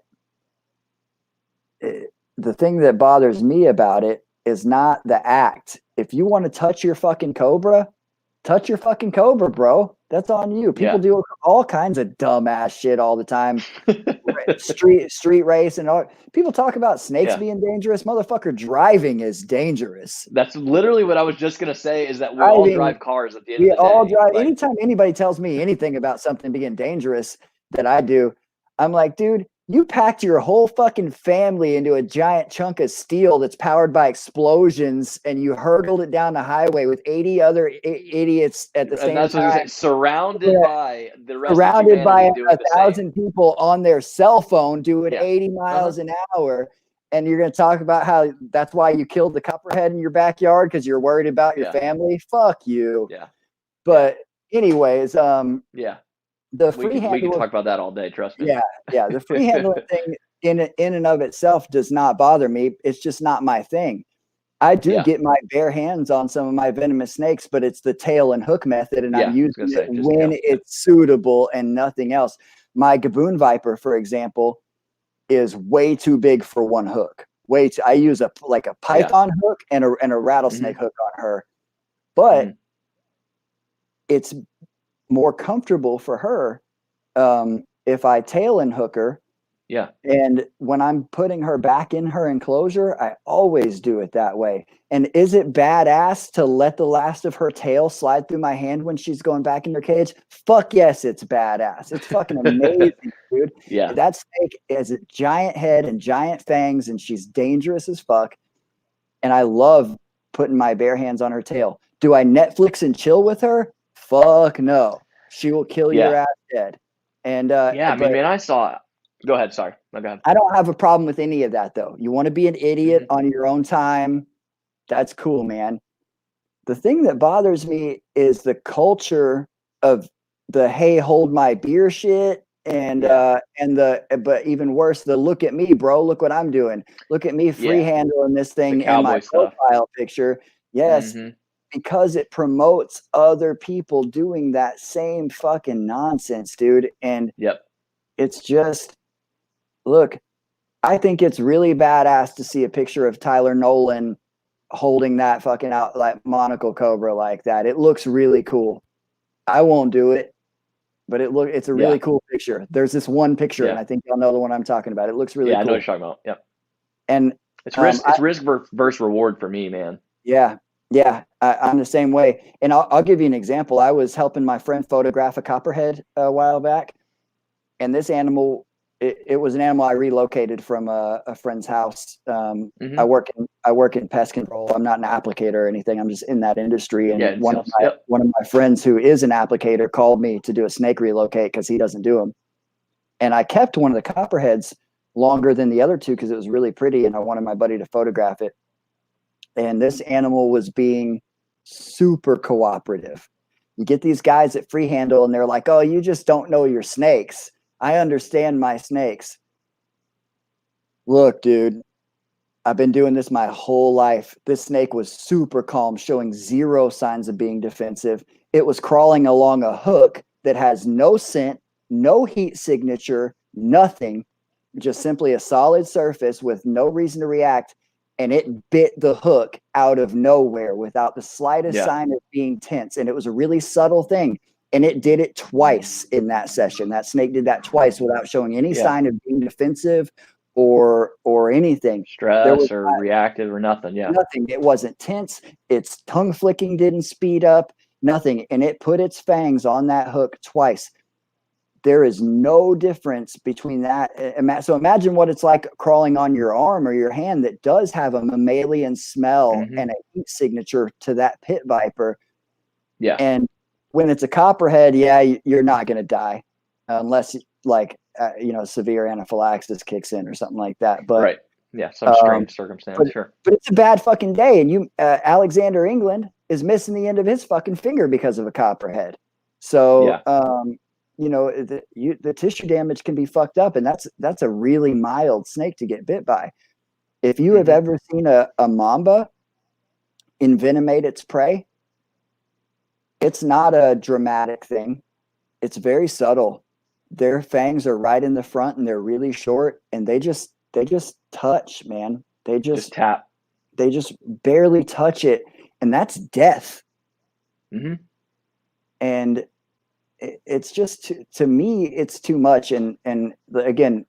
the thing that bothers me about it is not the act. If you want to touch your fucking cobra, bro. That's on you. People do all kinds of dumbass shit all the time. street race and all. People talk about snakes being dangerous. Motherfucker, driving is dangerous. That's literally what I was just gonna say. Is that we all drive cars at the end of the day. We all drive. Like, anytime anybody tells me anything about something being dangerous that I do, I'm like, dude, you packed your whole fucking family into a giant chunk of steel that's powered by explosions, and you hurtled it down the highway with 80 other idiots at the same time. That's what you're saying. Surrounded by the rest surrounded of by humanity 1,000 people on their cell phone doing 80 miles an hour. And you're going to talk about how that's why you killed the copperhead in your backyard because you're worried about your family. Fuck you. Yeah. But anyways, the free we can talk about that all day. Trust me. Yeah. The free handling thing in and of itself does not bother me. It's just not my thing. I do get my bare hands on some of my venomous snakes, but it's the tail and hook method, and I'm using it when it's suitable and nothing else. My Gaboon Viper, for example, is way too big for one hook. I use a python hook and a rattlesnake hook on her, but it's more comfortable for her if I tail and hook her. Yeah. And when I'm putting her back in her enclosure, I always do it that way. And is it badass to let the last of her tail slide through my hand when she's going back in her cage? Fuck yes, it's badass. It's fucking amazing, dude. Yeah. That snake has a giant head and giant fangs, and she's dangerous as fuck. And I love putting my bare hands on her tail. Do I Netflix and chill with her? Fuck no. She will kill your ass dead. And man, I saw. Go ahead. Sorry. No, go ahead. I don't have a problem with any of that, though. You want to be an idiot on your own time. That's cool, man. The thing that bothers me is the culture of the, hey, hold my beer shit. But even worse, the look at me, bro. Look what I'm doing. Look at me free handling this thing in my profile picture. Yes. Because it promotes other people doing that same fucking nonsense, dude. And it's just, look, I think it's really badass to see a picture of Tyler Nolan holding that fucking out like monocle cobra like that. It looks really cool. I won't do it, but it's a really cool picture. There's this one picture, and I think y'all know the one I'm talking about. It looks really cool. I know what you're talking about. Yep. And it's risk versus reward for me, man. Yeah. Yeah, I'm the same way. And I'll give you an example. I was helping my friend photograph a copperhead a while back. And this animal, it was an animal I relocated from a friend's house. I work in pest control. I'm not an applicator or anything. I'm just in that industry. And one of my friends who is an applicator called me to do a snake relocate because he doesn't do them. And I kept one of the copperheads longer than the other two because it was really pretty, and I wanted my buddy to photograph it. And this animal was being super cooperative. You get these guys at free handle and they're like, oh, you just don't know your snakes. I understand my snakes. Look, dude, I've been doing this my whole life. This snake was super calm, showing zero signs of being defensive. it was crawling along a hook that has no scent, no heat signature, nothing, just simply a solid surface with no reason to react. And it bit the hook out of nowhere without the slightest sign of being tense. And it was a really subtle thing. And it did it twice in that session. That snake did that twice without showing any sign of being defensive or anything. Stress or reactive or nothing. Yeah. Nothing. It wasn't tense. Its tongue flicking didn't speed up. Nothing. And it put its fangs on that hook twice. There is no difference between that. So imagine what it's like crawling on your arm or your hand that does have a mammalian smell and a heat signature to that pit viper. Yeah. And when it's a copperhead, you're not going to die unless like, severe anaphylaxis kicks in or something like that. But right. Yeah. Some strange circumstance. Sure. But it's a bad fucking day. And Alexander England is missing the end of his fucking finger because of a copperhead. So, the tissue damage can be fucked up, and that's a really mild snake to get bit by. If you have ever seen a mamba envenomate its prey, it's not a dramatic thing. It's very subtle. Their fangs are right in the front, and they're really short, and they just touch, man. They just tap. They just barely touch it, and that's death. And it's just to me, it's too much. And again,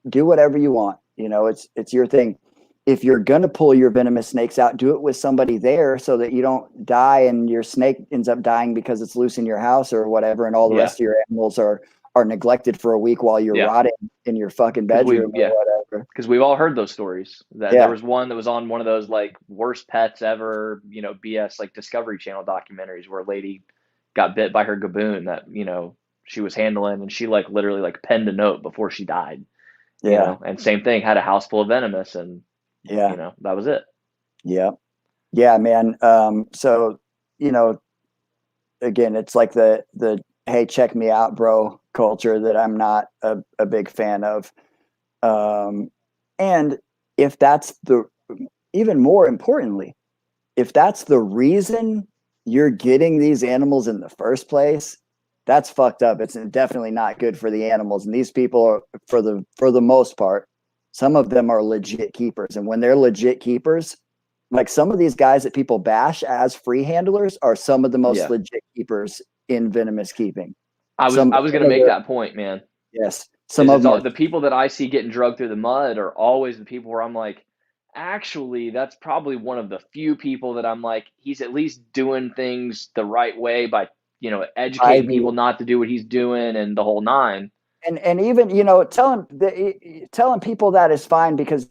do whatever you want. It's your thing. If you're gonna pull your venomous snakes out, do it with somebody there so that you don't die and your snake ends up dying because it's loose in your house or whatever, and all the rest of your animals are neglected for a week while you're rotting in your fucking bedroom or whatever. Because we've all heard those stories. That there was one that was on one of those like worst pets ever, BS like Discovery Channel documentaries where a lady got bit by her gaboon that, she was handling, and she like literally like penned a note before she died. And same thing, had a house full of venomous, and that was it. Yeah, man. So, again, it's like the hey, check me out, bro culture that I'm not a big fan of. And if that's even more importantly, if that's the reason you're getting these animals in the first place, that's fucked up. It's definitely not good for the animals. And these people are, for the most part, some of them are legit keepers. And when they're legit keepers, like some of these guys that people bash as free handlers are some of the most legit keepers in venomous keeping. I was going to make that point, man. Yes. The people that I see getting drugged through the mud are always the people where I'm like, actually, that's probably one of the few people that I'm like, he's at least doing things the right way by, educating people not to do what he's doing and the whole nine. And even, telling people that is fine because,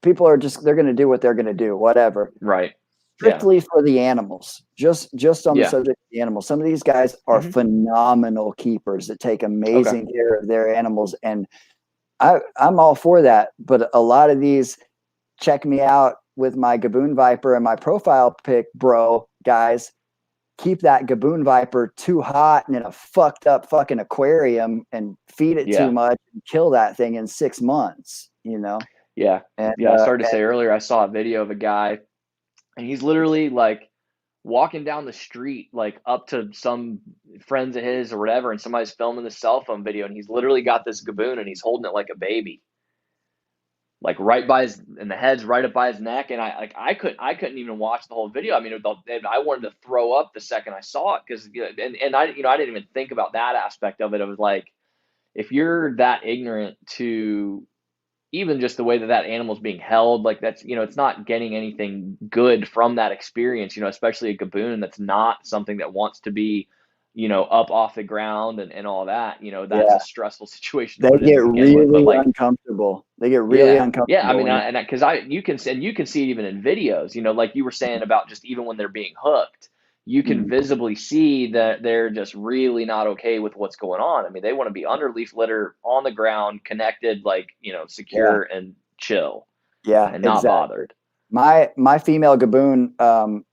people are they're going to do what they're going to do, whatever. Right. Strictly for the animals, just on the subject of the animals. Some of these guys are phenomenal keepers that take amazing care of their animals. And I'm all for that. But a lot of these check me out with my Gaboon Viper and my profile pic, bro, guys, keep that Gaboon Viper too hot and in a fucked up fucking aquarium and feed it too much and kill that thing in 6 months, Yeah. And, I started to say earlier, I saw a video of a guy, and he's literally like walking down the street, like up to some friends of his or whatever, and somebody's filming the cell phone video, and he's literally got this Gaboon and he's holding it like a baby, like right by and the head's right up by his neck. And I couldn't even watch the whole video. I mean, I wanted to throw up the second I saw it because, and I didn't even think about that aspect of it. It was like, if you're that ignorant to even just the way that animal's being held, like that's, it's not getting anything good from that experience, especially a Gaboon. That's not something that wants to be, up off the ground and all that, that's a stressful situation. They get really uncomfortable. They get really uncomfortable. Yeah. I mean, because you can see it even in videos, like you were saying about just even when they're being hooked, you can visibly see that they're just really not okay with what's going on. I mean, they want to be under leaf litter on the ground, connected, like, secure and chill. Yeah. And not bothered. My female Gaboon,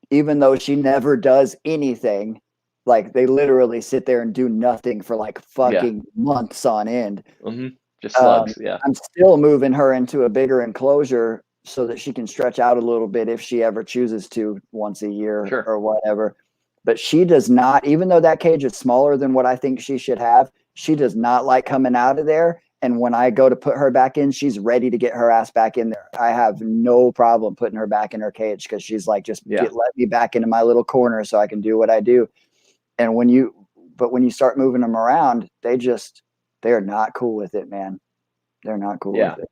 even though she never does anything, like they literally sit there and do nothing for like fucking months on end. Just slugs. I'm still moving her into a bigger enclosure so that she can stretch out a little bit if she ever chooses to once a year Sure. or whatever. But she does not, even though that cage is smaller than what I think she should have, she does not like coming out of there. And when I go to put her back in, she's ready to get her ass back in there. I have no problem putting her back in her cage because she's like, just let me back into my little corner so I can do what I do. And when you start moving them around, they're not cool with it, man. They're not cool with it.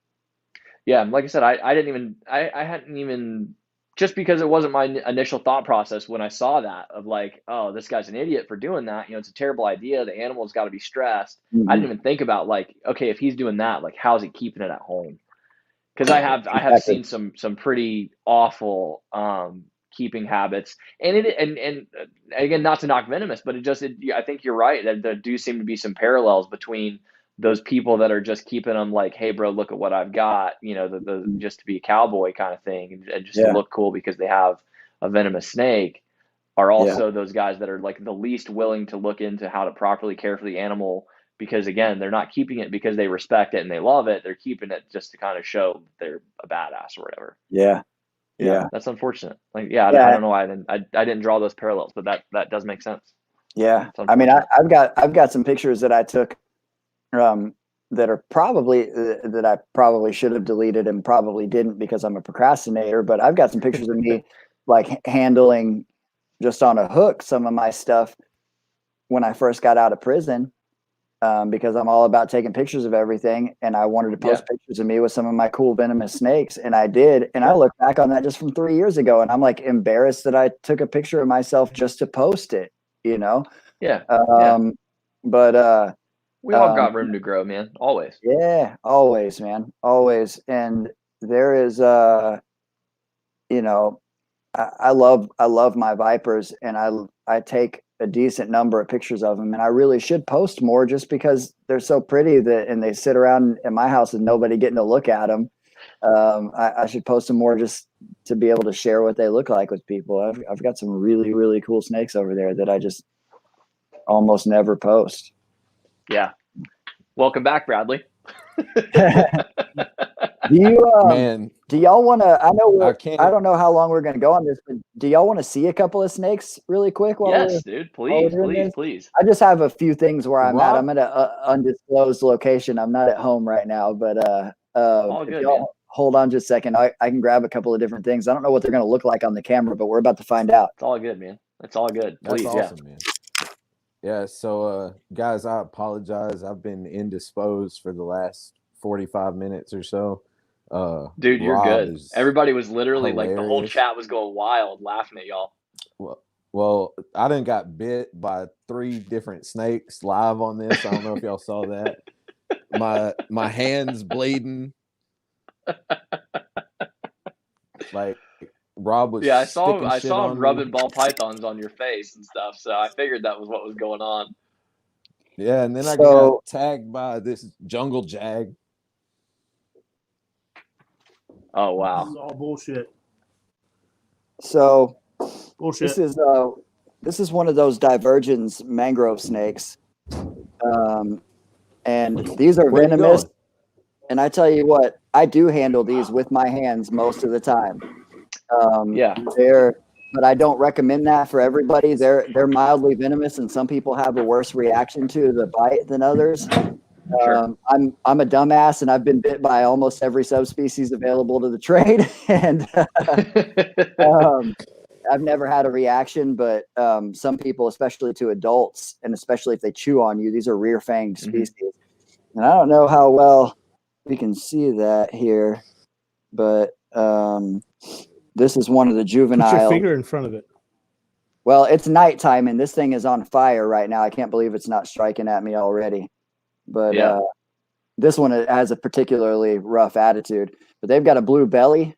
Yeah, like I said, I hadn't even, just because it wasn't my initial thought process when I saw that of like, oh, this guy's an idiot for doing that. It's a terrible idea. The animal's got to be stressed. I didn't even think about like, okay, if he's doing that, like, how's he keeping it at home? Because I have seen some pretty awful keeping habits, and again, not to knock venomous, but I think you're right that there do seem to be some parallels between those people that are just keeping them like, hey bro, look at what I've got, the just to be a cowboy kind of thing and just to look cool because they have a venomous snake, are also those guys that are like the least willing to look into how to properly care for the animal, because again, they're not keeping it because they respect it and they love it. They're keeping it just to kind of show they're a badass or whatever. Yeah. That's unfortunate. Like, I don't know why I didn't draw those parallels, but that does make sense. Yeah. I mean, I've got some pictures that I took that are probably that I probably should have deleted and probably didn't because I'm a procrastinator, but I've got some pictures of me like handling just on a hook some of my stuff when I first got out of prison, because I'm all about taking pictures of everything, and I wanted to post pictures of me with some of my cool venomous snakes, and I did, and I look back on that just from 3 years ago, and I'm like embarrassed that I took a picture of myself just to post it, But we all got room to grow, man. Always. Yeah, always, man. Always. And there is I love my vipers, and I take a decent number of pictures of them, and I really should post more just because they're so pretty and they sit around in my house and nobody getting to look at them. I should post them more just to be able to share what they look like with people. I've got some really, really cool snakes over there that I just almost never post. Yeah. Welcome back, Bradley. Do y'all want to, I don't know how long we're going to go on this, but do y'all want to see a couple of snakes really quick? Yes, dude, please. I just have a few things where I'm at. I'm at an undisclosed location. I'm not at home right now, but all good, man. Hold on just a second. I can grab a couple of different things. I don't know what they're going to look like on the camera, but we're about to find out. It's all good, man. It's all good. Please. That's awesome, man. Yeah, so guys, I apologize. I've been indisposed for the last 45 minutes or so. Dude, you're good. Everybody was literally hilarious. Like the whole chat was going wild laughing at y'all. Well, I done got bit by 3 different snakes live on this. I don't know if y'all saw that. My hands bleeding. Like Rob was. Yeah, I saw him rubbing ball pythons on your face and stuff. So I figured that was what was going on. Yeah, and then I got tagged by this jungle jag. Oh wow! This is all bullshit. So bullshit. This is one of those divergence mangrove snakes, and these are venomous. And I tell you what, I do handle these with my hands most of the time. But I don't recommend that for everybody. They're mildly venomous, and some people have a worse reaction to the bite than others. Sure. I'm a dumbass, and I've been bit by almost every subspecies available to the trade, and I've never had a reaction. But some people, especially to adults, and especially if they chew on you, these are rear-fanged species. And I don't know how well we can see that here, but this is one of the juvenile. Put your finger in front of it. Well, it's nighttime, and this thing is on fire right now. I can't believe it's not striking at me already. But this one has a particularly rough attitude. But they've got a blue belly.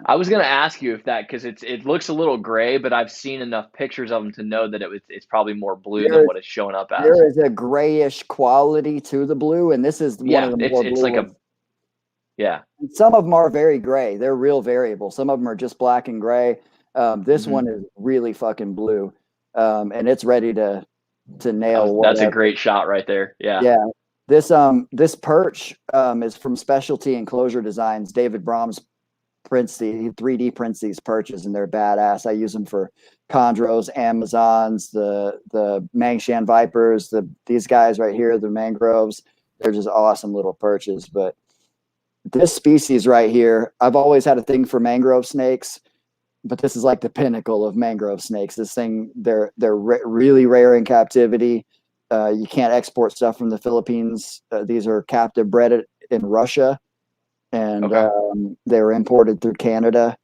I was going to ask you if that, because it looks a little gray, but I've seen enough pictures of them to know that it's probably more blue than what it's showing up as. There is a grayish quality to the blue, and this is one of the more blue like ones. Yeah. Some of them are very gray. They're real variable. Some of them are just black and gray. This one is really fucking blue, and it's ready to nail whatever. That's a great shot right there. Yeah. Yeah. This perch is from Specialty Enclosure Designs. David Brahms he 3D prints these perches, and they're badass. I use them for chondros, Amazons, the Mangshan vipers, these guys right here, the mangroves. They're just awesome little perches. But this species right here, I've always had a thing for mangrove snakes, but this is like the pinnacle of mangrove snakes. This thing, they're really rare in captivity. You can't export stuff from the Philippines. These are captive bred in Russia, and they were imported through Canada.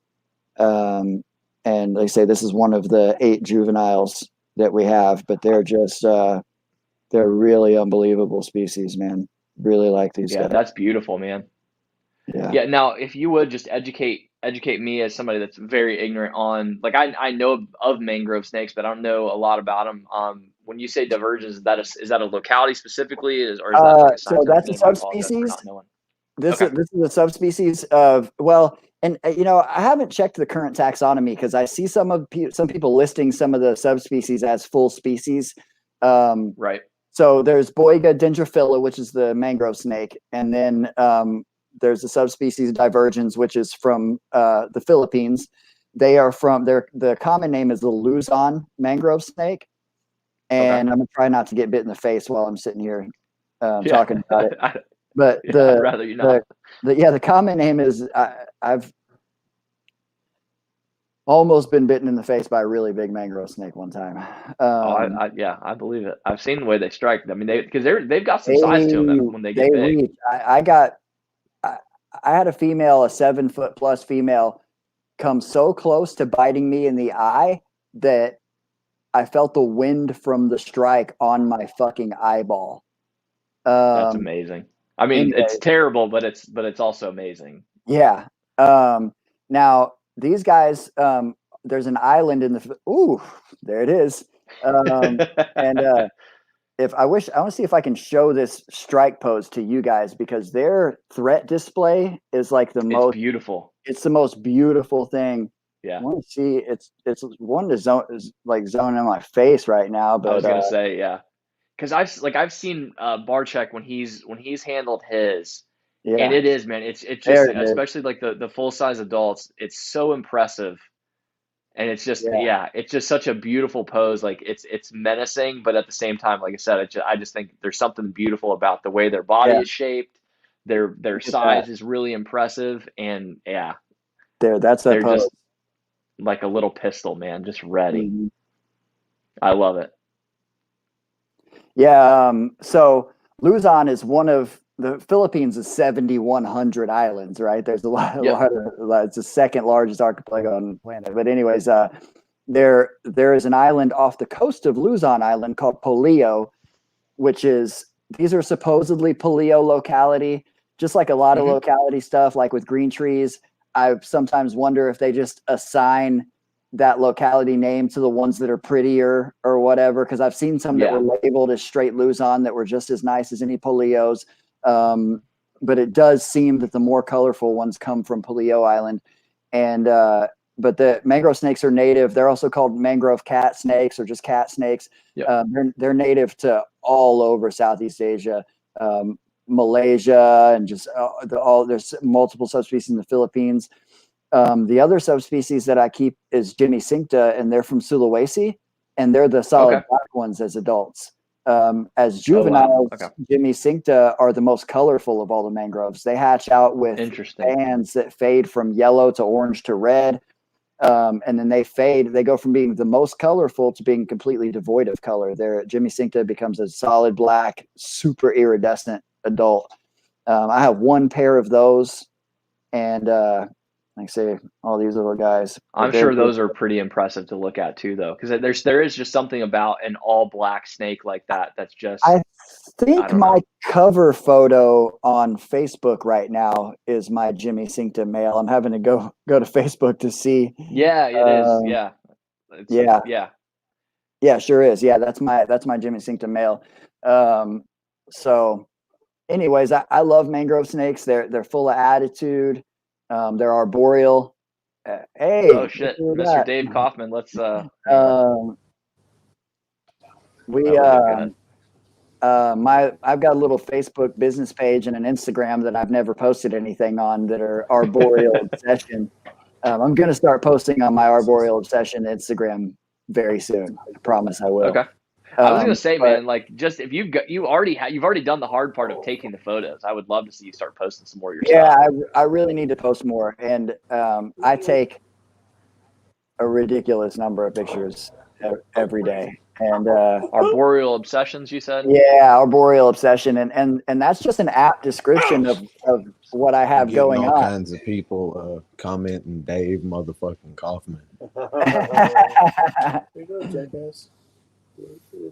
And they say this is one of the 8 juveniles that we have, but they're just they're really unbelievable species, man. Really like these guys. That's beautiful, man. Yeah. Now, if you would just educate me as somebody that's very ignorant on, like, I know of mangrove snakes, but I don't know a lot about them. When you say divergence, is that a locality specifically, or is that like a so that's a subspecies? This is a subspecies of, well, and I haven't checked the current taxonomy because I see some people listing some of the subspecies as full species. Right. So there's Boiga dendrophila, which is the mangrove snake, and then there's the subspecies divergens, which is from the Philippines. They are the common name is the Luzon mangrove snake. And I'm gonna try not to get bit in the face while I'm sitting here talking about it. But I'd rather you not. The common name is I've almost been bitten in the face by a really big mangrove snake one time. I believe it. I've seen the way they strike. I mean, they've got some size to them when they get big. I had a 7-foot plus female, come so close to biting me in the eye that I felt the wind from the strike on my fucking eyeball. That's amazing. I mean, it's terrible, but it's also amazing. Yeah. Now these guys, there's an island in there it is. And I want to see if I can show this strike pose to you guys, because their threat display is like it's beautiful. It's the most beautiful thing. Yeah. I want to see it's one to zoning in my face right now. But I was gonna say, yeah. Because I've seen Barchek when he's handled his, and it is, man. It's just, especially like the full size adults. It's so impressive, and it's just it's just such a beautiful pose. Like it's menacing, but at the same time, like I said, I just think there's something beautiful about the way their body is shaped. Their size is really impressive, and they're pose. Just like a little pistol, man, just ready. Mm-hmm. I love it. Yeah. So Luzon is one of the Philippines is 7,100 islands, right? There's a lot it's the second largest archipelago on the planet. But anyways, there is an island off the coast of Luzon Island called Polillo, these are supposedly Polillo locality, just like a lot of locality stuff, like with green trees. I sometimes wonder if they just assign that locality name to the ones that are prettier or whatever, because I've seen some that were labeled as straight Luzon that were just as nice as any Polillos. But it does seem that the more colorful ones come from Polillo Island. And but the mangrove snakes are native. They're also called mangrove cat snakes or just cat snakes. Yep. They're native to all over Southeast Asia, Malaysia, and just there's multiple subspecies in the Philippines. The other subspecies that I keep is Jimmy Cincta, and they're from Sulawesi, and they're the solid black ones as adults. As juveniles, Jimmy Cincta are the most colorful of all the mangroves. They hatch out with bands that fade from yellow to orange to red. And then they fade. They go from being the most colorful to being completely devoid of color. Jimmy Cincta becomes a solid black, super iridescent adult. I have one pair of those, and like I say, all these little guys. I'm sure those are pretty impressive to look at too, though, because there is just something about an all black snake like that that's just. I think my cover photo on Facebook right now is my Jimmy Cincta male. I'm having to go to Facebook to see. Yeah, it is. Yeah, sure is. Yeah, that's my Jimmy Cincta male. So, anyways, I love mangrove snakes. They're full of attitude. They're arboreal. Hey, oh shit, Mr. Dave Kaufman. Let's I've got a little Facebook business page and an Instagram that I've never posted anything on that are Arboreal Obsession. I'm going to start posting on my Arboreal Obsession Instagram very soon. I promise I will. Okay. I was gonna say, man, like, just if you've already done the hard part of taking the photos. I would love to see you start posting some more of your stuff. Yeah, I really need to post more, and I take a ridiculous number of pictures every day. And Arboreal Obsessions, you said? Yeah, Arboreal Obsession, and that's just an apt description of what I have going all on. Kinds of people commenting Dave motherfucking Kaufman.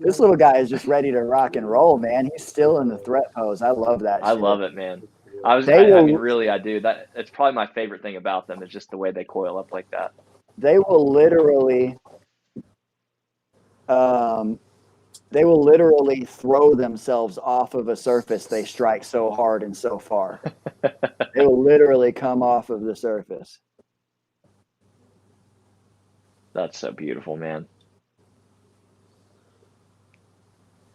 This little guy is just ready to rock and roll, man. He's still in the threat pose. I love that. I love it, man. I mean, really, I do. It's probably my favorite thing about them is just the way they coil up like that. They will literally, throw themselves off of a surface they strike so hard and so far. They will literally come off of the surface. That's so beautiful, man.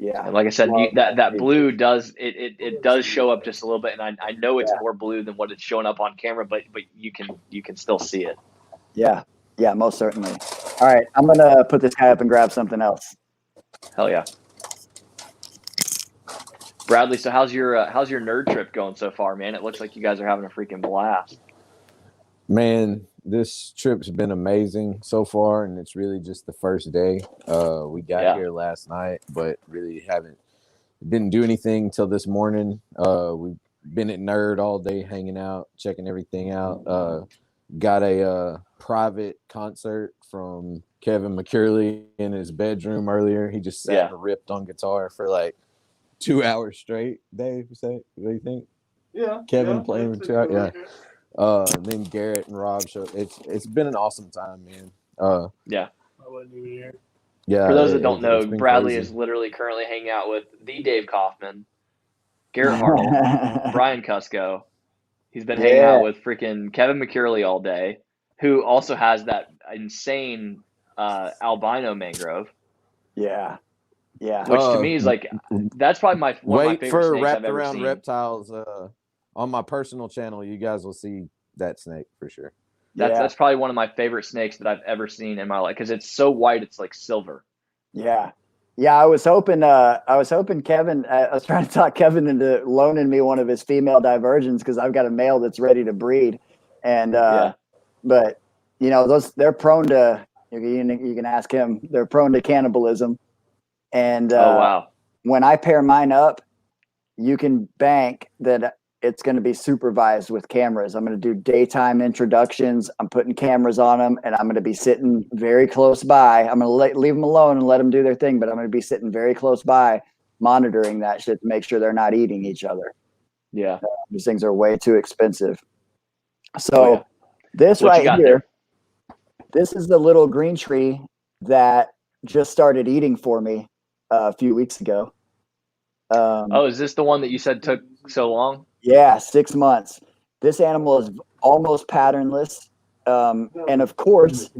Yeah, and like I said, that blue does it does show up just a little bit, and I know it's more blue than what it's showing up on camera, but you can still see it. Yeah, most certainly. All right, I'm gonna put this guy up and grab something else. Hell yeah, Bradley. So how's your nerd trip going so far, man? It looks like you guys are having a freaking blast. Man, this trip's been amazing so far, and it's really just the first day. We got here last night, but really didn't do anything till this morning. We've been at Nerd all day, hanging out, checking everything out. Got a private concert from Kevin McCurley in his bedroom earlier. He just sat and ripped on guitar for like 2 hours straight. Dave, what do you think? Yeah. Kevin playing for 2 hours. Yeah. Then Garrett and Rob showed. It's been an awesome time, man. I wasn't even here. Yeah. For those that don't know, Bradley is literally currently hanging out with the Dave Kaufman, Garrett Hartle, Brian Cusco. He's been hanging out with freaking Kevin McCurley all day, who also has that insane albino mangrove. Yeah. Which to me is like, that's probably one of my favorite for snakes Wrapped I've ever Around seen. Reptiles. On my personal channel, you guys will see that snake for sure. That's probably one of my favorite snakes that I've ever seen in my life because it's so white, it's like silver. Yeah. I was hoping Kevin. I was trying to talk Kevin into loaning me one of his female divergents because I've got a male that's ready to breed, and but they're prone to. You can ask him. They're prone to cannibalism, and when I pair mine up, you can bank that it's going to be supervised with cameras. I'm going to do daytime introductions. I'm putting cameras on them, and I'm going to be sitting very close by. I'm going to leave them alone and let them do their thing, but I'm going to be sitting very close by, monitoring that shit to make sure they're not eating each other. Yeah. These things are way too expensive. So this right here, this is the little green tree that just started eating for me a few weeks ago. Is this the one that you said took so long? Yeah, 6 months. This animal is almost patternless. And of course,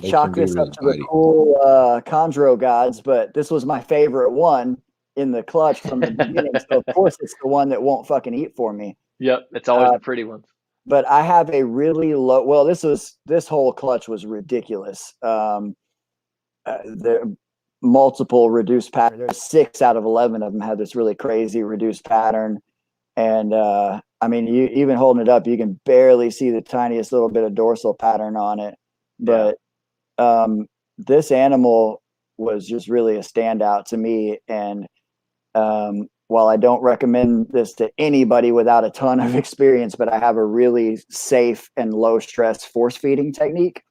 chalk this up to the cool chondro gods, but this was my favorite one in the clutch from the beginning. So of course it's the one that won't fucking eat for me. Yep, it's always the pretty ones. But I have a really low, this whole clutch was ridiculous. The multiple reduced pattern. There's 6 out of 11 of them have this really crazy reduced pattern. And I mean, you even holding it up, you can barely see the tiniest little bit of dorsal pattern on it. But this animal was just really a standout to me. And while I don't recommend this to anybody without a ton of experience, but I have a really safe and low stress force feeding technique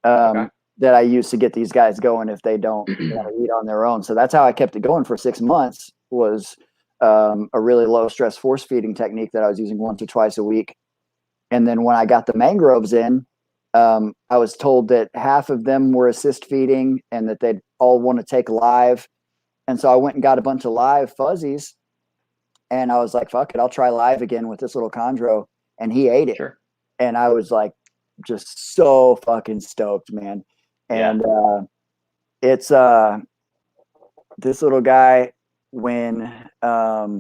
that I use to get these guys going if they don't want to eat on their own. So that's how I kept it going for 6 months, was a really low stress force feeding technique that I was using once or twice a week. And then when I got the mangroves in, I was told that half of them were assist feeding and that they'd all want to take live. And so I went and got a bunch of live fuzzies, and I was like, fuck it, I'll try live again with this little chondro. And he ate it. Sure. And I was like, just so fucking stoked, man. And it's this little guy, when I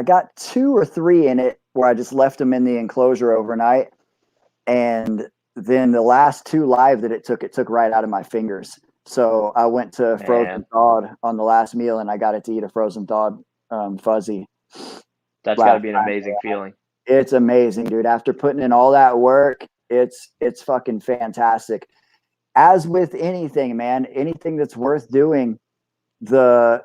got 2 or 3 in it where I just left them in the enclosure overnight, and then the last 2 live that it took right out of my fingers. So I went to frozen thawed on the last meal, and I got it to eat a frozen thawed fuzzy. That's got to be an amazing feeling. It's amazing, dude. After putting in all that work, it's fucking fantastic. As with anything, man, anything that's worth doing, the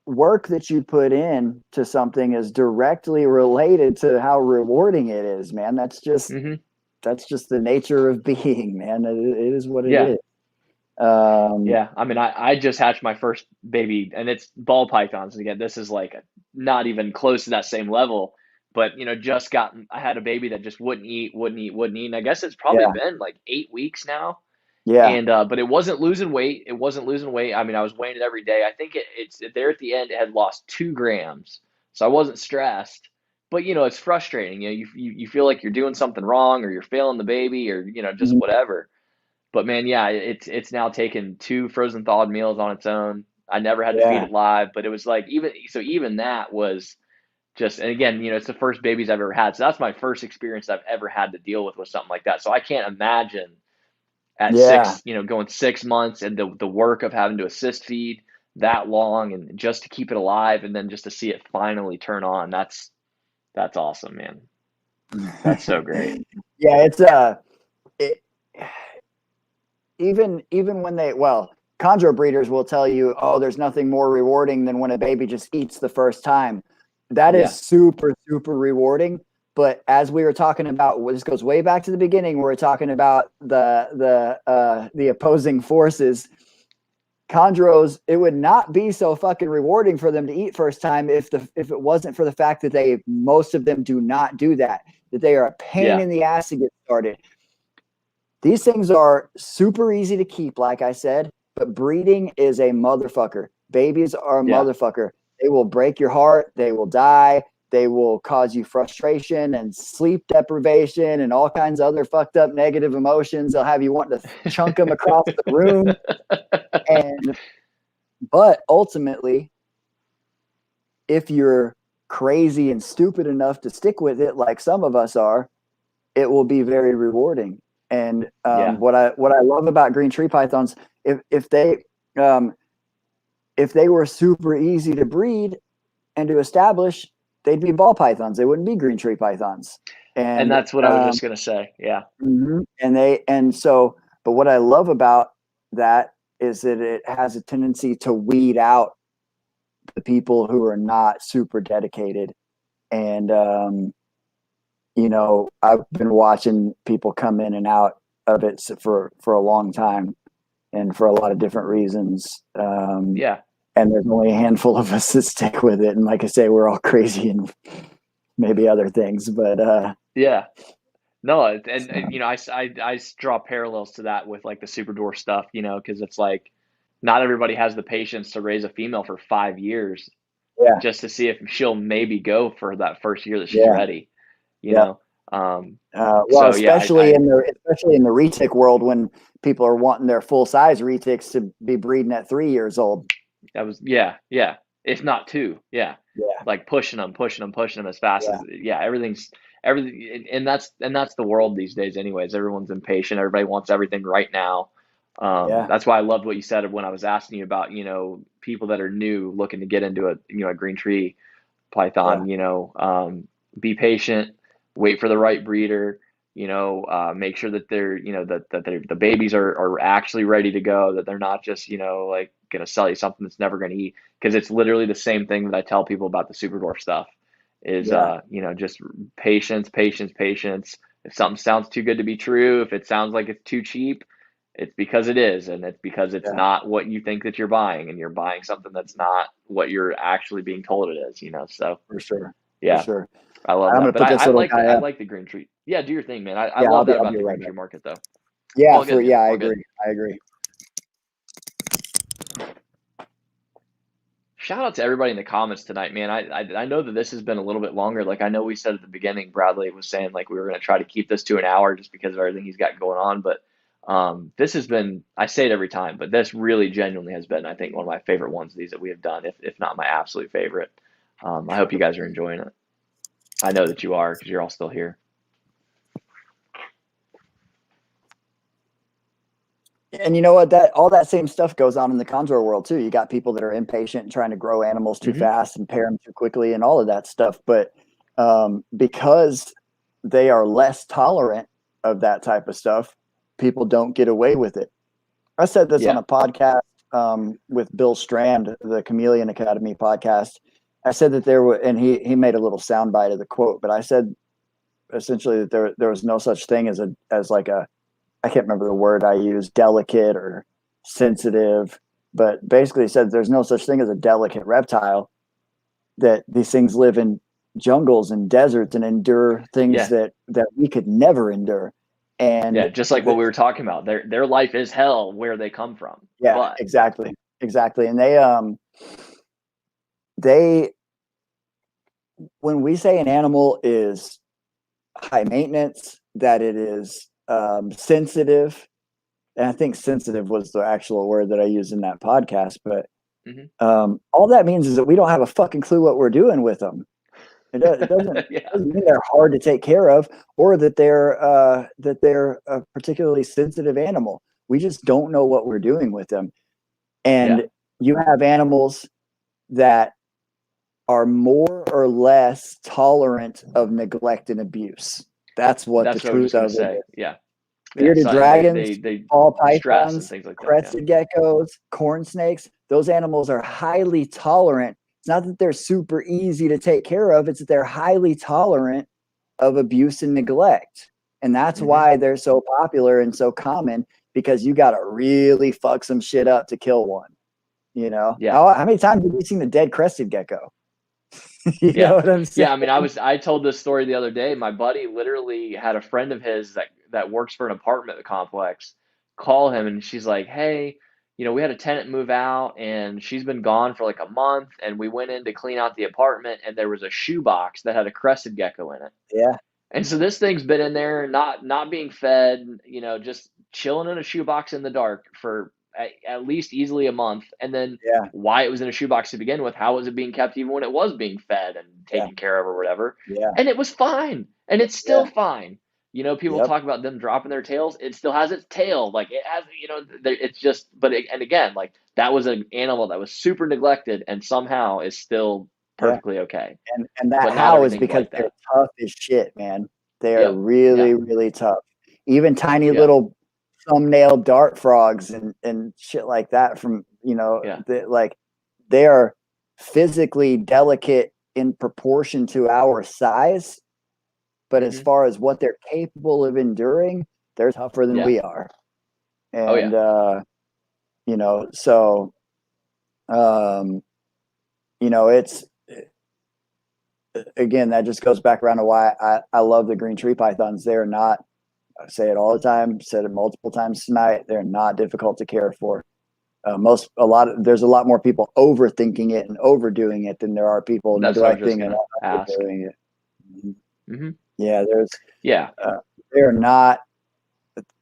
work that you put in to something is directly related to how rewarding it is, man. That's just the nature of being, man. It is what it is. Yeah, I mean, I just hatched my first baby, and it's ball pythons. Again, this is like not even close to that same level, but I had a baby that just wouldn't eat. And I guess it's probably been like 8 weeks now. Yeah. And but it wasn't losing weight. I mean, I was weighing it every day. I think it's there at the end. It had lost 2 grams, so I wasn't stressed. But it's frustrating. You feel like you're doing something wrong, or you're failing the baby, or just whatever. But man, yeah, it's now taken 2 frozen thawed meals on its own. I never had to feed it live, but it was like even that was just, and again, it's the first babies I've ever had. So that's my first experience I've ever had to deal with something like that. So I can't imagine at 6, going 6 months and the work of having to assist feed that long and just to keep it alive, and then just to see it finally turn on. That's awesome, man. That's so great. Yeah, it's even when chondro breeders will tell you, oh, there's nothing more rewarding than when a baby just eats the first time. That is super, super rewarding. But as we were talking about, this goes way back to the beginning, we're talking about the opposing forces. Chondros, it would not be so fucking rewarding for them to eat first time if it wasn't for the fact that most of them do not do that they are a pain in the ass to get started. These things are super easy to keep, like I said, but breeding is a motherfucker. Babies are a motherfucker. They will break your heart. They will die. They will cause you frustration and sleep deprivation and all kinds of other fucked up negative emotions. They'll have you wanting to chunk them across the room. But ultimately, if you're crazy and stupid enough to stick with it, like some of us are, it will be very rewarding. And what I love about green tree pythons, if they were super easy to breed and to establish, they'd be ball pythons. They wouldn't be green tree pythons. And that's what I was just gonna say. Yeah. But what I love about that is that it has a tendency to weed out the people who are not super dedicated. And I've been watching people come in and out of it for a long time, and for a lot of different reasons. And there's only a handful of us that stick with it. And like I say, we're all crazy and maybe other things, but no. And I draw parallels to that with like the super dwarf stuff, cause it's like, not everybody has the patience to raise a female for 5 years just to see if she'll maybe go for that first year that she's ready, you know? Especially in the retic world, when people are wanting their full size retics to be breeding at 3 years old. That was, if not 2. Like pushing them as fast as, everything. And that's the world these days anyways. Everyone's impatient. Everybody wants everything right now. That's why I loved what you said when I was asking you about, people that are new looking to get into a green tree python, be patient, wait for the right breeder, make sure that they're, that the babies are actually ready to go, that they're not just, like going to sell you something that's never going to eat. Cause it's literally the same thing that I tell people about the super dwarf stuff is, just patience. If something sounds too good to be true, if it sounds like it's too cheap, it's because it is, and it's because it's not what you think that you're buying, and you're buying something that's not what you're actually being told it is, So for sure. I love that. But I like the green tree. Yeah, do your thing, man. I love that about the green tree market, though. I agree. Shout out to everybody in the comments tonight, man. I know that this has been a little bit longer. Like I know we said at the beginning, Bradley was saying like we were going to try to keep this to an hour just because of everything he's got going on, but This has been, I say it every time, but this really genuinely has been, I think, one of my favorite ones of these that we have done, if not my absolute favorite. I hope you guys are enjoying it. I know that you are because you're all still here. And you know what? That all that same stuff goes on in the chondro world too. You got people that are impatient and trying to grow animals too fast and pair them too quickly and all of that stuff. But because they are less tolerant of that type of stuff, people don't get away with it. I said this on a podcast with Bill Strand, the Chameleon Academy podcast. I said that there were, and he made a little soundbite of the quote, but I said essentially that there was no such thing as like a, I can't remember the word I used, delicate or sensitive, but basically said there's no such thing as a delicate reptile, that these things live in jungles and deserts and endure things that we could never endure. And just like what we were talking about, their life is hell where they come from. Yeah, exactly. And they, when we say an animal is high maintenance, that it is sensitive, and I think sensitive was the actual word that I used in that podcast, but all that means is that we don't have a fucking clue what we're doing with them. It doesn't mean they're hard to take care of, or that they're a particularly sensitive animal. We just don't know what we're doing with them. And you have animals that are more or less tolerant of neglect and abuse. That's the truth of it. Yeah. Bearded dragons, ball pythons, and things like crested geckos, corn snakes, those animals are highly tolerant. It's not that they're super easy to take care of, it's that they're highly tolerant of abuse and neglect. And that's why they're so popular and so common, because you got to really fuck some shit up to kill one. You know? How many times have you seen a dead crested gecko? You know what I'm saying? Yeah, I mean, I told this story the other day. My buddy literally had a friend of his that works for an apartment complex call him, and she's like, hey, you know, we had a tenant move out and she's been gone for like a month, and we went in to clean out the apartment and there was a shoebox that had a crested gecko in it. Yeah. And so this thing's been in there, not being fed, you know, just chilling in a shoebox in the dark for at least easily a month. And then why it was in a shoebox to begin with, how was it being kept even when it was being fed and taken care of or whatever. And it was fine. And it's still fine. You know, people talk about them dropping their tails. It still has its tail. Like it has, you know, it's just, and again, like that was an animal that was super neglected and somehow is still perfectly okay. And that how is because they're tough as shit, man. They are really tough. Even tiny little thumbnail dart frogs and shit like that from, you know, they are physically delicate in proportion to our size, but as far as what they're capable of enduring, they're tougher than we are. And you know, so you know, it's again, that just goes back around to why I love the green tree pythons. They're not, I say it all the time, said it multiple times tonight, they're not difficult to care for. There's a lot more people overthinking it and overdoing it than there are people neglecting and doing it. They're not.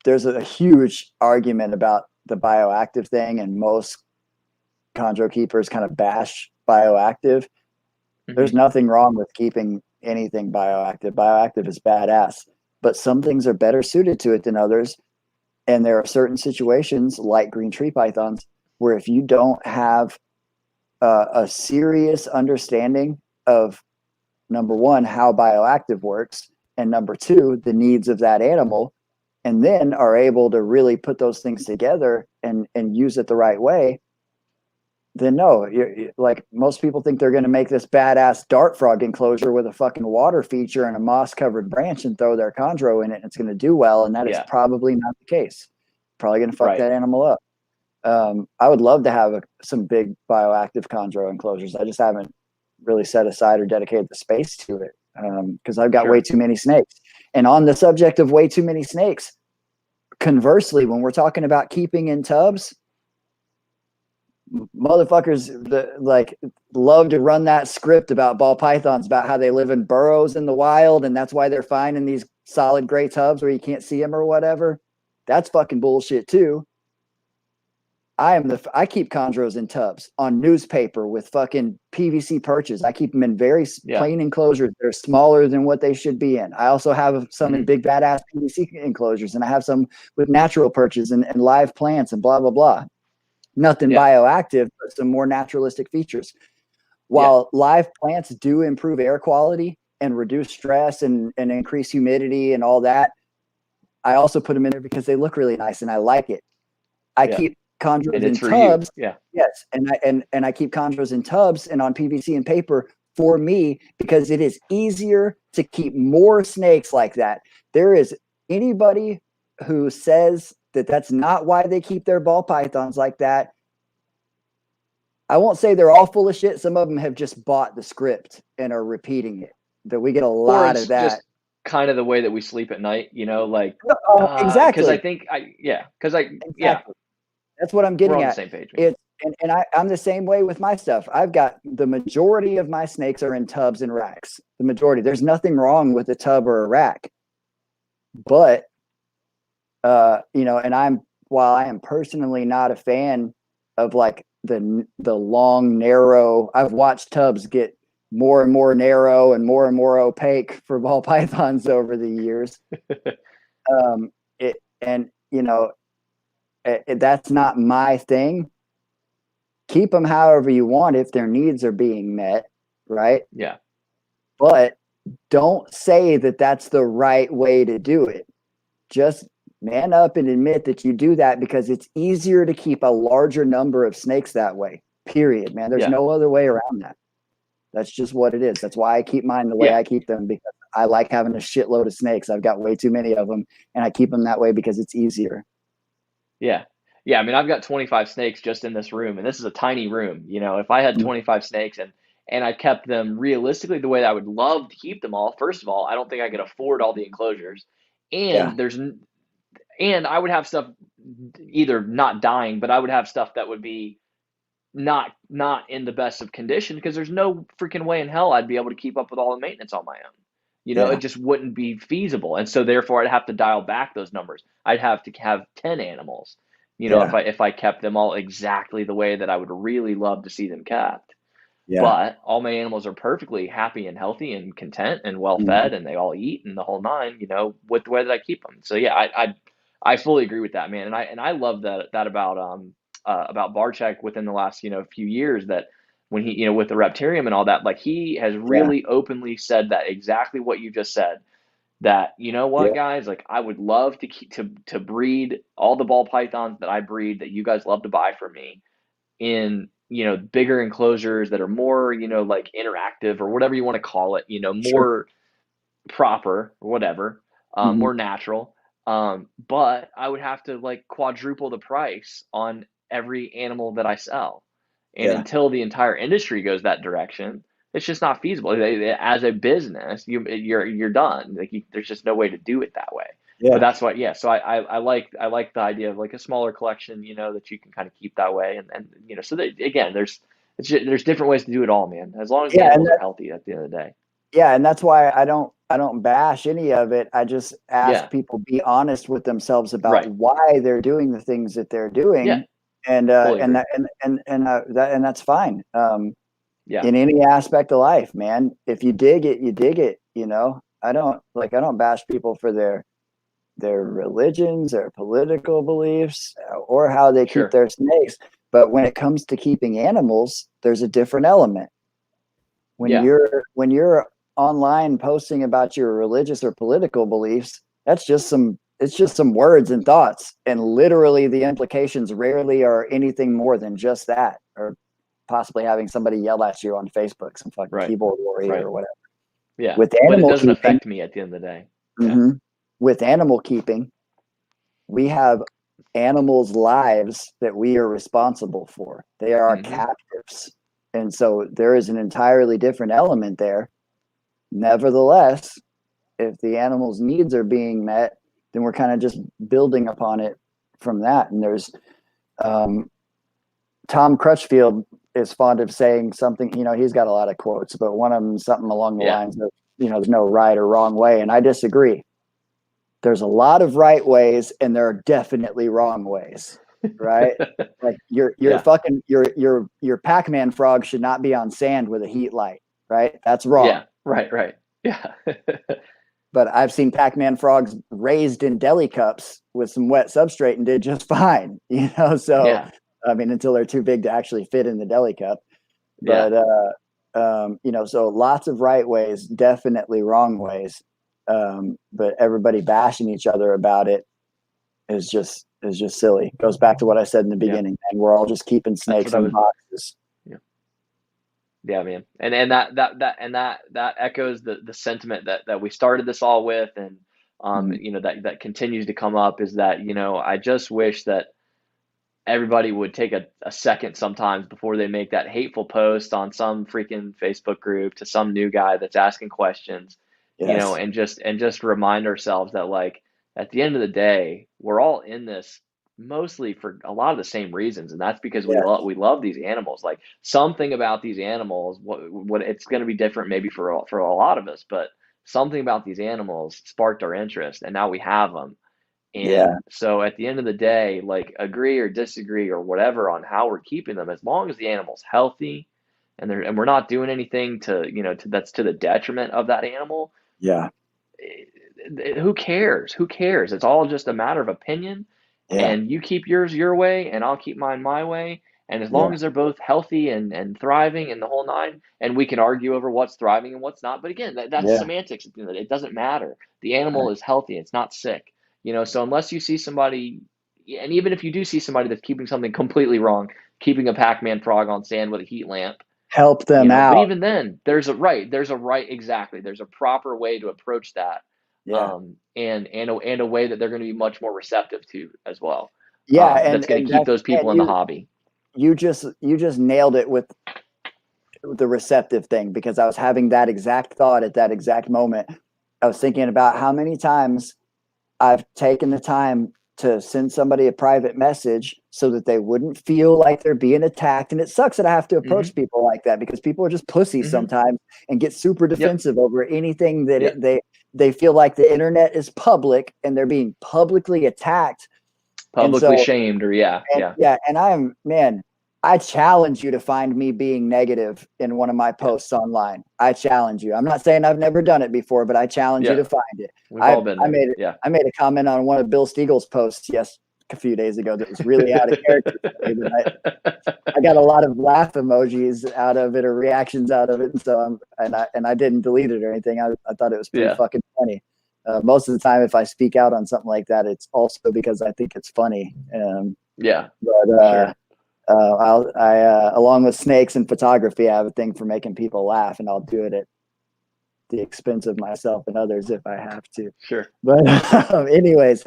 There's a huge argument about the bioactive thing, and most chondro keepers kind of bash bioactive. There's nothing wrong with keeping anything bioactive. Bioactive is badass, but some things are better suited to it than others. And there are certain situations like green tree pythons where if you don't have a serious understanding of, number one, how bioactive works, and number two, the needs of that animal, and then are able to really put those things together and use it the right way, then no, you're like most people think they're going to make this badass dart frog enclosure with a fucking water feature and a moss covered branch and throw their chondro in it and it's going to do well. And that is probably not the case. Probably going to fuck that animal up. I would love to have some big bioactive chondro enclosures. I just haven't really set aside or dedicated the space to it because I've got way too many snakes. And on the subject of way too many snakes, conversely, when we're talking about keeping in tubs, motherfuckers love to run that script about ball pythons, about how they live in burrows in the wild and that's why they're fine in these solid gray tubs where you can't see them or whatever. That's fucking bullshit too. I keep chondros in tubs on newspaper with fucking PVC perches. I keep them in very plain enclosures. They're smaller than what they should be in. I also have some in big badass PVC enclosures, and I have some with natural perches and live plants and blah, blah, blah. Nothing bioactive, but some more naturalistic features. While live plants do improve air quality and reduce stress and increase humidity and all that, I also put them in there because they look really nice and I like it. I keep chondros in tubs. Yes. And I keep chondros in tubs and on PVC and paper for me because it is easier to keep more snakes like that. There is anybody who says that that's not why they keep their ball pythons like that. I won't say they're all full of shit. Some of them have just bought the script and are repeating it. That we get a lot of that. Just kind of the way that we sleep at night, exactly. Exactly. Because I think that's what I'm getting We're on at. the same page. I'm the same way with my stuff. I've got the majority of my snakes are in tubs and racks. The majority. There's nothing wrong with a tub or a rack. But and while I am personally not a fan of like the long, narrow, I've watched tubs get more and more narrow and more opaque for ball pythons over the years. That's not my thing. Keep them however you want if their needs are being met, right? Yeah. But don't say that that's the right way to do it. Just man up and admit that you do that because it's easier to keep a larger number of snakes that way. Period, man. There's no other way around that. That's just what it is. That's why I keep mine the way I keep them, because I like having a shitload of snakes. I've got way too many of them, and I keep them that way because it's easier. Yeah. Yeah. I mean, I've got 25 snakes just in this room, and this is a tiny room. If I had 25 snakes and I kept them realistically the way that I would love to keep them all, first of all, I don't think I could afford all the enclosures. And and I would have stuff either not dying, but I would have stuff that would be not in the best of condition because there's no freaking way in hell I'd be able to keep up with all the maintenance on my own. It just wouldn't be feasible. And so therefore I'd have to dial back those numbers. I'd have to have 10 animals, if I kept them all exactly the way that I would really love to see them kept. Yeah. But all my animals are perfectly happy and healthy and content and well fed, and they all eat and the whole nine, with the way that I keep them. So I fully agree with that, man. And I love that about Barczyk within the last, few years, that when he, with the Reptarium and all that, like he has really openly said that exactly what you just said, that, guys, like I would love to keep, to breed all the ball pythons that I breed that you guys love to buy from me in, bigger enclosures that are more, like interactive or whatever you want to call it, more proper or whatever, more natural. But I would have to like quadruple the price on every animal that I sell. And until the entire industry goes that direction, it's just not feasible. As a business, you're done. Like there's just no way to do it that way. Yeah. But that's why, So I like the idea of like a smaller collection, that you can kind of keep that way. And so that, again, there's different ways to do it all, man. As long as the animals are healthy at the end of the day. Yeah. And that's why I don't bash any of it. I just ask people be honest with themselves about why they're doing the things that they're doing. Yeah. And that's fine. In any aspect of life, man, if you dig it, you dig it. I don't bash people for their religions, their political beliefs, or how they keep their snakes. But when it comes to keeping animals, there's a different element. When you're online posting about your religious or political beliefs, it's just some words and thoughts, and literally the implications rarely are anything more than just that, or possibly having somebody yell at you on Facebook, some fucking keyboard warrior or whatever. Yeah, with animal but it doesn't affect me at the end of the day. Mm-hmm. With animal keeping, we have animals' lives that we are responsible for. They are our captives, and so there is an entirely different element there. Nevertheless, if the animal's needs are being met, then we're kind of just building upon it from that. And there's Tom Crutchfield is fond of saying something, he's got a lot of quotes, but one of them something along the lines of, there's no right or wrong way. And I disagree. there's a lot of right ways and there are definitely wrong ways, right? Like your fucking your Pac-Man frog should not be on sand with a heat light, right? That's wrong. Yeah, right. Yeah. But I've seen Pac-Man frogs raised in deli cups with some wet substrate and did just fine, So yeah. I mean, until they're too big to actually fit in the deli cup. But so lots of right ways, definitely wrong ways. But everybody bashing each other about it is just silly. Goes back to what I said in the beginning, and we're all just keeping snakes in boxes. Yeah, man. And that echoes the sentiment that we started this all with, and that continues to come up, is that, I just wish that everybody would take a second sometimes before they make that hateful post on some freaking Facebook group to some new guy that's asking questions, and just remind ourselves that, like, at the end of the day, we're all in this mostly for a lot of the same reasons, and that's because we love these animals. Like, something about these animals, what it's going to be different maybe for a lot of us, but something about these animals sparked our interest, and now we have them. And so at the end of the day, like, agree or disagree or whatever on how we're keeping them, as long as the animal's healthy and we're not doing anything that's to the detriment of that animal. Yeah. Who cares? It's all just a matter of opinion. And you keep yours your way and I'll keep mine my way. And as long as they're both healthy and thriving and the whole nine, and we can argue over what's thriving and what's not. But again, that's semantics. It doesn't matter. The animal is healthy. It's not sick. So unless you see somebody, and even if you do see somebody that's keeping something completely wrong, keeping a Pac-Man frog on sand with a heat lamp, help them out. But even then, there's a exactly. There's a proper way to approach that. And a way that they're going to be much more receptive to as well. That's going to keep those people in the hobby. You just nailed it with the receptive thing, because I was having that exact thought at that exact moment. I was thinking about how many times I've taken the time to send somebody a private message so that they wouldn't feel like they're being attacked. And it sucks that I have to approach people like that, because people are just pussies sometimes and get super defensive over anything that they feel like the internet is public and they're being publicly attacked. Publicly shamed, or and I challenge you to find me being negative in one of my posts online. I challenge you. I'm not saying I've never done it before, but I challenge you to find it. We've all been there. I made a comment on one of Bill Stiegel's posts a few days ago that was really out of character. I got a lot of laugh emojis out of it or reactions out of it, and so I didn't delete it or anything. I thought it was pretty fucking funny. Most of the time, if I speak out on something like that, it's also because I think it's funny. Along with snakes and photography, I have a thing for making people laugh, and I'll do it at the expense of myself and others if I have to. Sure. But anyways,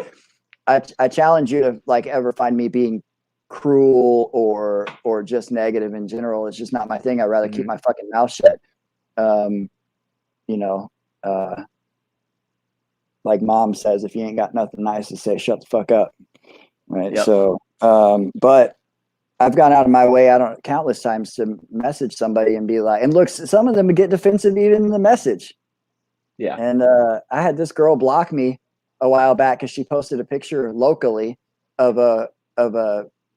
I challenge you to, like, ever find me being cruel or just negative in general. It's just not my thing. I'd rather keep my fucking mouth shut. Like mom says, if you ain't got nothing nice to say, shut the fuck up. Right. Yep. So, but I've gone out of my way, countless times to message somebody and be like, and look, some of them would get defensive even in the message. Yeah. And I had this girl block me a while back because she posted a picture locally of a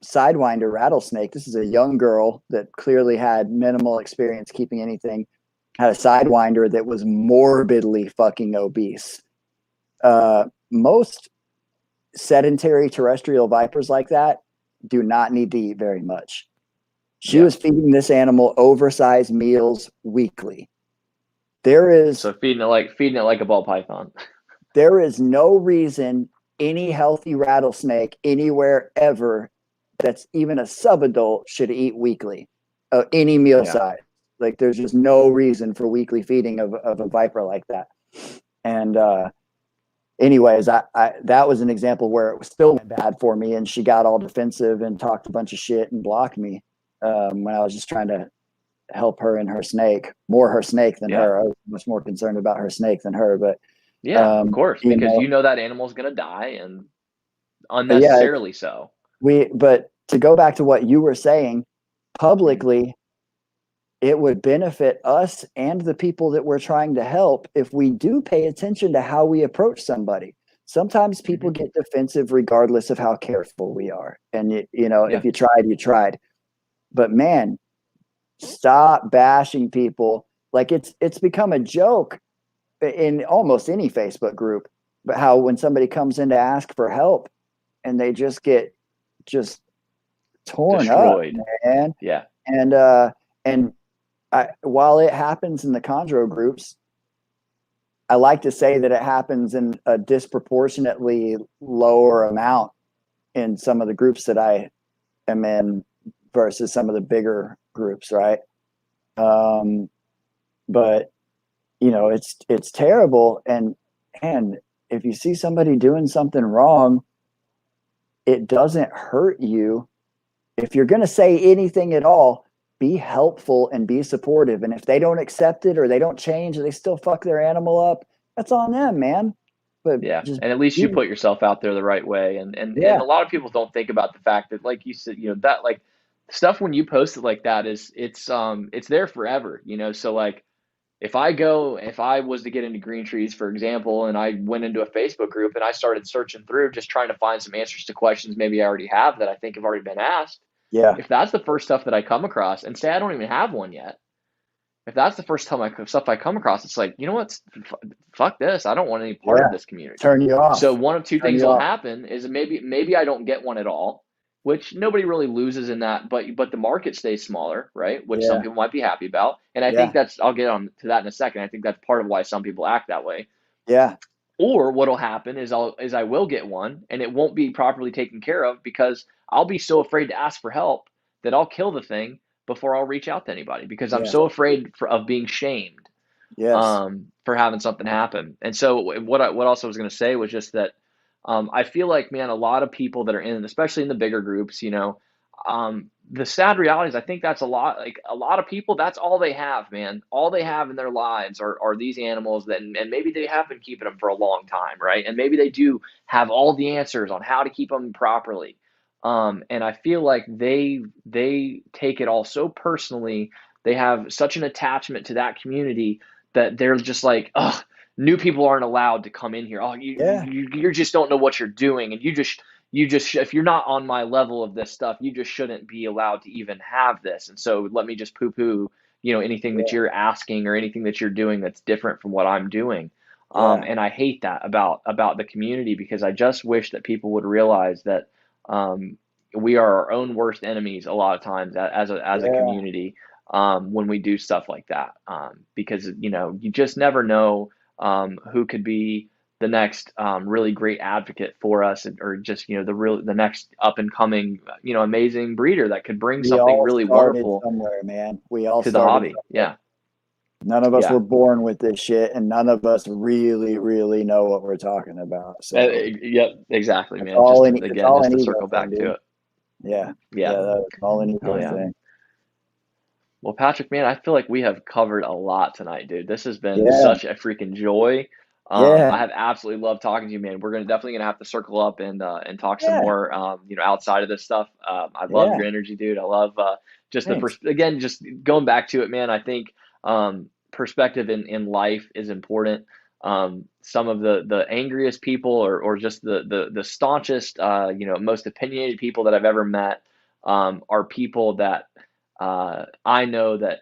sidewinder rattlesnake. This is a young girl that clearly had minimal experience keeping anything. Had a sidewinder that was morbidly fucking obese. Most sedentary terrestrial vipers like that do not need to eat very much. She was feeding this animal oversized meals weekly. So feeding it like a ball python. There is no reason any healthy rattlesnake anywhere ever that's even a subadult should eat weekly, any meal size. Like, there's just no reason for weekly feeding of a viper like that. And anyways, I that was an example where it was still bad for me, and she got all defensive and talked a bunch of shit and blocked me when I was just trying to help her and her snake, more her snake than her. I was much more concerned about her snake than her, but of course, because you know that animal's going to die, and unnecessarily so. But to go back to what you were saying, publicly, it would benefit us and the people that we're trying to help if we do pay attention to how we approach somebody. sometimes people get defensive regardless of how careful we are. And if you tried, you tried. But man, stop bashing people. Like it's become a joke in almost any Facebook group, but how when somebody comes in to ask for help and they just get torn destroyed up, man. Yeah. And while it happens in the chondro groups, I like to say that it happens in a disproportionately lower amount in some of the groups that I am in versus some of the bigger groups, right? But it's terrible. And if you see somebody doing something wrong, it doesn't hurt you. If you're going to say anything at all, be helpful and be supportive. And if they don't accept it or they don't change or they still fuck their animal up, that's on them, man. But and at least you put yourself out there the right way. And a lot of people don't think about the fact that, like you said, that like stuff when you post it like that it's there forever, so like if I was to get into green trees, for example, and I went into a Facebook group and I started searching through just trying to find some answers to questions maybe I already have that I think have already been asked. Yeah. If that's the first stuff that I come across, and say I don't even have one yet, if that's the first time stuff I come across, it's like, you know what? Fuck this. I don't want any part of this community. Turn you off. So one of two things will happen is maybe I don't get one at all, which nobody really loses in that, but the market stays smaller, right? Which some people might be happy about. And I think I'll get on to that in a second. I think that's part of why some people act that way. Yeah. Or what'll happen is I will get one and it won't be properly taken care of because I'll be so afraid to ask for help that I'll kill the thing before I'll reach out to anybody because I'm so afraid of being shamed for having something happen. And so what else I was going to say was just that I feel like, man, a lot of people that are especially in the bigger groups, the sad reality is I think that's a lot of people, that's all they have, man. All they have in their lives are these animals and maybe they have been keeping them for a long time, right? And maybe they do have all the answers on how to keep them properly. And I feel like they take it all so personally. They have such an attachment to that community that they're just like, oh, new people aren't allowed to come in here. Oh, you just don't know what you're doing. And you just, if you're not on my level of this stuff, you just shouldn't be allowed to even have this. And so let me just poo-poo, anything that you're asking or anything that you're doing that's different from what I'm doing. And I hate that about the community because I just wish that people would realize that we are our own worst enemies a lot of times as a community when we do stuff like that. Because, you just never know who could be the next really great advocate for us, or just the next up and coming amazing breeder that could bring something really wonderful somewhere, man. We all to the hobby. None of us were born with this shit, and none of us really, really know what we're talking about. So exactly, man. Just to circle back to it. That's all an ego thing. Well, Patrick, man, I feel like we have covered a lot tonight, dude. This has been such a freaking joy. I have absolutely loved talking to you, man. We're definitely gonna have to circle up and talk some more, outside of this stuff. I love your energy, dude. I love just just going back to it, man. I think perspective in life is important. Some of the angriest people or just the staunchest, most opinionated people that I've ever met are people that I know that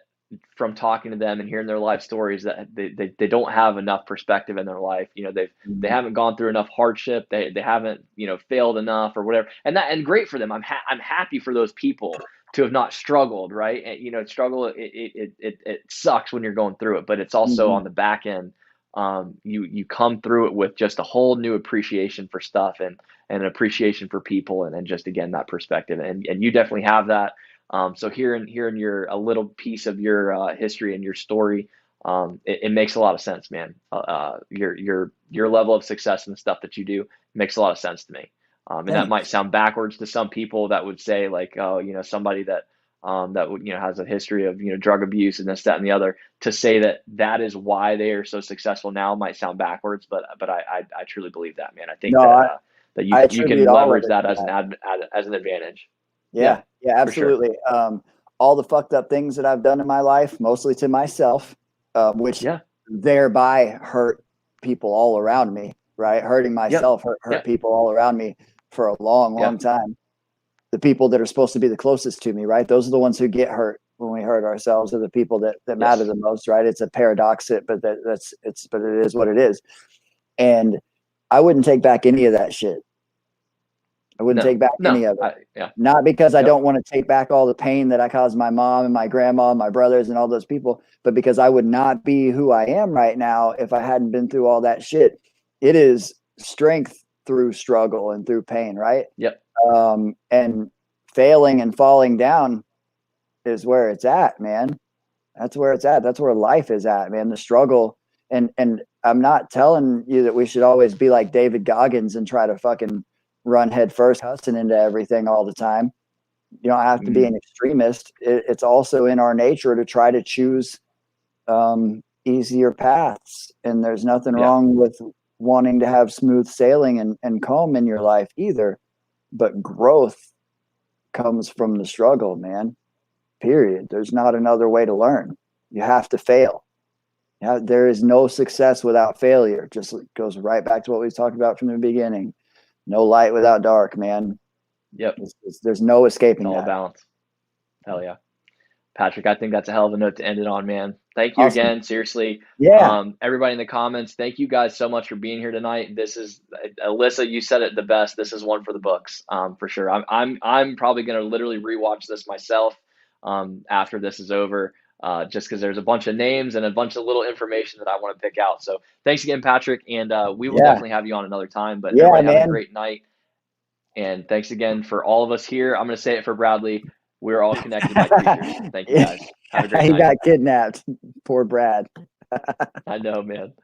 from talking to them and hearing their life stories that they don't have enough perspective in their life. They haven't gone through enough hardship. They haven't, failed enough or whatever. And great for them. I'm happy for those people to have not struggled. Right. And, struggle. It sucks when you're going through it, but it's also on the back end. You come through it with just a whole new appreciation for stuff and an appreciation for people. And just, again, that perspective. And you definitely have that. So hearing a little piece of your history and your story, it makes a lot of sense, man. Your level of success and the stuff that you do makes a lot of sense to me. And that might sound backwards to some people that would say like, oh, somebody that would, has a history of, drug abuse and this, that, and the other, to say that is why they are so successful now might sound backwards, but I truly believe that, man. I think that you can leverage that as an advantage. Yeah, absolutely. Sure. All the fucked up things that I've done in my life, mostly to myself, which thereby hurt people all around me. right? Hurting myself, hurt people all around me for a long time. The people that are supposed to be the closest to me, right? Those are the ones who get hurt when we hurt ourselves, are the people that matter the most, right? It's a paradox, but but it is what it is. And I wouldn't take back any of that shit. I wouldn't take back any of it. Not because I don't want to take back all the pain that I caused my mom and my grandma and my brothers and all those people, but because I would not be who I am right now if I hadn't been through all that shit. It is strength through struggle and through pain, right? Yep. And failing and falling down is where it's at, man. That's where it's at. That's where life is at, man. The struggle. And I'm not telling you that we should always be like David Goggins and try to fucking run head first, hustling into everything all the time. You don't have to be an extremist. It's also in our nature to try to choose easier paths. And there's nothing wrong with wanting to have smooth sailing and calm in your life either. But growth comes from the struggle, man. Period. There's not another way to learn. You have to fail. There is no success without failure. Just goes right back to what we talked about from the beginning. No light without dark, man. Yep. There's no escaping all that. Balance. Hell yeah. Patrick, I think that's a hell of a note to end it on, man. Thank you again. Seriously. Yeah. Everybody in the comments, thank you guys so much for being here tonight. This is Alyssa, you said it the best. This is one for the books, for sure. I'm probably going to literally rewatch this myself after this is over, just because there's a bunch of names and a bunch of little information that I want to pick out. So thanks again, Patrick. And we will definitely have you on another time, but everybody have a great night. And thanks again for all of us here. I'm going to say it for Bradley. We're all connected by creatures. Thank you guys. Have a great night. He got kidnapped. Poor Brad. I know, man.